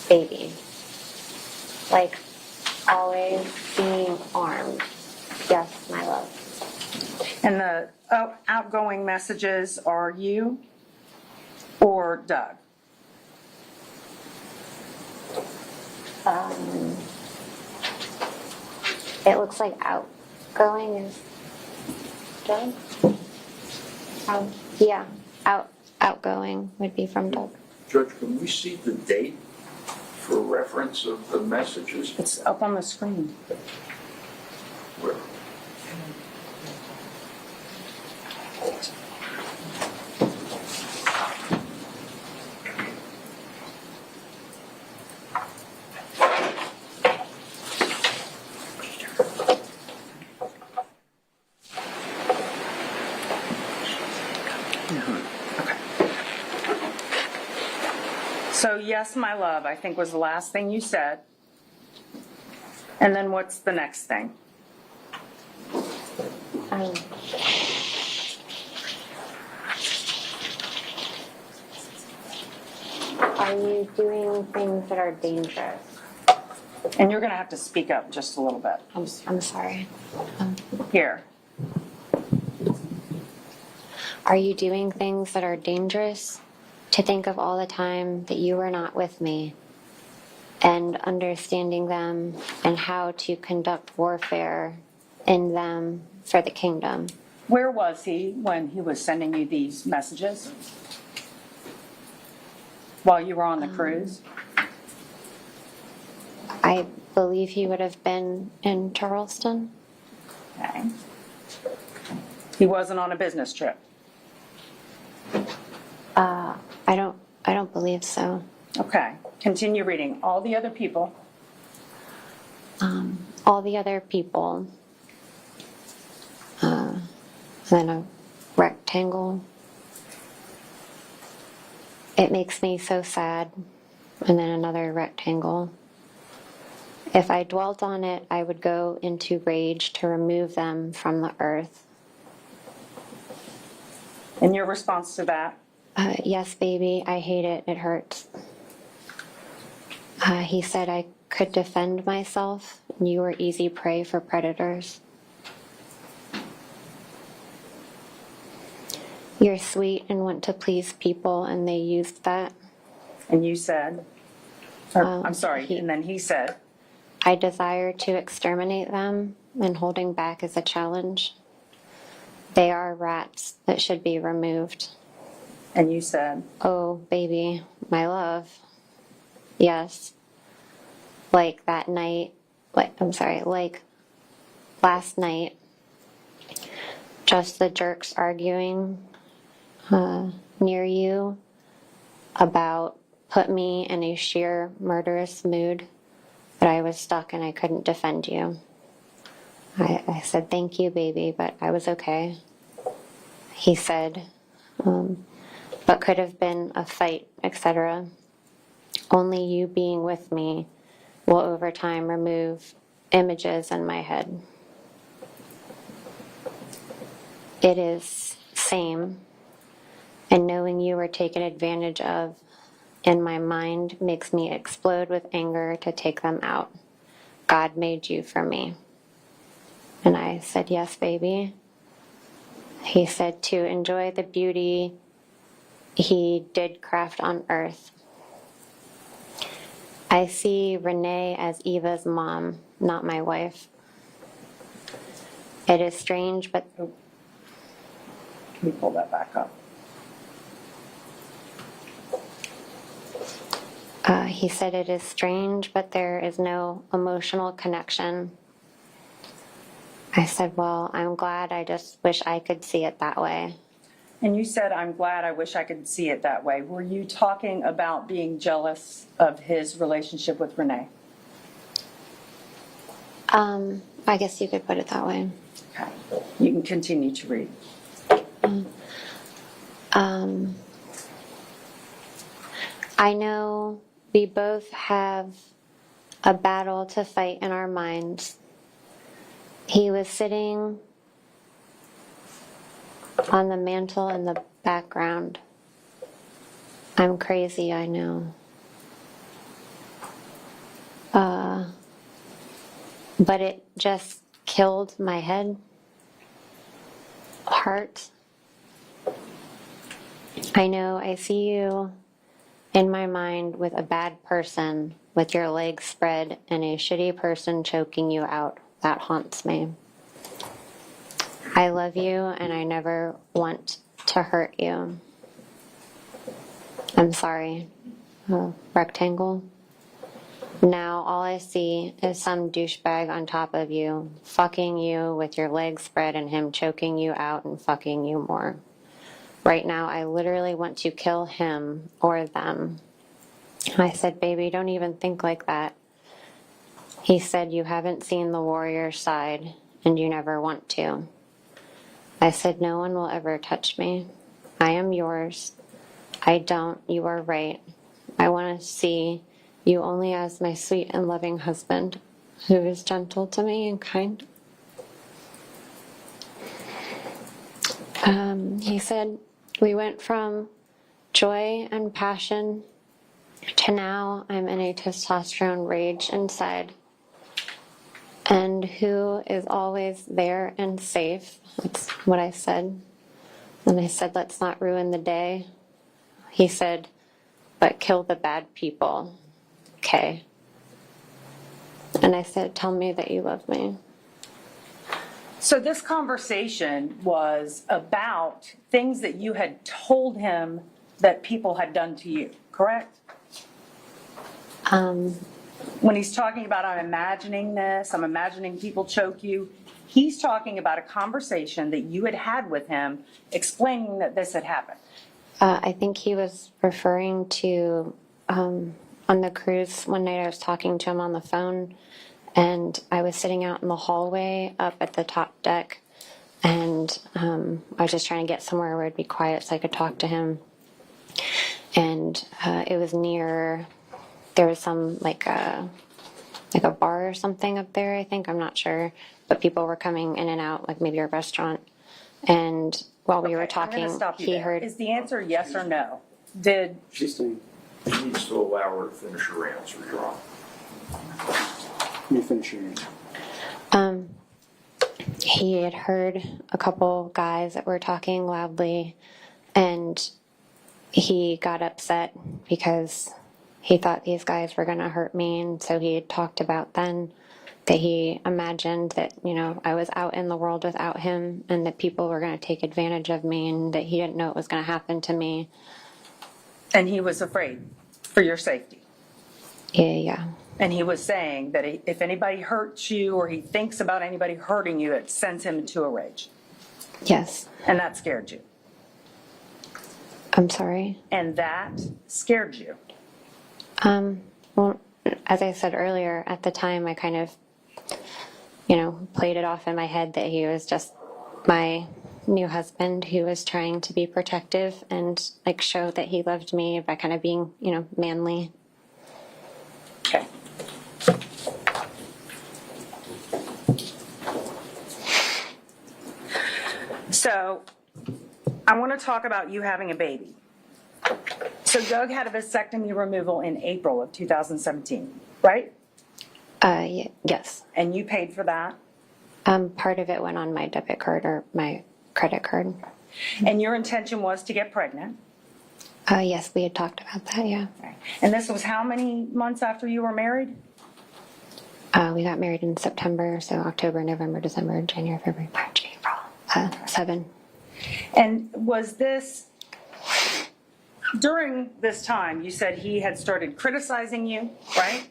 Baby. Like always being armed. Yes, my love. And the outgoing messages are you or Doug? It looks like outgoing is Doug. Yeah, outgoing would be from Doug. Judge, can we see the date for reference of the messages? It's up on the screen. Where? So yes, my love, I think was the last thing you said. And then what's the next thing? Are you doing things that are dangerous? And you're going to have to speak up just a little bit. I'm sorry. Here. Are you doing things that are dangerous? To think of all the time that you were not with me, and understanding them and how to conduct warfare in them for the kingdom. Where was he when he was sending you these messages? While you were on the cruise? I believe he would have been in Charleston. Okay. He wasn't on a business trip? I don't believe so. Okay. Continue reading. All the other people. All the other people. Then a rectangle. It makes me so sad. And then another rectangle. If I dwelt on it, I would go into rage to remove them from the earth. And your response to that? Yes, baby, I hate it. It hurts. He said I could defend myself. And you were easy prey for predators. You're sweet and want to please people, and they used that. And you said, I'm sorry, and then he said, I desire to exterminate them, and holding back is a challenge. They are rats that should be removed. and you said, Oh, baby, my love. Yes. Like that night, like last night, just the jerks arguing near you about put me in a sheer murderous mood, but I was stuck and I couldn't defend you. I said, thank you, baby, but I was okay. He said, but could have been a fight, etc. Only you being with me will over time remove images in my head. It is same, and knowing you were taken advantage of in my mind makes me explode with anger to take them out. God made you for me. And I said, yes, baby. He said to enjoy the beauty he did craft on earth. I see Renee as Eva's mom, not my wife. It is strange, but... Can we pull that back up? He said it is strange, but there is no emotional connection. I said, well, I'm glad. I just wish I could see it that way. And you said, I'm glad, I wish I could see it that way. Were you talking about being jealous of his relationship with Renee? I guess you could put it that way. Okay. You can continue to read. I know we both have a battle to fight in our minds. He was sitting on the mantle in the background. I'm crazy, I know. But it just killed my heart. I know I see you in my mind with a bad person with your legs spread and a shitty person choking you out. That haunts me. I love you and I never want to hurt you. I'm sorry. Rectangle. Now all I see is some douchebag on top of you, fucking you with your legs spread and him choking you out and fucking you more. Right now I literally want to kill him or them. I said, baby, don't even think like that. He said, you haven't seen the warrior side and you never want to. I said, no one will ever touch me. I am yours. I don't. You are right. I want to see you only as my sweet and loving husband who is gentle to me and kind. He said, we went from joy and passion to now I'm in a testosterone rage inside. And who is always there and safe? That's what I said. And I said, let's not ruin the day. He said, but kill the bad people. Okay. And I said, tell me that you love me. So this conversation was about things that you had told him that people had done to you, correct? When he's talking about, I'm imagining this, I'm imagining people choke you, he's talking about a conversation that you had had with him explaining that this had happened. I think he was referring to on the cruise one night I was talking to him on the phone and I was sitting out in the hallway up at the top deck and I was just trying to get somewhere where it'd be quiet so I could talk to him. and it was near, there was some like a bar or something up there, I think, I'm not sure, but people were coming in and out, like maybe a restaurant, and while we were I'm talking, going to stop you he there. heard. Is the answer yes or no? Did, She's saying, He needs to allow her to finish her answer, Your Honor. let me finish your answer. He had heard a couple guys that were talking loudly, and he got upset because he thought these guys were going to hurt me, and so he had talked about then that he imagined that, you know, I was out in the world without him and that people were going to take advantage of me and that he didn't know it was going to happen to me. and he was afraid for your safety. Yeah. And he was saying that if anybody hurts you or he thinks about anybody hurting you, it sends him into a rage. Yes. And that scared you. I'm sorry. And that scared you. Well, as I said earlier, at the time I kind of, you know, played it off in my head that he was just my new husband who was trying to be protective and like show that he loved me by kind of being, you know, manly. Okay. So I want to talk about you having a baby. So Doug had a vasectomy removal in April of 2017, right? Yes. And you paid for that? Part of it went on my debit card or my credit card. And your intention was to get pregnant? Yes, we had talked about that, yeah. And this was how many months after you were married? We got married in September, so October, November, December, January, February, March, April. 7. And was this, during this time, you said he had started criticizing you, right?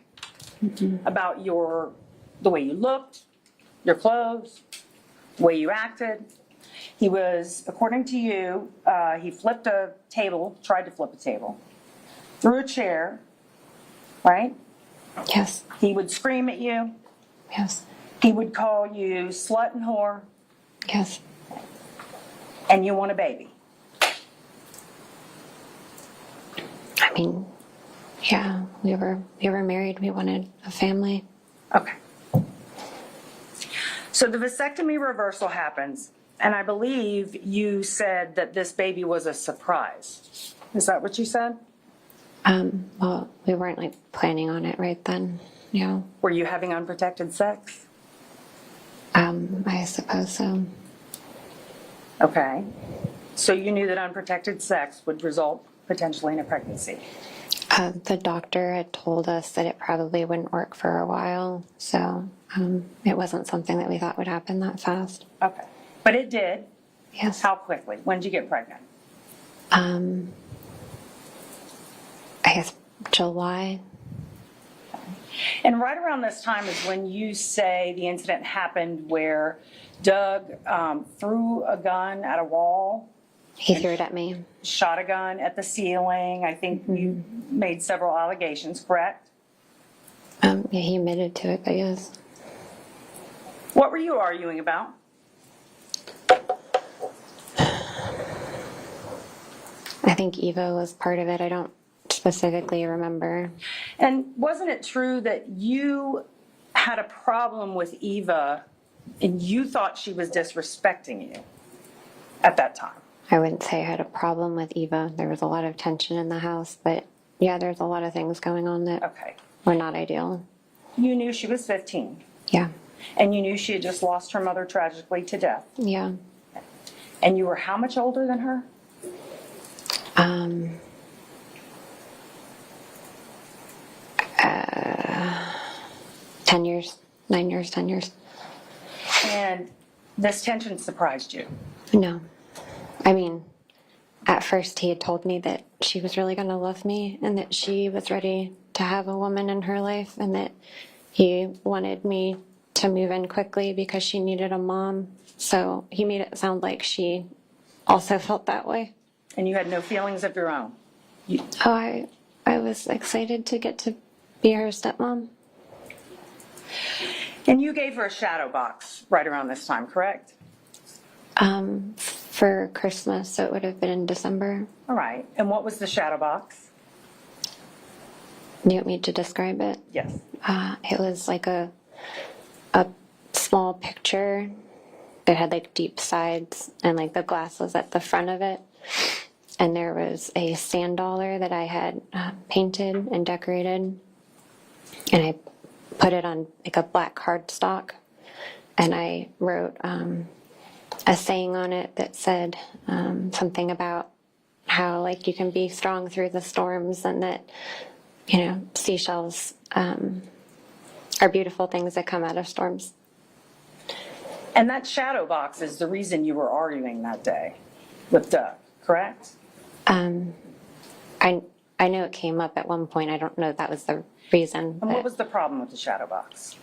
Mm-hmm. About the way you looked, your clothes, the way you acted. He was, according to you, he flipped a table, tried to flip a table, threw a chair, right? Yes. He would scream at you. Yes. He would call you slut and whore. Yes. And you want a baby. I mean, yeah, we were married. We wanted a family. Okay. So the vasectomy reversal happens, and I believe you said that this baby was a surprise. Is that what you said? Well, we weren't like planning on it right then. Yeah. Were you having unprotected sex? I suppose so. Okay. So you knew that unprotected sex would result potentially in a pregnancy. The doctor had told us that it probably wouldn't work for a while, so it wasn't something that we thought would happen that fast. Okay. But it did. Yes. How quickly? When did you get pregnant? I guess July. And right around this time is when you say the incident happened where Doug threw a gun at a wall. He threw it at me. Shot a gun at the ceiling. I think you made several allegations, correct? Yeah, he admitted to it, but yes. What were you arguing about? I think Eva was part of it. I don't specifically remember. And wasn't it true that you had a problem with Eva and you thought she was disrespecting you at that time? I wouldn't say I had a problem with Eva. There was a lot of tension in the house, but yeah, there's a lot of things going on that Okay. were not ideal. You knew she was 15. Yeah. And you knew she had just lost her mother tragically to death. Yeah. And you were how much older than her? 10 years, 9 years, 10 years. And this tension surprised you. No. I mean, at first he had told me that she was really going to love me and that she was ready to have a woman in her life and that he wanted me to move in quickly because she needed a mom. So he made it sound like she also felt that way. And you had no feelings of your own. I was excited to get to be her stepmom. And you gave her a shadow box right around this time, correct? for Christmas, so it would have been in December. All right. And what was the shadow box? You want me to describe it? Yes. It was like a small picture that had like deep sides, and like the glass was at the front of it. And there was a sand dollar that I had painted and decorated. And I put it on like a black cardstock. And I wrote a saying on it that said something about how like you can be strong through the storms, and that, you know, seashells are beautiful things that come out of storms. And that shadow box is the reason you were arguing that day with Doug, correct? I know it came up at one point. I don't know if that was the reason. And what was the problem with the shadow box?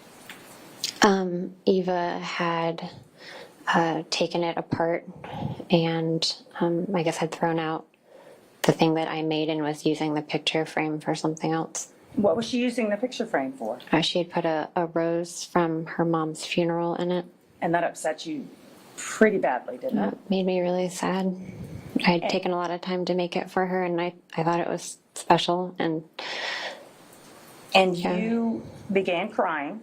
Eva had taken it apart and I guess had thrown out the thing that I made and was using the picture frame for something else. What was she using the picture frame for? She had put a rose from her mom's funeral in it. And that upset you pretty badly, didn't it? It made me really sad. I had taken a lot of time to make it for her, and I thought it was special. And yeah. You began crying.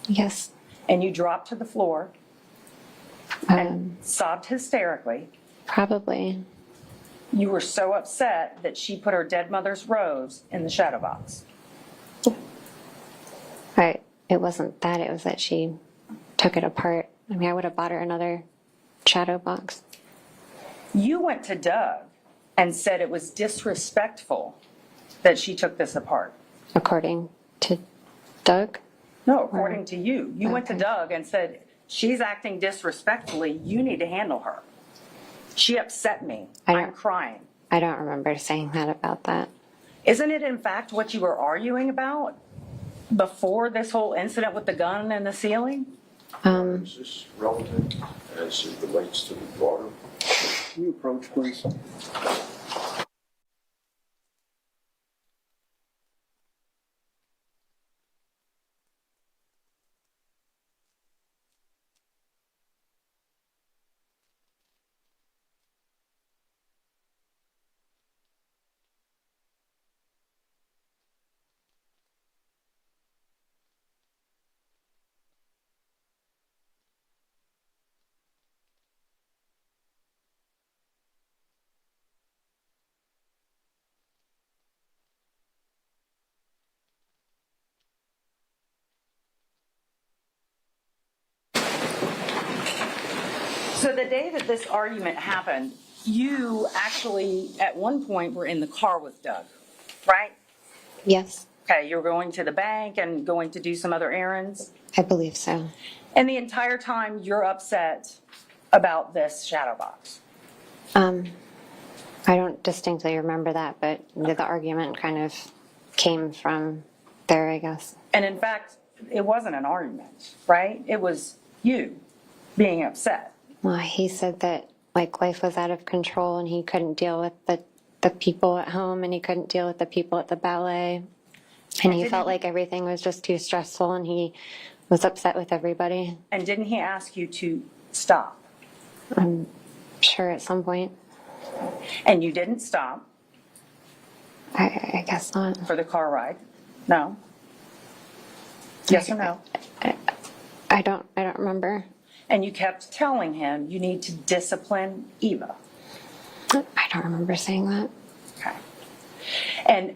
Yes. And you dropped to the floor and sobbed hysterically. Probably. You were so upset that she put her dead mother's rose in the shadow box. It wasn't that. It was that she took it apart. I mean, I would have bought her another shadow box. You went to Doug and said it was disrespectful that she took this apart. According to Doug? No, according to you. You went to Doug and said, she's acting disrespectfully. You need to handle her. She upset me. I'm crying. I don't remember saying that about that. Isn't it, in fact, what you were arguing about before this whole incident with the gun and the ceiling? Is this relevant as it relates to the daughter? Can you approach, please? So the day that this argument happened, you actually, at one point, were in the car with Doug, right? Yes. Okay, you were going to the bank and going to do some other errands? I believe so. And the entire time, you're upset about this shadow box? I don't distinctly remember that, but the argument kind of came from there, I guess. And in fact, it wasn't an argument, right? It was you being upset. Well, he said that like life was out of control and he couldn't deal with the people at home and he couldn't deal with the people at the ballet. And he felt like everything was just too stressful and he was upset with everybody. And didn't he ask you to stop? I'm sure at some point. And you didn't stop? I guess not. For the car ride? No? Yes or no? I don't remember. And you kept telling him you need to discipline Eva. I don't remember saying that. Okay. And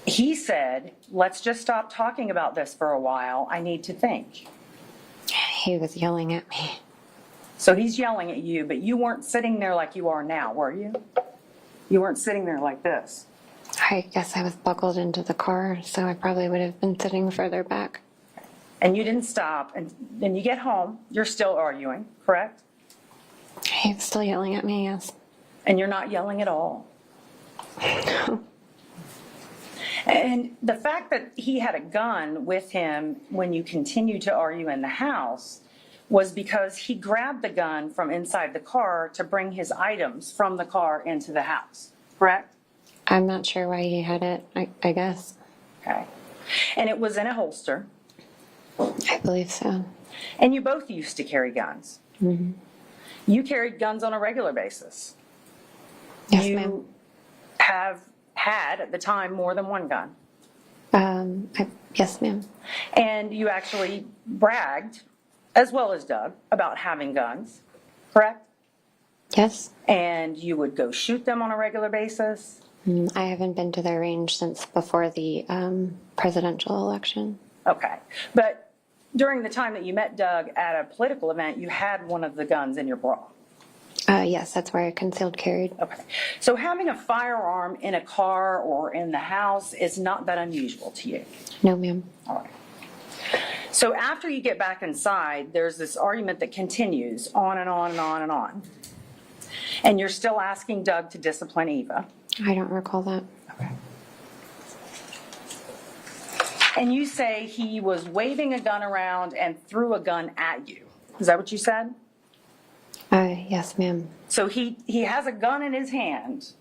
he said, let's just stop talking about this for a while. I need to think. He was yelling at me. So he's yelling at you, but you weren't sitting there like you are now, were you? You weren't sitting there like this. I guess I was buckled into the car, so I probably would have been sitting further back. And you didn't stop, and then you get home, you're still arguing, correct? He's still yelling at me, yes. And you're not yelling at all. And the fact that he had a gun with him when you continued to argue in the house was because he grabbed the gun from inside the car to bring his items from the car into the house, correct? I'm not sure why he had it, I guess. Okay. And it was in a holster. I believe so. And you both used to carry guns. Mm-hmm. You carried guns on a regular basis. Yes, You ma'am. have had, at the time, more than one gun. Yes, ma'am. And you actually bragged, as well as Doug, about having guns, correct? Yes. And you would go shoot them on a regular basis. I haven't been to their range since before the presidential election. Okay. But during the time that you met Doug at a political event, you had one of the guns in your bra. Yes, that's where I concealed carried. Okay. So having a firearm in a car or in the house is not that unusual to you. No, ma'am. All right. So after you get back inside, there's this argument that continues on and on and on and on. And you're still asking Doug to discipline Eva. I don't recall that. Okay. And you say he was waving a gun around and threw a gun at you. Is that what you said? Yes, ma'am. So he has a gun in his hand,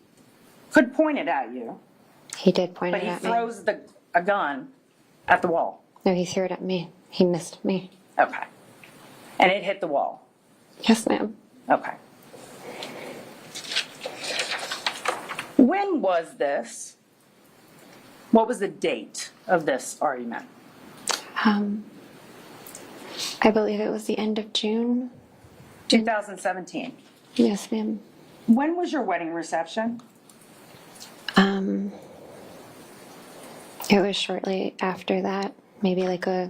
could point it at you, He did point but it he at me. throws a gun at the wall. No, he threw it at me. He missed me. Okay. And it hit the wall. Yes, ma'am. Okay. When was this? What was the date of this argument? I believe it was the end of June. 2017. Yes, ma'am. When was your wedding reception? It was shortly after that, maybe like a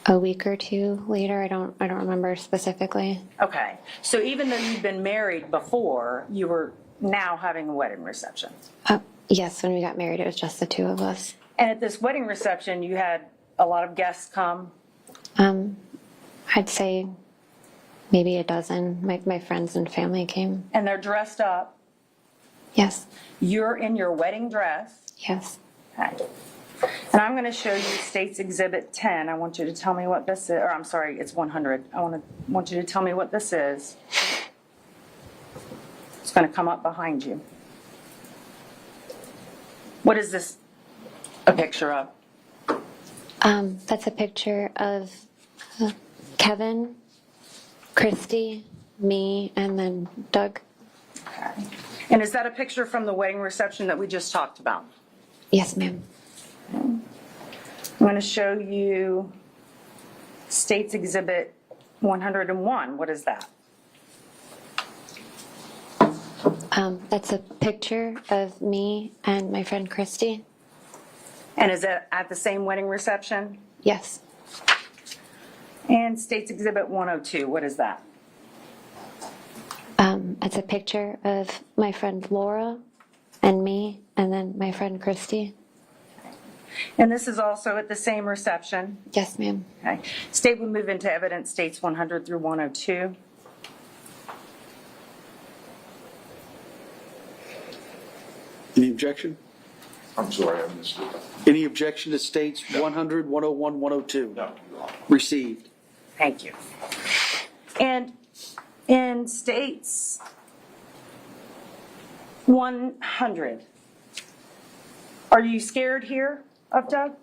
week or two later. I don't remember specifically. Okay. So even though you'd been married before, you were now having a wedding reception. Yes, when we got married, it was just the two of us. And at this wedding reception, you had a lot of guests come? I'd say maybe a dozen. My friends and family came. And they're dressed up? Yes. You're in your wedding dress? Yes. Okay. And I'm going to show you State's Exhibit 10. I want you to tell me what this is. Or I'm sorry, it's 100. I want you to tell me what this is. It's going to come up behind you. What is this a picture of? That's a picture of Kevin, Christy, me, and then Doug. Okay. And is that a picture from the wedding reception that we just talked about? Yes, ma'am. I'm going to show you State's Exhibit 101. What is that? That's a picture of me and my friend Christy. And is it at the same wedding reception? Yes. And State's Exhibit 102. What is that? It's a picture of my friend Laura and me, and then my friend Christy. And this is also at the same reception? Yes, ma'am. Okay. State will move into evidence, States 100 through 102. Any objection? I'm sorry, I missed it. Any objection to states 100, 101, 102? No. Received. Thank you. And in States 100, are you scared here of Doug?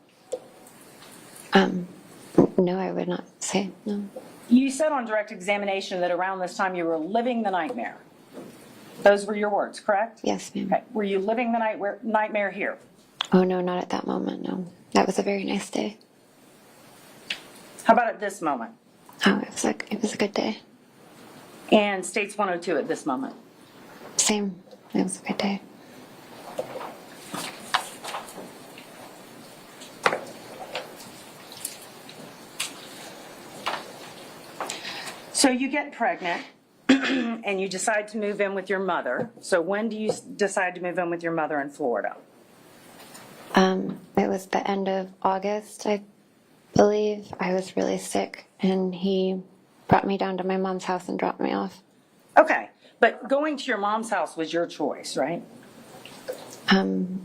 No, I would not say no. You said on direct examination that around this time you were living the nightmare. Those were your words, correct? Yes, ma'am. Okay. Were you living the nightmare here? Oh, no, not at that moment, no. That was a very nice day. How about at this moment? Oh, it was a good day. And States 102 at this moment? Same. It was a good day. So you get pregnant and you decide to move in with your mother. So when do you decide to move in with your mother in Florida? It was the end of August, I believe. I was really sick, and he brought me down to my mom's house and dropped me off. Okay, but going to your mom's house was your choice, right?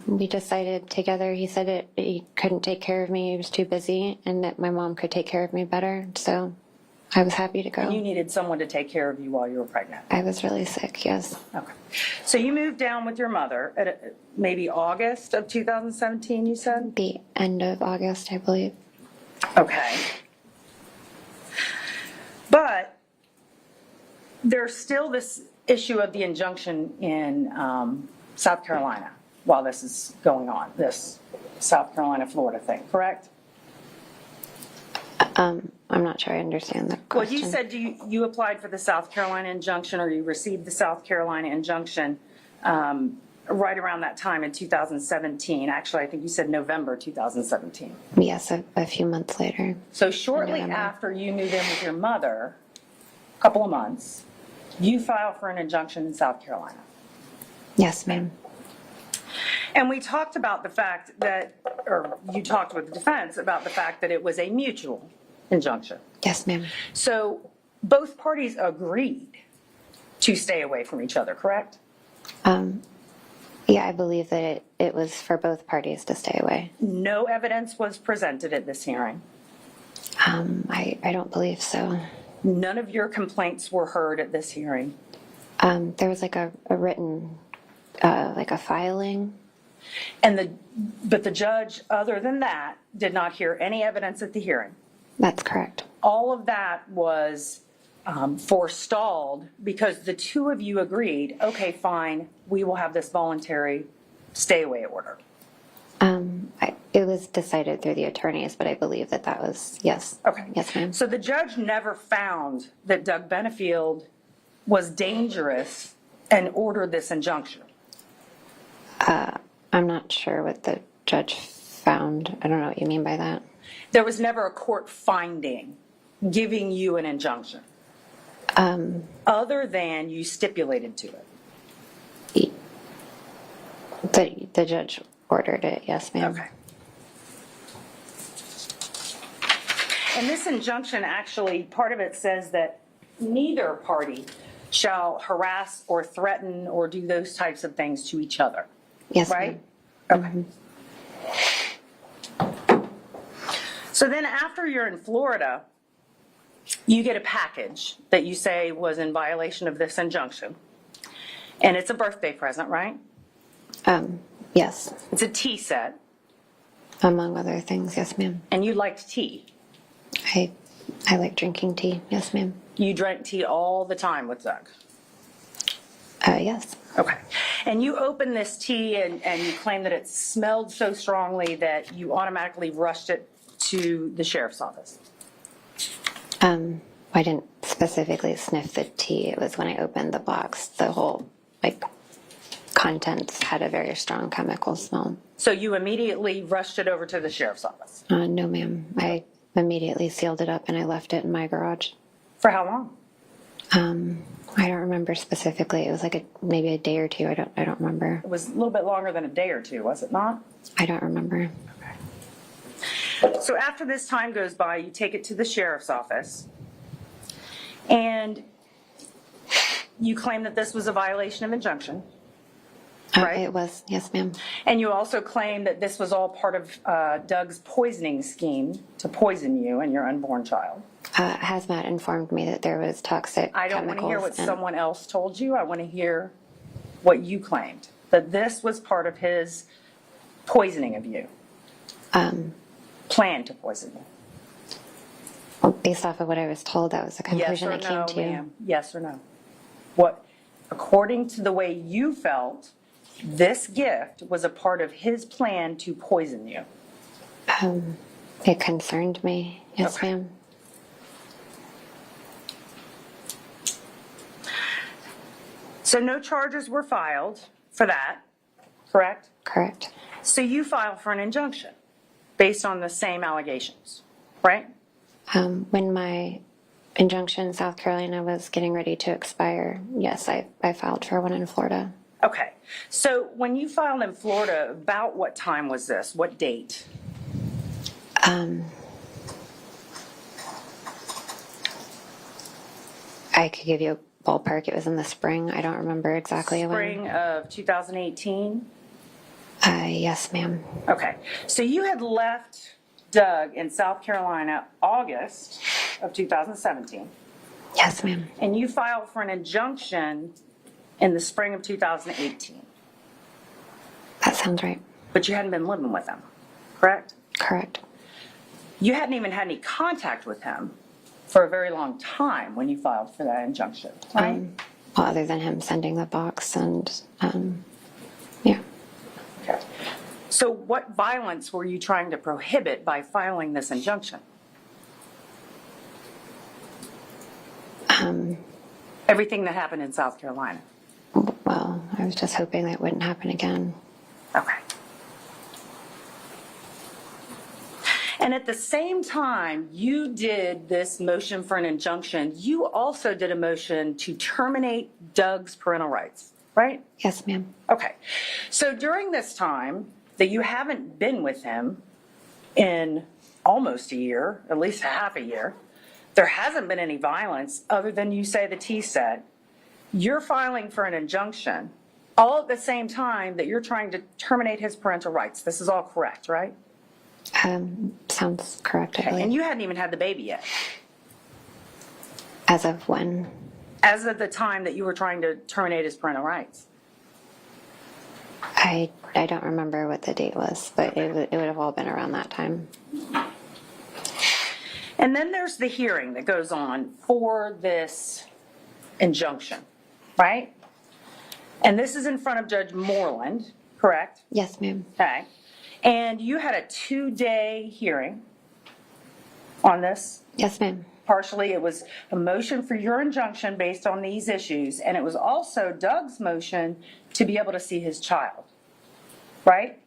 We decided together. He said he couldn't take care of me. He was too busy, and that my mom could take care of me better. So I was happy to go. And you needed someone to take care of you while you were pregnant. I was really sick, yes. Okay. So you moved down with your mother at maybe August of 2017, you said? The end of August, I believe. Okay. But there's still this issue of the injunction in South Carolina while this is going on, this South Carolina-Florida thing, correct? I'm not sure I understand the Well, question. you said you applied for the South Carolina injunction, or you received the South Carolina injunction right around that time in 2017. Actually, I think you said November 2017. Yes, a few months later. So shortly November. after you moved in with your mother, a couple of months, you filed for an injunction in South Carolina. Yes, ma'am. And we talked about the fact that, or you talked with the defense about the fact that it was a mutual injunction. Yes, ma'am. So both parties agreed to stay away from each other, correct? Yeah, I believe that it was for both parties to stay away. No evidence was presented at this hearing. I don't believe so. None of your complaints were heard at this hearing. There was like a written, like a filing. But the judge, other than that, did not hear any evidence at the hearing. That's correct. All of that was forestalled because the two of you agreed, okay, fine, we will have this voluntary stay away order. It was decided through the attorneys, but I believe that was, yes. Okay. Yes, ma'am. So the judge never found that Doug Banifield was dangerous and ordered this injunction. I'm not sure what the judge found. I don't know what you mean by that. There was never a court finding giving you an injunction, other than you stipulated to it. The judge ordered it, yes, ma'am. Okay. And this injunction, actually, part of it says that neither party shall harass or threaten or do those types of things to each other. Yes, Right? ma'am. Okay. So then after you're in Florida, you get a package that you say was in violation of this injunction. And it's a birthday present, right? Yes, It's a tea set. among other things, yes, ma'am. And you liked tea. I like drinking tea, yes, ma'am. You drank tea all the time with Doug. Yes. Okay. And you opened this tea and you claim that it smelled so strongly that you automatically rushed it to the sheriff's office. I didn't specifically sniff the tea. It was when I opened the box. The whole, contents had a very strong chemical smell. So you immediately rushed it over to the sheriff's office. No, ma'am. I immediately sealed it up and I left it in my garage. For how long? I don't remember specifically. It was maybe a day or two. I don't remember. It was a little bit longer than a day or two, was it not? I don't remember. So after this time goes by, you take it to the sheriff's office, and you claim that this was a violation of injunction, right? It was, yes, ma'am. And you also claim that this was all part of Doug's poisoning scheme to poison you and your unborn child. Hazmat informed me that there was toxic I don't want to hear what chemicals someone else told you. I want to hear what you claimed, that this was part of his poisoning of you. Plan to poison you. Based off of what I was told, that was the Yes conclusion or I came no, to. ma'am? Yes or no? What, according to the way you felt, this gift was a part of his plan to poison you. It concerned me, yes, Okay. ma'am. So no charges were filed for that, correct? Correct. So you filed for an injunction based on the same allegations, right? When my injunction in South Carolina was getting ready to expire, yes, I filed for one in Florida. Okay. So when you filed in Florida, about what time was this? What date? I could give you a ballpark. It was in the spring. I don't remember exactly Spring of 2018? when. Yes, ma'am. Okay. So you had left Doug in South Carolina August of 2017, Yes, ma'am. and you filed for an injunction in the spring of 2018, That sounds right. but you hadn't been living with him, correct? Correct. You hadn't even had any contact with him for a very long time when you filed for that injunction, right? Well, other than him sending the box and, yeah. Okay. So what violence were you trying to prohibit by filing this injunction? Everything that happened in South Carolina. Well, I was just hoping that wouldn't happen again. Okay. And at the same time you did this motion for an injunction, you also did a motion to terminate Doug's parental rights, right? Yes, ma'am. Okay. So during this time that you haven't been with him in almost a year, at least half a year, there hasn't been any violence other than you say the T said. You're filing for an injunction all at the same time that you're trying to terminate his parental rights. This is all correct, right? Sounds correct, I Okay. believe. And you hadn't even had the baby yet. As of when? As of the time that you were trying to terminate his parental rights. I don't remember what the date was, but it would have all been around that time. And then there's the hearing that goes on for this injunction, right? And this is in front of Judge Moreland, correct? Yes, ma'am. Okay. And you had a 2-day hearing on this. Yes, ma'am. Partially, it was a motion for your injunction based on these issues, and it was also Doug's motion to be able to see his child, right?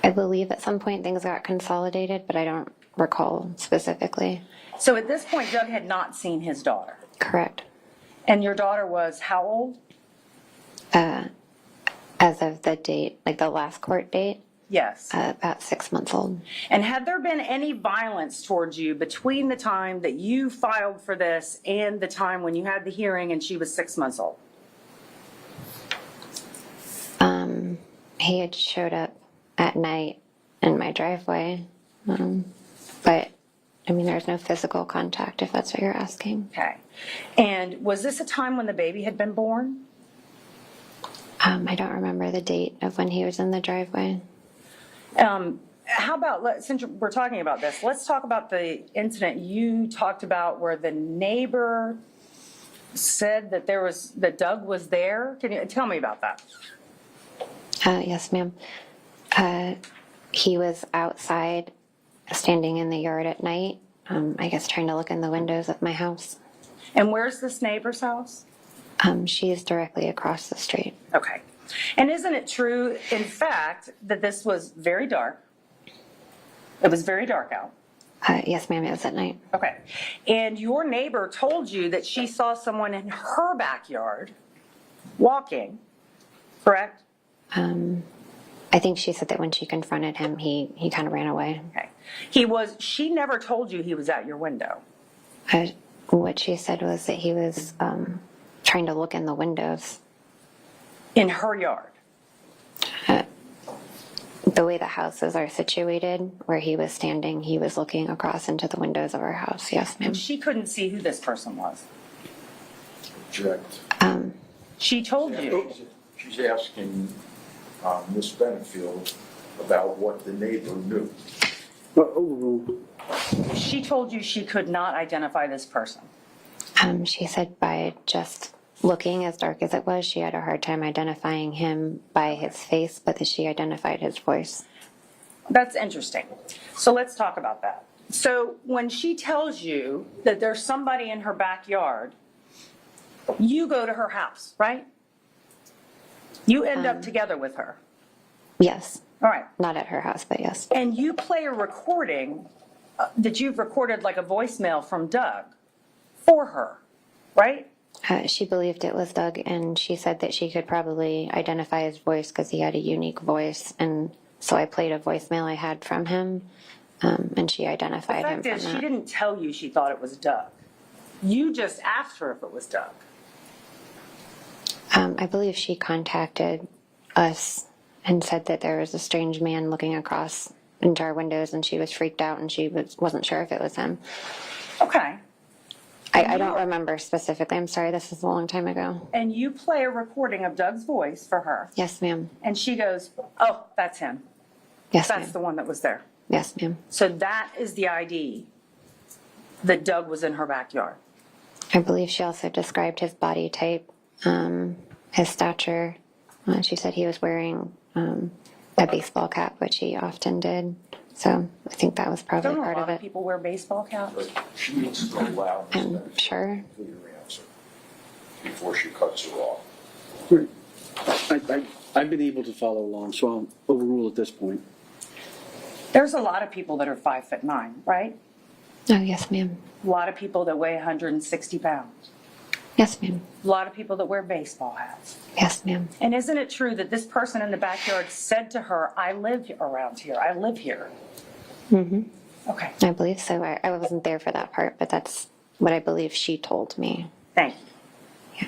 I believe at some point things got consolidated, but I don't recall specifically. So at this point, Doug had not seen his daughter. Correct. And your daughter was how old? As of the date, like the last court date, Yes. about 6 months old. And had there been any violence towards you between the time that you filed for this and the time when you had the hearing and she was 6 months old? He had showed up at night in my driveway, but I mean, there's no physical contact if that's what you're asking. Okay. And was this a time when the baby had been born? I don't remember the date of when he was in the driveway. How about, since we're talking about this, let's talk about the incident you talked about where the neighbor said that that Doug was there. Can you tell me about that? Yes, ma'am. He was outside, standing in the yard at night, I guess trying to look in the windows of my house. And where's this neighbor's house? She is directly across the street. Okay. And isn't it true, in fact, that this was very dark? It was very dark out. Yes, ma'am, it was at night. Okay. And your neighbor told you that she saw someone in her backyard walking, correct? I think she said that when she confronted him, he kind of ran away. Okay. She never told you he was at your window. What she said was that he was trying to look in the windows. In her yard? The way the houses are situated, where he was standing, he was looking across into the windows of our house. Yes, ma'am. And she couldn't see who this person was? Object. She told you. She's asking Ms. Benefield about what the neighbor knew. Overruled. She told you she could not identify this person. She said by just looking, as dark as it was, she had a hard time identifying him by his face, but that she identified his voice. That's interesting. So let's talk about that. So when she tells you that there's somebody in her backyard, you go to her house, right? You end up together with her. Yes. All right. Not at her house, but yes. And you play a recording that you've recorded, like a voicemail from Doug, for her, right? She believed it was Doug, and she said that she could probably identify his voice because he had a unique voice. And so I played a voicemail I had from him, and she identified him The from fact is, that. she didn't tell you she thought it was Doug. You just asked her if it was Doug. I believe she contacted us and said that there was a strange man looking across into our windows, and she was freaked out, and she wasn't sure if it was him. Okay. I don't remember specifically. I'm sorry, this was a long time ago. And you play a recording of Doug's voice for her. Yes, ma'am. And she goes, oh, that's him. Yes, That's ma'am. the one that was there. Yes, ma'am. So that is the ID that Doug was in her backyard. I believe she also described his body type, his stature. She said he was wearing a baseball cap, which he often did. So I think that was probably Don't a part lot of of it. people wear baseball caps? But she needs to allow Ms. I'm Benefield sure. to clear answer before she cuts her off. I've been able to follow along, so I'll overrule at this point. There's a lot of people that are 5'9", right? Oh, yes, ma'am. A lot of people that weigh 160 pounds. Yes, ma'am. A lot of people that wear baseball hats. Yes, ma'am. And isn't it true that this person in the backyard said to her, I live around here, I live here? Mm-hmm. Okay, I believe so. I wasn't there for that part, but that's what I believe she told me. thank you. Yeah.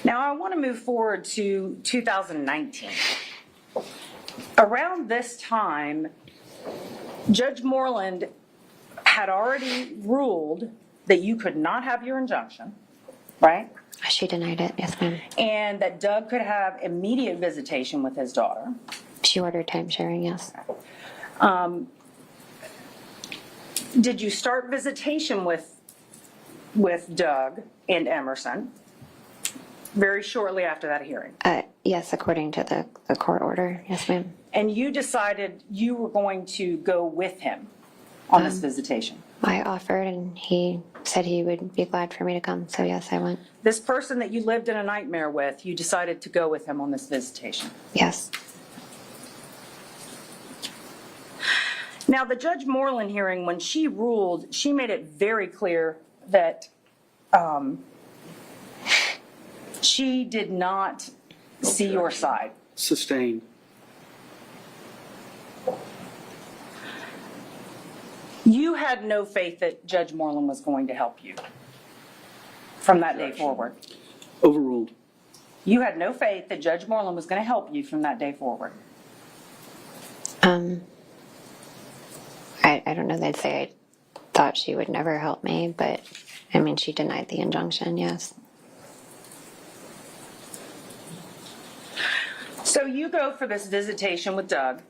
Now I want to move forward to 2019. Around this time, Judge Moreland had already ruled that you could not have your injunction, right? She denied it. Yes, ma'am. And that Doug could have immediate visitation with his daughter. She ordered time sharing. Yes. Did you start visitation with Doug and Emerson very shortly after that hearing? Yes, according to the court order. Yes, ma'am. And you decided you were going to go with him on this visitation? I offered, and he said he would be glad for me to come. So yes, I went. This person that you lived in a nightmare with, you decided to go with him on this visitation? Yes. Now, the Judge Moreland hearing, when she ruled, she made it very clear that she did not see your side. Sustained. You had no faith that Judge Moreland was going to help you from that day forward. Overruled. You had no faith that Judge Moreland was going to help you from that day forward. I don't know. They'd say I thought she would never help me, but I mean, she denied the injunction. Yes. So you go for this visitation with Doug,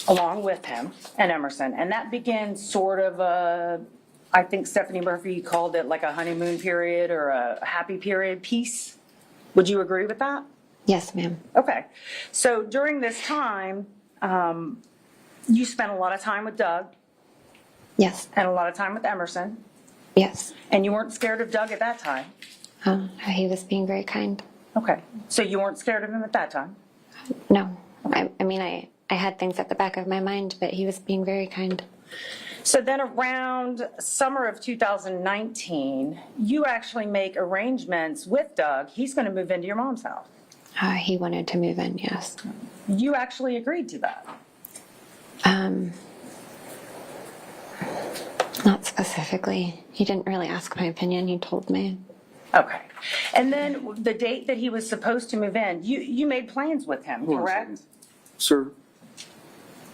along with him and Emerson, and that begins sort of a, I think Stephanie Murphy called it like a honeymoon period or a happy period piece. Would you agree with that? Yes, ma'am. Okay. So during this time, you spent a lot of time with Doug Yes. and a lot of time with Emerson, Yes. and you weren't scared of Doug at that time. He was being very kind. Okay. So you weren't scared of him at that time? No. I mean, I had things at the back of my mind, but he was being very kind. So then around summer of 2019, you actually make arrangements with Doug. He's going to move into your mom's house. He wanted to move in, yes. You actually agreed to that. Not specifically. He didn't really ask my opinion. He told me. Okay. And then the date that he was supposed to move in, you made plans with him, Hold on a correct? second. Sir,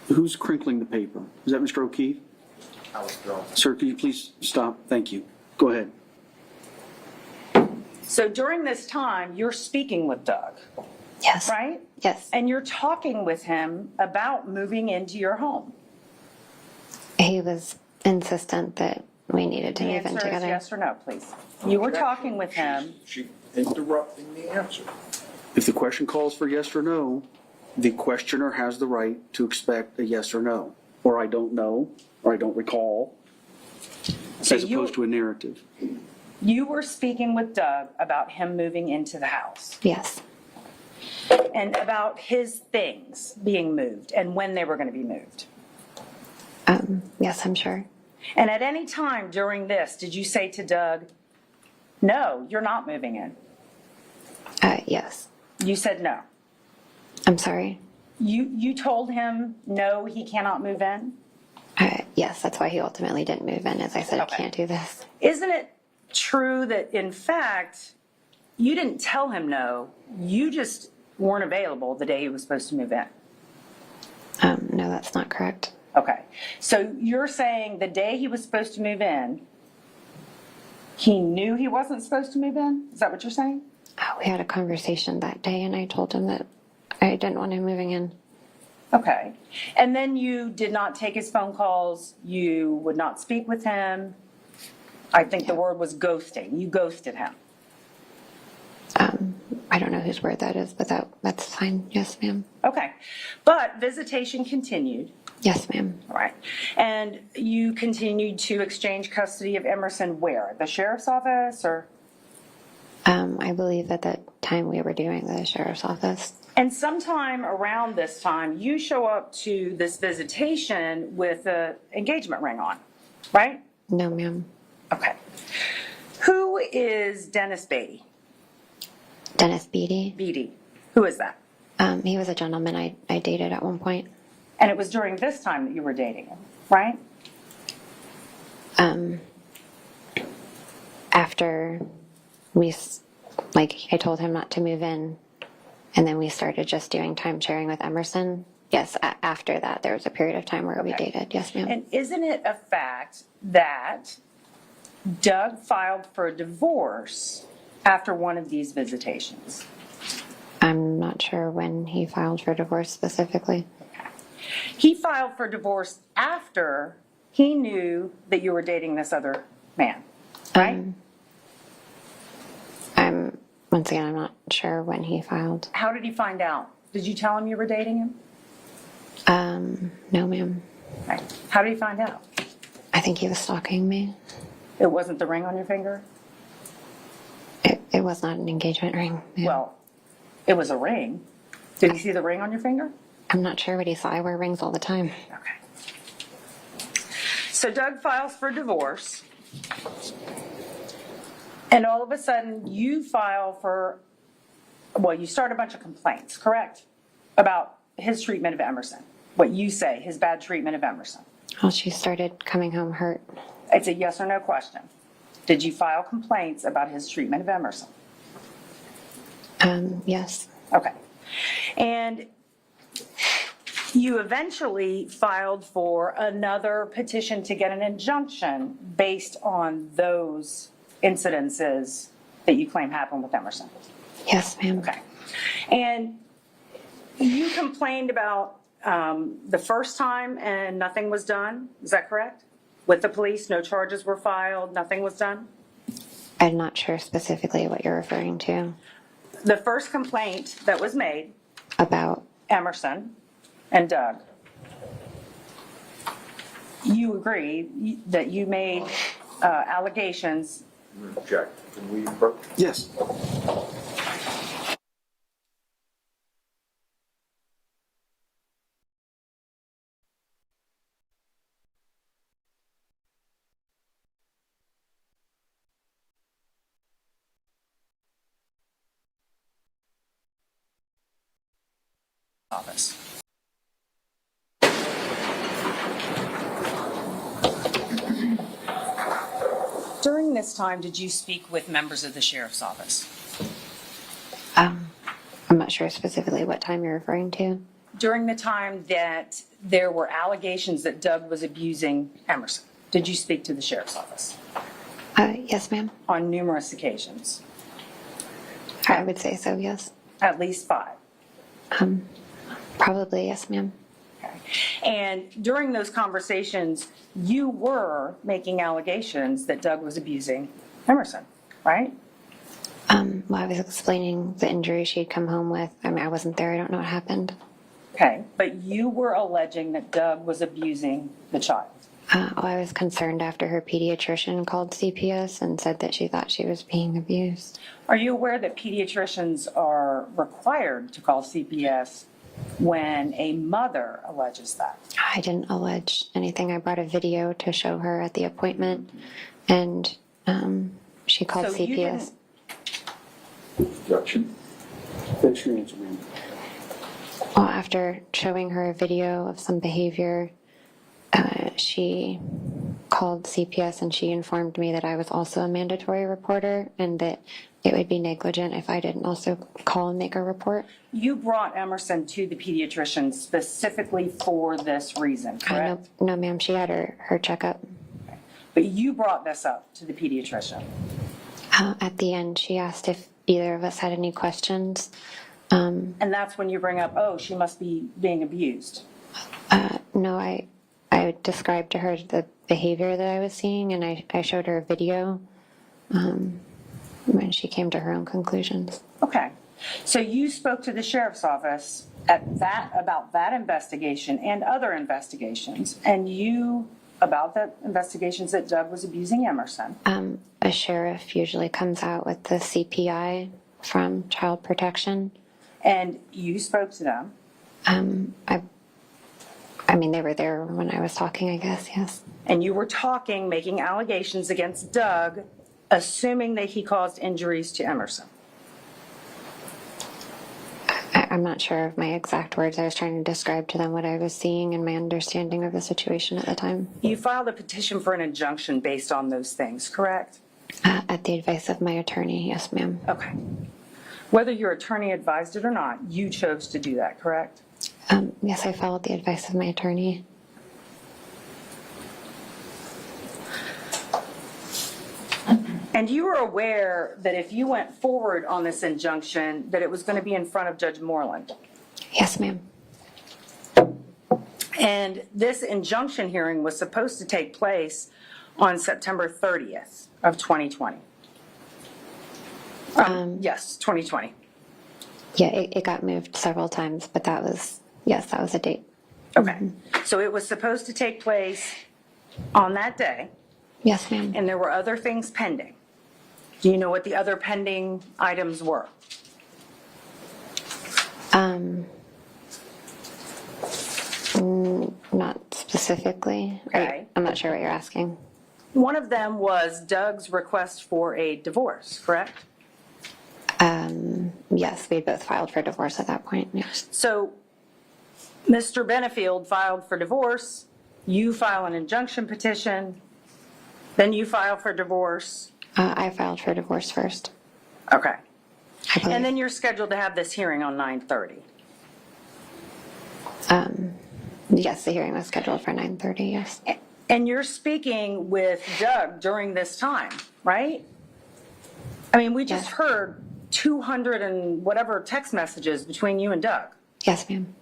who's crinkling the paper? Is that Mr. O'Keefe? I was thrown. Sir, can you please stop? Thank you. Go ahead. So during this time, you're speaking with Doug, Yes. right? Yes. And you're talking with him about moving into your home. He was insistent that we needed to The move in answer is together. yes or no, please. You were talking with him. She interrupting the answer. If the question calls for yes or no, the questioner has the right to expect a yes or no, or I don't know, or I don't recall, So as opposed to a narrative. You were speaking with Doug about him moving into the house Yes. and about his things being moved and when they were going to be moved. Yes, I'm sure. And at any time during this, did you say to Doug, no, you're not moving in? Yes. You said no. I'm sorry. You told him, no, he cannot move in? Yes, that's why he ultimately didn't move in, as I said, Okay. I can't do this. Isn't it true that, in fact, you didn't tell him no, you just weren't available the day he was supposed to move in? No, that's not correct. Okay. So you're saying the day he was supposed to move in, he knew he wasn't supposed to move in? Is that what you're saying? We had a conversation that day, and I told him that I didn't want him moving in. Okay. And then you did not take his phone calls, you would not speak with him. I think the word was ghosting. You ghosted him. I don't know whose word that is, but that's fine. Yes, ma'am. Okay. But visitation continued. Yes, ma'am. All right. And you continued to exchange custody of Emerson where? The sheriff's office or? I believe at that time we were doing the sheriff's office. And sometime around this time, you show up to this visitation with an engagement ring on, right? No, ma'am. Okay. Who is Dennis Beatty? Dennis Beatty. Beatty. Who is that? He was a gentleman I dated at one point. And it was during this time that you were dating him, right? After I told him not to move in, and then we started just doing time sharing with Emerson. Yes, after that, there was a period of time where we dated. Yes, ma'am. And isn't it a fact that Doug filed for divorce after one of these visitations? I'm not sure when he filed for divorce specifically. He filed for divorce after he knew that you were dating this other man, right? Once again, I'm not sure when he filed. How did he find out? Did you tell him you were dating him? No, ma'am. Okay. How did he find out? I think he was stalking me. It wasn't the ring on your finger? It was not an engagement ring. Yeah. Well, it was a ring. Did he see the ring on your finger? I'm not sure what he saw. I wear rings all the time. Okay. So Doug files for divorce. And all of a sudden, you file for, you start a bunch of complaints, correct? About his treatment of Emerson. What you say, his bad treatment of Emerson. Well, she started coming home hurt. It's a yes or no question. Did you file complaints about his treatment of Emerson? Yes. Okay. And you eventually filed for another petition to get an injunction based on those incidences that you claim happened with Emerson. Yes, ma'am. Okay. And you complained about the first time and nothing was done. Is that correct? With the police, no charges were filed, nothing was done? I'm not sure specifically what you're referring to. The first complaint that was made About? Emerson and Doug, you agree that you made allegations. Jack, can we? Yes. Office. During this time, did you speak with members of the sheriff's office? I'm not sure specifically what time you're referring to. During the time that there were allegations that Doug was abusing Emerson, did you speak to the sheriff's office? Yes, ma'am. On numerous occasions? I would say so, yes. At least 5? Probably, yes, ma'am. Okay. And during those conversations, you were making allegations that Doug was abusing Emerson, right? Well, I was explaining the injury she'd come home with. I mean, I wasn't there. I don't know what happened. Okay, but you were alleging that Doug was abusing the child. I was concerned after her pediatrician called CPS and said that she thought she was being abused. Are you aware that pediatricians are required to call CPS when a mother alleges that? I didn't allege anything. I brought a video to show her at the appointment, and she called So you CPS. Objection. That's your answer, ma'am. Well, after showing her a video of some behavior, she called CPS and she informed me that I was also a mandatory reporter and that it would be negligent if I didn't also call and make a report. You brought Emerson to the pediatrician specifically for this reason, correct? No, ma'am, she had her checkup. But you brought this up to the pediatrician. At the end, she asked if either of us had any questions, And that's when you bring up, oh, she must be being abused. No, I described to her the behavior that I was seeing, and I showed her a video when she came to her own conclusions. Okay. So you spoke to the sheriff's office about that investigation and other investigations, and about the investigations that Doug was abusing Emerson. A sheriff usually comes out with the CPI from Child Protection. And you spoke to them. I mean, they were there when I was talking, I guess, yes. And you were talking, making allegations against Doug, assuming that he caused injuries to Emerson. I'm not sure of my exact words. I was trying to describe to them what I was seeing and my understanding of the situation at the time. You filed a petition for an injunction based on those things, correct? At the advice of my attorney, yes, ma'am. Okay. Whether your attorney advised it or not, you chose to do that, correct? Yes, I followed the advice of my attorney. And you were aware that if you went forward on this injunction, that it was going to be in front of Judge Moreland? Yes, ma'am. And this injunction hearing was supposed to take place on September 30th of 2020. Yes, 2020. Yeah, it got moved several times, but that was a date. Okay. So it was supposed to take place on that day, Yes, ma'am. and there were other things pending. Do you know what the other pending items were? Not specifically. Okay. I'm not sure what you're asking. One of them was Doug's request for a divorce, correct? Yes, we both filed for divorce at that point, yes. So Mr. Benefield filed for divorce, you file an injunction petition, then you file for divorce. I filed for divorce first. Okay. I believe. And then you're scheduled to have this hearing on 9:30. Yes, the hearing was scheduled for 9:30, yes. And you're speaking with Doug during this time, right? I mean, we just Yes. heard 200 and whatever text messages between you and Doug. Yes, ma'am.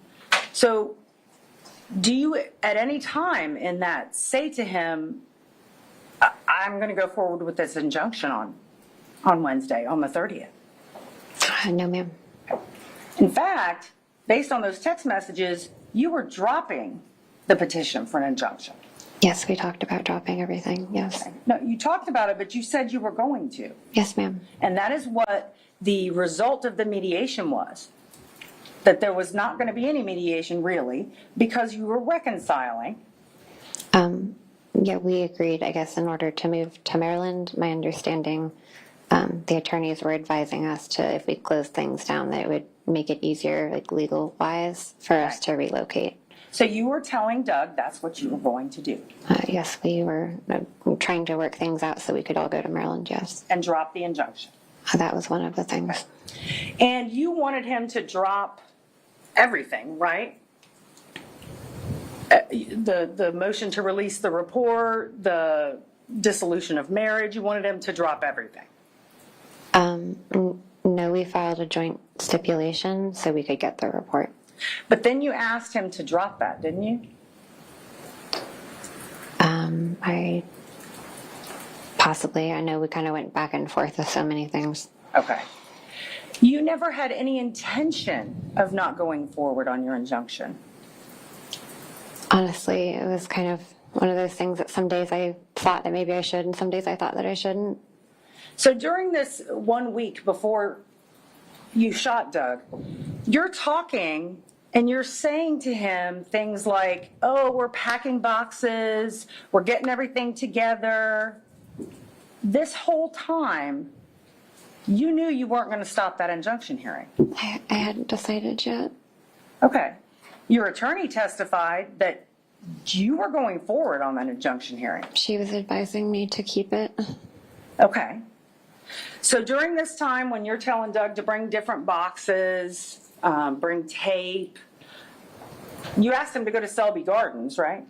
So do you at any time in that say to him, I'm going to go forward with this injunction on Wednesday, on the 30th? No, ma'am. In fact, based on those text messages, you were dropping the petition for an injunction. Yes, we talked about dropping everything, yes. No, you talked about it, but you said you were going to. Yes, ma'am. And that is what the result of the mediation was. That there was not going to be any mediation, really, because you were reconciling. Yeah, we agreed, I guess, in order to move to Maryland. My understanding, the attorneys were advising us to, if we closed things down, that it would make it easier, like legal-wise, for us to relocate. So you were telling Doug that's what you were going to do. Yes, we were trying to work things out so we could all go to Maryland, yes. And drop the injunction. That was one of the things. And you wanted him to drop everything, right? The motion to release the report, the dissolution of marriage, you wanted him to drop everything. No, we filed a joint stipulation so we could get the report. But then you asked him to drop that, didn't you? I know we kind of went back and forth with so many things. Okay. You never had any intention of not going forward on your injunction. Honestly, it was kind of one of those things that some days I thought that maybe I should, and some days I thought that I shouldn't. So during this 1 week before you shot Doug, you're talking and you're saying to him things like, oh, we're packing boxes, we're getting everything together. This whole time, you knew you weren't going to stop that injunction hearing. I hadn't decided yet. Okay. Your attorney testified that you were going forward on that injunction hearing. She was advising me to keep it. Okay. So during this time when you're telling Doug to bring different boxes, bring tape, you asked him to go to Selby Gardens, right?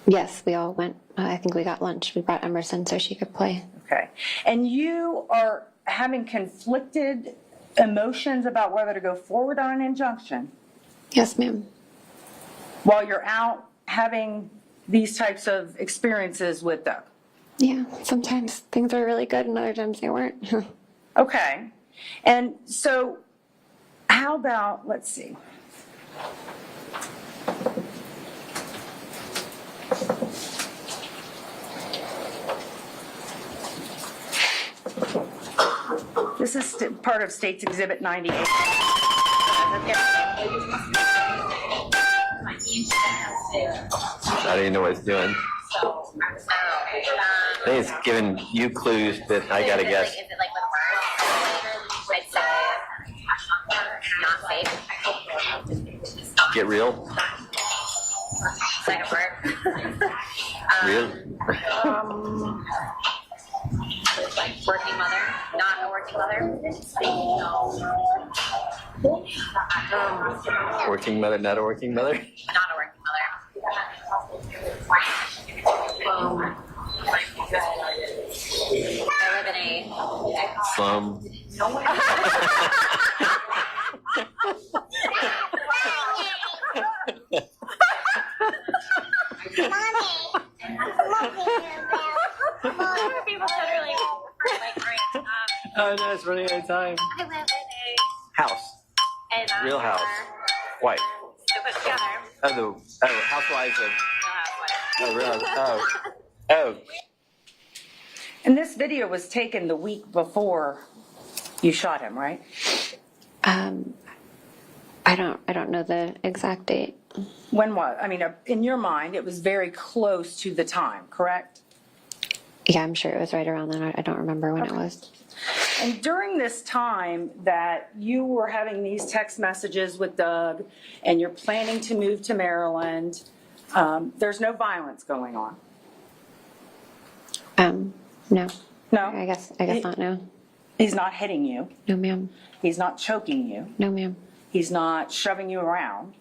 Yes, we all went. I think we got lunch. We brought Emerson so she could play. Okay. And you are having conflicted emotions about whether to go forward on an injunction Yes, ma'am. while you're out having these types of experiences with Doug? Yeah, sometimes things are really good and other times they weren't. Okay. And so how about, let's see. This is part of State's Exhibit 98. I don't even know what it's doing. I think it's giving you clues that I gotta guess. Is it like with words? I'd say not safe. Get real? Second word. Real? Working mother, not a working mother. Working mother, not a working mother? Not a working mother. I live in a Slum. people totally Oh no, it's running out of time. I live in House. a Real house. White. So put together. Housewives of. Real housewife. Oh, real. Oh. And this video was taken the week before you shot him, right? I don't know the exact date. When was? I mean, in your mind, it was very close to the time, correct? Yeah, I'm sure it was right around then. I don't remember when it was. And during this time that you were having these text messages with Doug and you're planning to move to Maryland, there's no violence going on. No. No? I guess not, no. He's not hitting you. No, ma'am. He's not choking you. No, ma'am. He's not shoving you around.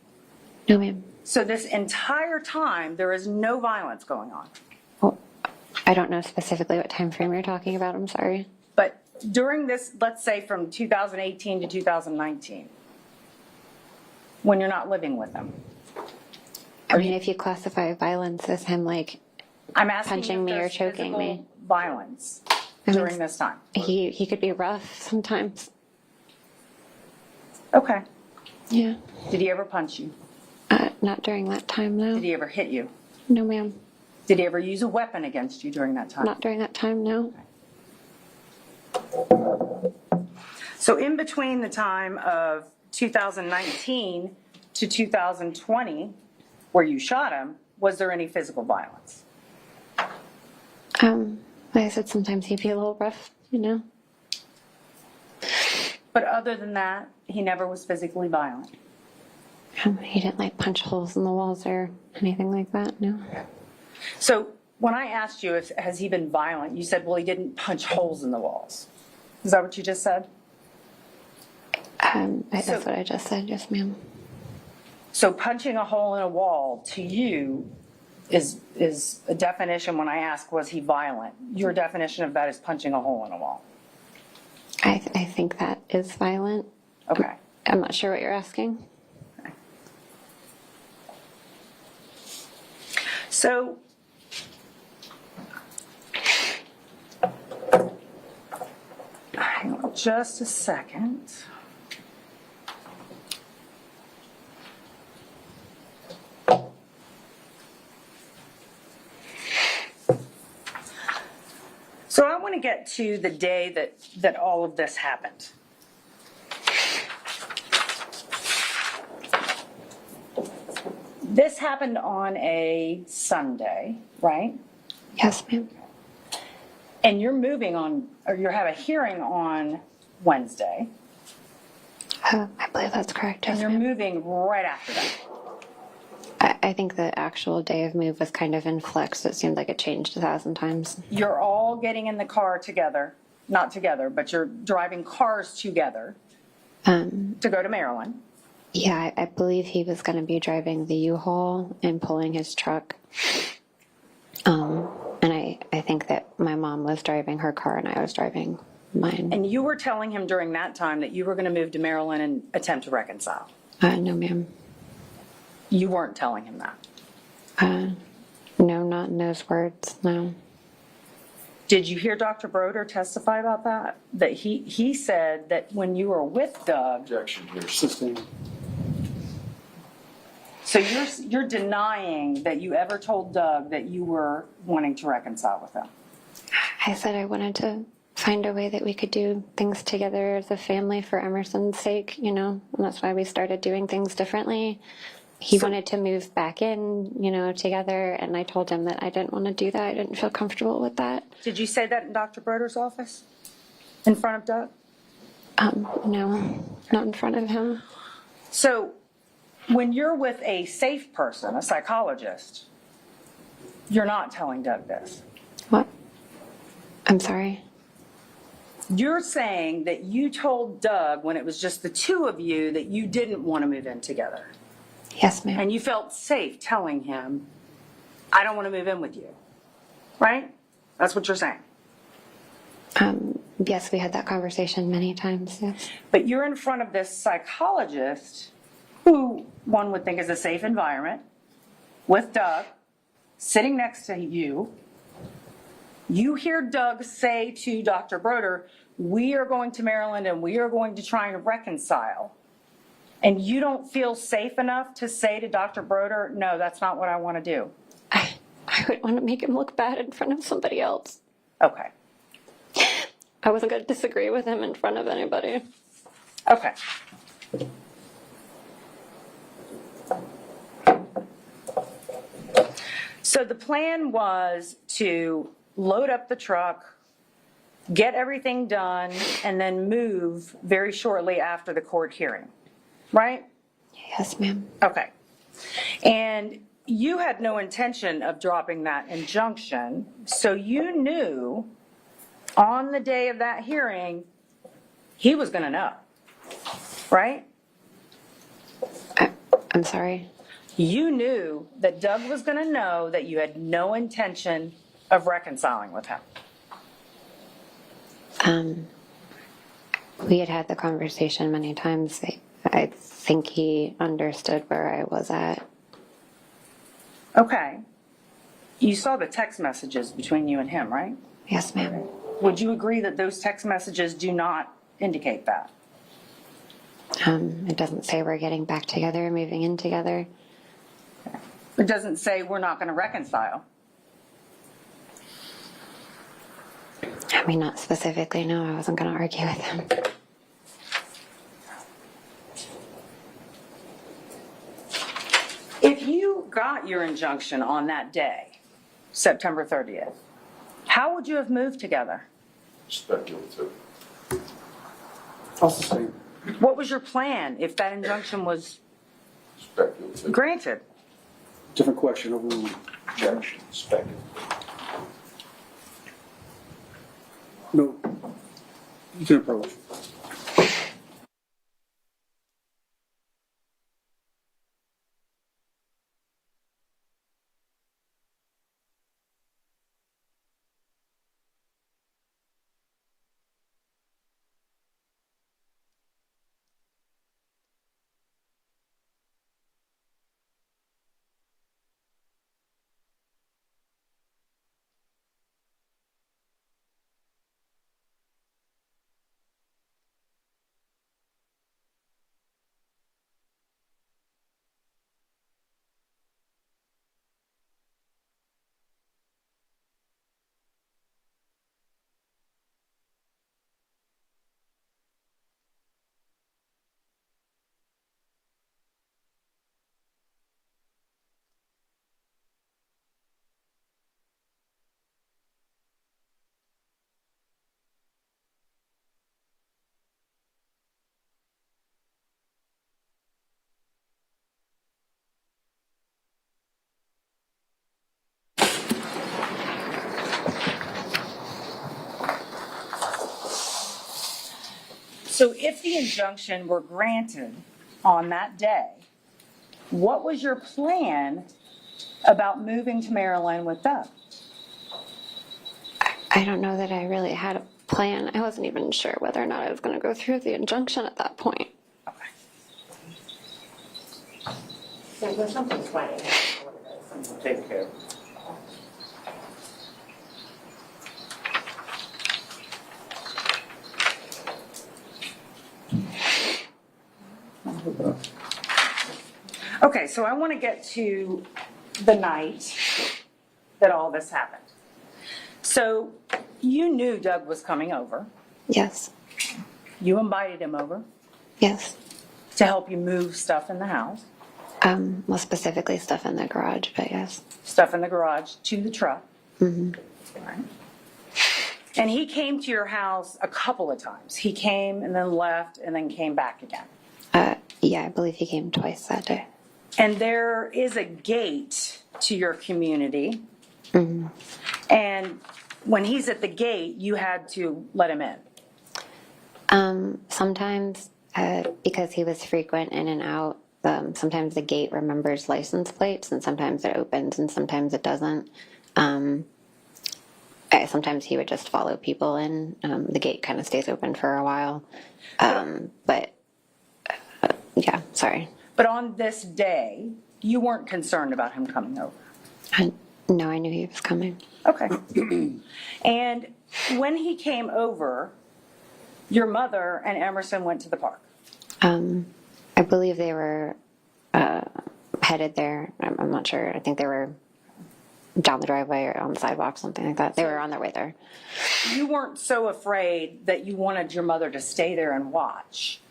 No, ma'am. So this entire time, there is no violence going on. Well, I don't know specifically what time frame you're talking about. I'm sorry. But during this, let's say from 2018 to 2019, when you're not living with him. I mean, if you classify violence as him, like, I'm asking punching if me or there's choking physical me. violence I mean, during this time. he could be rough sometimes. Okay. Yeah. Did he ever punch you? Not during that time, no. Did he ever hit you? No, ma'am. Did he ever use a weapon against you during that time? Not during that time, no. So in between the time of 2019 to 2020, where you shot him, was there any physical violence? Like I said, sometimes he'd be a little rough, you know. But other than that, he never was physically violent. He didn't like punch holes in the walls or anything like that, no. So when I asked you if has he been violent, you said, well, he didn't punch holes in the walls. Is that what you just said? That's what I just said, yes, ma'am. So punching a hole in a wall to you is a definition. When I ask, was he violent? Your definition of that is punching a hole in a wall. I think that is violent. Okay. I'm not sure what you're asking. Okay. So hang on just a second. So I want to get to the day that all of this happened. This happened on a Sunday, right? Yes, ma'am. And you're moving on, or you have a hearing on Wednesday. I believe that's correct, And yes, you're ma'am. moving right after that. I think the actual day of move was kind of in flux. It seemed like it changed 1,000 times. You're all getting in the car together, not together, but you're driving cars together to go to Maryland. Yeah, I believe he was going to be driving the U-Haul and pulling his truck. And I think that my mom was driving her car and I was driving mine. And you were telling him during that time that you were going to move to Maryland and attempt to reconcile. No, ma'am. You weren't telling him that. No, not in those words, no. Did you hear Dr. Broder testify about that? That he said that when you were with Doug. Objection here. Sustained. So you're denying that you ever told Doug that you were wanting to reconcile with him? I said I wanted to find a way that we could do things together as a family for Emerson's sake, you know, and that's why we started doing things differently. He wanted to move back in, you know, together, and I told him that I didn't want to do that. I didn't feel comfortable with that. Did you say that in Dr. Broder's office? In front of Doug? No, not in front of him. So when you're with a safe person, a psychologist, you're not telling Doug this. What? I'm sorry. You're saying that you told Doug when it was just the two of you that you didn't want to move in together. Yes, ma'am. And you felt safe telling him, I don't want to move in with you. Right? That's what you're saying. Yes, we had that conversation many times, yes. But you're in front of this psychologist who one would think is a safe environment with Doug sitting next to you. You hear Doug say to Dr. Broder, we are going to Maryland and we are going to try and reconcile. And you don't feel safe enough to say to Dr. Broder, no, that's not what I want to do. I would want to make him look bad in front of somebody else. Okay. I wasn't going to disagree with him in front of anybody. Okay. So the plan was to load up the truck, get everything done, and then move very shortly after the court hearing, right? Yes, ma'am. Okay. And you had no intention of dropping that injunction, so you knew on the day of that hearing, he was going to know, right? I'm sorry. You knew that Doug was going to know that you had no intention of reconciling with him. We had the conversation many times. I think he understood where I was at. Okay. You saw the text messages between you and him, right? Yes, ma'am. Would you agree that those text messages do not indicate that? It doesn't say we're getting back together, moving in together. It doesn't say we're not going to reconcile. I mean, not specifically, no. I wasn't going to argue with him. If you got your injunction on that day, September 30th, how would you have moved together? Speculative. I'll sustain. What was your plan if that injunction was Speculative. granted? Different question, overruled. Objection. Speculative. No. You can approach. So if the injunction were granted on that day, what was your plan about moving to Maryland with Doug? I don't know that I really had a plan. I wasn't even sure whether or not I was going to go through the injunction at that point. There's something funny. Take care. Okay, so I want to get to the night that all this happened. So you knew Doug was coming over. Yes. You invited him over Yes. to help you move stuff in the house, Well, specifically stuff in the garage, but yes. stuff in the garage to the truck. Mm-hmm. Right. And he came to your house a couple of times. He came and then left and then came back again. Yeah, I believe he came twice that day. And there is a gate to your community. Mm-hmm. And when he's at the gate, you had to let him in. Sometimes, because he was frequent in and out, sometimes the gate remembers license plates, and sometimes it opens and sometimes it doesn't. Sometimes he would just follow people in. The gate kind of stays open for a while. But yeah, sorry. But on this day, you weren't concerned about him coming over. No, I knew he was coming. Okay. And when he came over, your mother and Emerson went to the park. I believe they were headed there. I'm not sure. I think they were down the driveway or on the sidewalk, something like that. They were on their way there. You weren't so afraid that you wanted your mother to stay there and watch.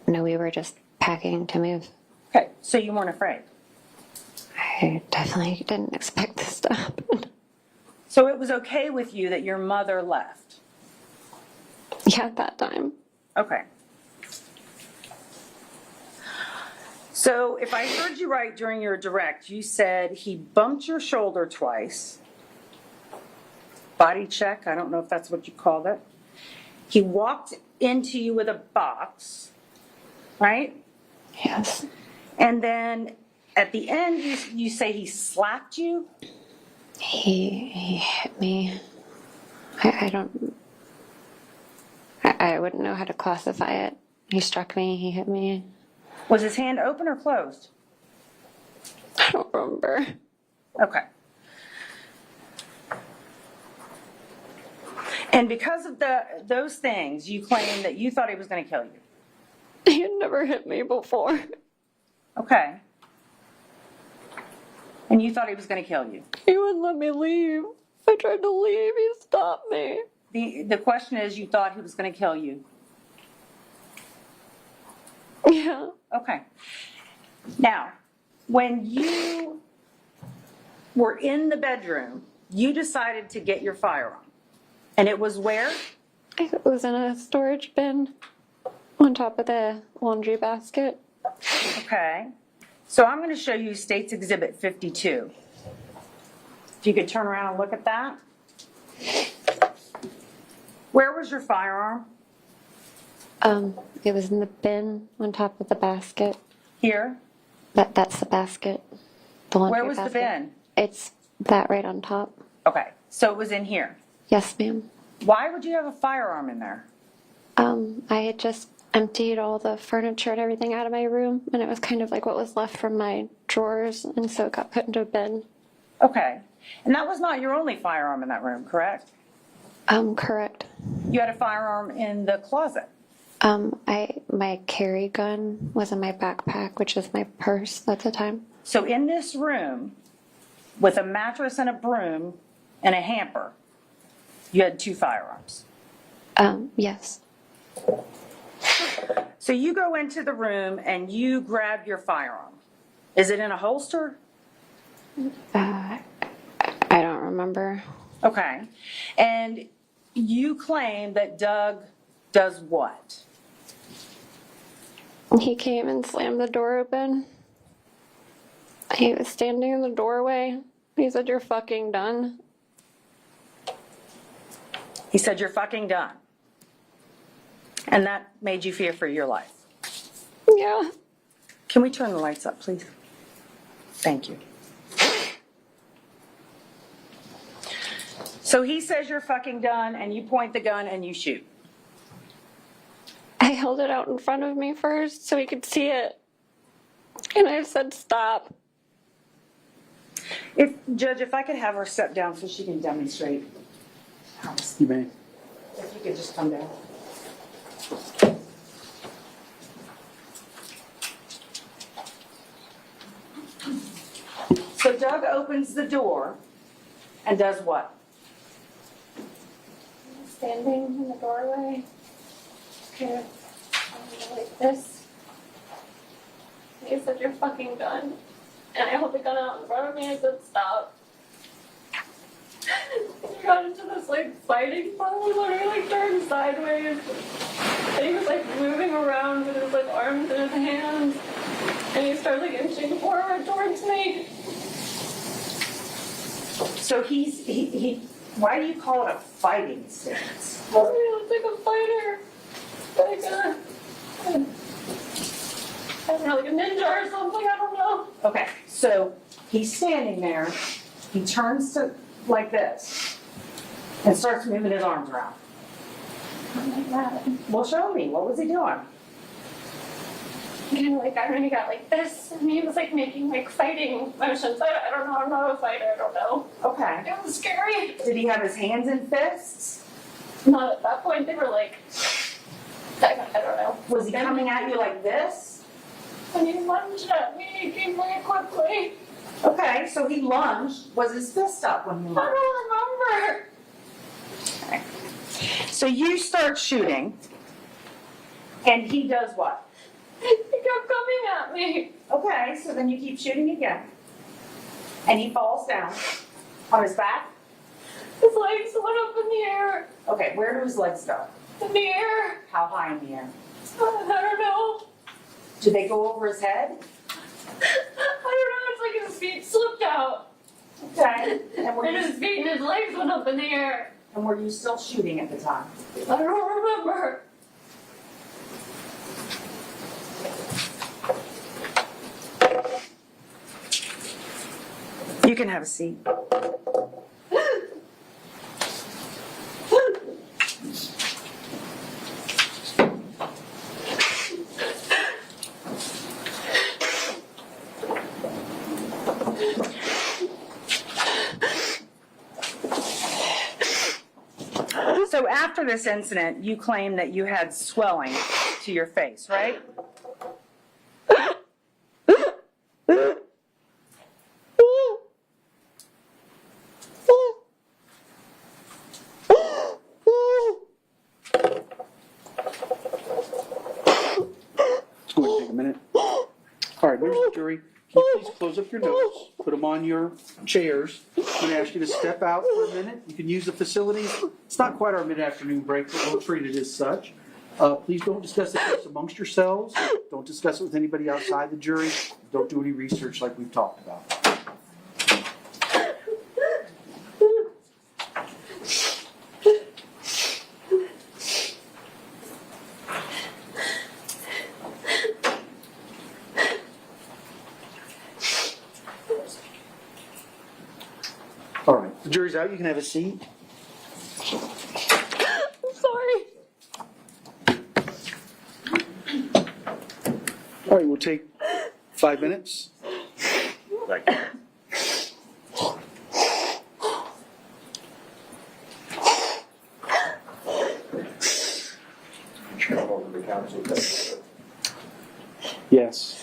No, we were just packing to move. Okay, so you weren't afraid. I definitely didn't expect this to happen. So it was okay with you that your mother left? Yeah, at that time. Okay. So if I heard you right during your direct, you said he bumped your shoulder twice. Body check, I don't know if that's what you called it. He walked into you with a box, right? Yes. And then at the end, you say he slapped you? He hit me. I wouldn't know how to classify it. He struck me, he hit me. Was his hand open or closed? I don't remember. Okay. And because of those things, you claim that you thought he was going to kill you. He had never hit me before. Okay. And you thought he was going to kill you. He wouldn't let me leave. I tried to leave, he stopped me. The question is, you thought he was going to kill you. Yeah. Okay. Now, when you were in the bedroom, you decided to get your firearm. And it was where? It was in a storage bin on top of the laundry basket. Okay. So I'm going to show you State's Exhibit 52. If you could turn around and look at that. Where was your firearm? It was in the bin on top of the basket. Here? That's the basket. The laundry Where was basket. the bin? It's that right on top. Okay. So it was in here. Yes, ma'am. Why would you have a firearm in there? I had just emptied all the furniture and everything out of my room, and it was kind of like what was left from my drawers, and so it got put into a bin. Okay. And that was not your only firearm in that room, correct? Correct. You had a firearm in the closet. My carry gun was in my backpack, which was my purse at the time. So in this room, with a mattress and a broom and a hamper, you had 2 firearms. Yes. So you go into the room and you grab your firearm. Is it in a holster? I don't remember. Okay. And you claim that Doug does what? He came and slammed the door open. He was standing in the doorway. He said, "You're fucking done." He said, "You're fucking done." And that made you fear for your life. Yeah. Can we turn the lights up, please? Thank you. So he says you're fucking done, and you point the gun and you shoot. I held it out in front of me first so he could see it. And I said, stop. Judge, if I could have her step down so she can demonstrate. You may. If you could just come down. So Doug opens the door and does what? Standing in the doorway, kind of like this. He said, you're fucking done. And I held the gun out in front of me and said, stop. He got into this like fighting pose where he like turned sideways. And he was like moving around with his like arms in his hands. And he started like inching forward towards me. So he why do you call it a fighting stance? He looks like a fighter. Like I don't know, like a ninja or something, I don't know. Okay, so he's standing there, he turns to like this and starts moving his arms around. Like that. Well, show me, what was he doing? Kind of like, I don't know, he got like this, and he was like making like fighting motions. I don't know, I'm not a fighter, I don't know. Okay. It was scary. Did he have his hands in fists? Not at that point, they were like, I don't know. Was he coming at you like this? When he lunged at me, he came very quickly. Okay, so he lunged. Was his fist up when he I lunged? don't remember. Okay. So you start shooting, and he does what? He kept coming at me. Okay, so then you keep shooting again. And he falls down on his back. His legs went up in the air. Okay, where do his legs go? In the air. How high in the air? I don't know. Do they go over his head? I don't know, it's like his feet slipped out. Okay. And And his feet and his legs went up in the air. And were you still shooting at the time? I don't remember. You can have a seat. So after this incident, you claim that you had swelling to your face, right? It's going to take a minute. All right, there's the jury. Can you please close up your notes, put them on your chairs? I'm going to ask you to step out for a minute. You can use the facilities. It's not quite our mid-afternoon break, but we'll treat it as such. Please don't discuss the case amongst yourselves. Don't discuss it with anybody outside the jury. Don't do any research like we've talked about. All right, the jury's out. You can have a seat. I'm sorry. All right, we'll take 5 minutes. Thank you. Turn over the council. Yes.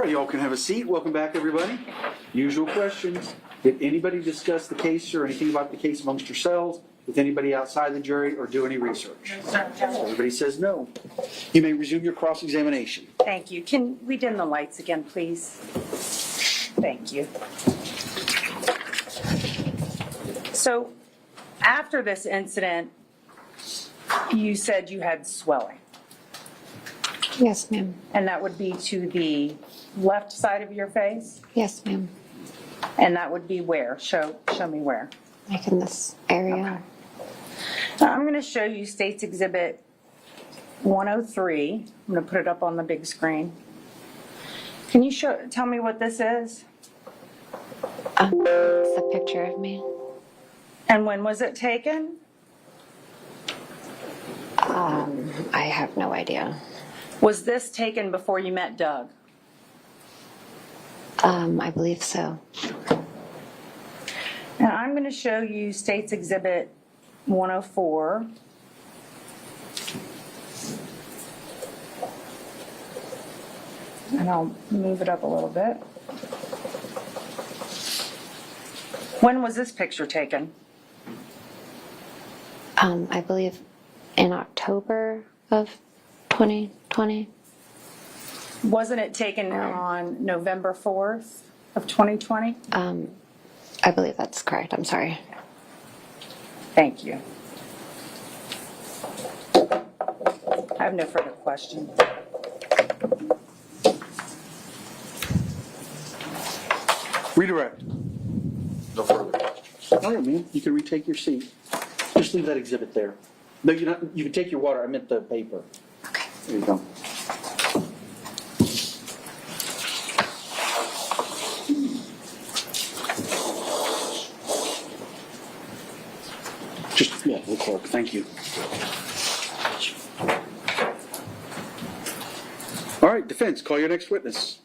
All right, y'all can have a seat. Welcome back, everybody. Usual questions. Did anybody discuss the case or anything about the case amongst yourselves with anybody outside the jury or do any research? Everybody says no. You may resume your cross-examination. Thank you. Can we dim the lights again, please? Thank you. So after this incident, you said you had swelling, Yes, ma'am. and that would be to the left side of your face? Yes, ma'am. And that would be where? Show me where. Like in this area. Now, I'm going to show you State's Exhibit 103. I'm going to put it up on the big screen. Can you tell me what this is? It's a picture of me. And when was it taken? I have no idea. Was this taken before you met Doug? I believe so. Now I'm going to show you State's Exhibit 104. And I'll move it up a little bit. When was this picture taken? I believe in October of 2020. Wasn't it taken on November 4th of 2020? I believe that's correct. I'm sorry. Thank you. I have no further questions. Redirect. No further questions. All right, man. You can retake your seat. Just leave that exhibit there. No, you're not. You can take your water. I meant the paper. Okay. There you go. Just, yeah, the clerk. Thank you. All right, defense, call your next witness.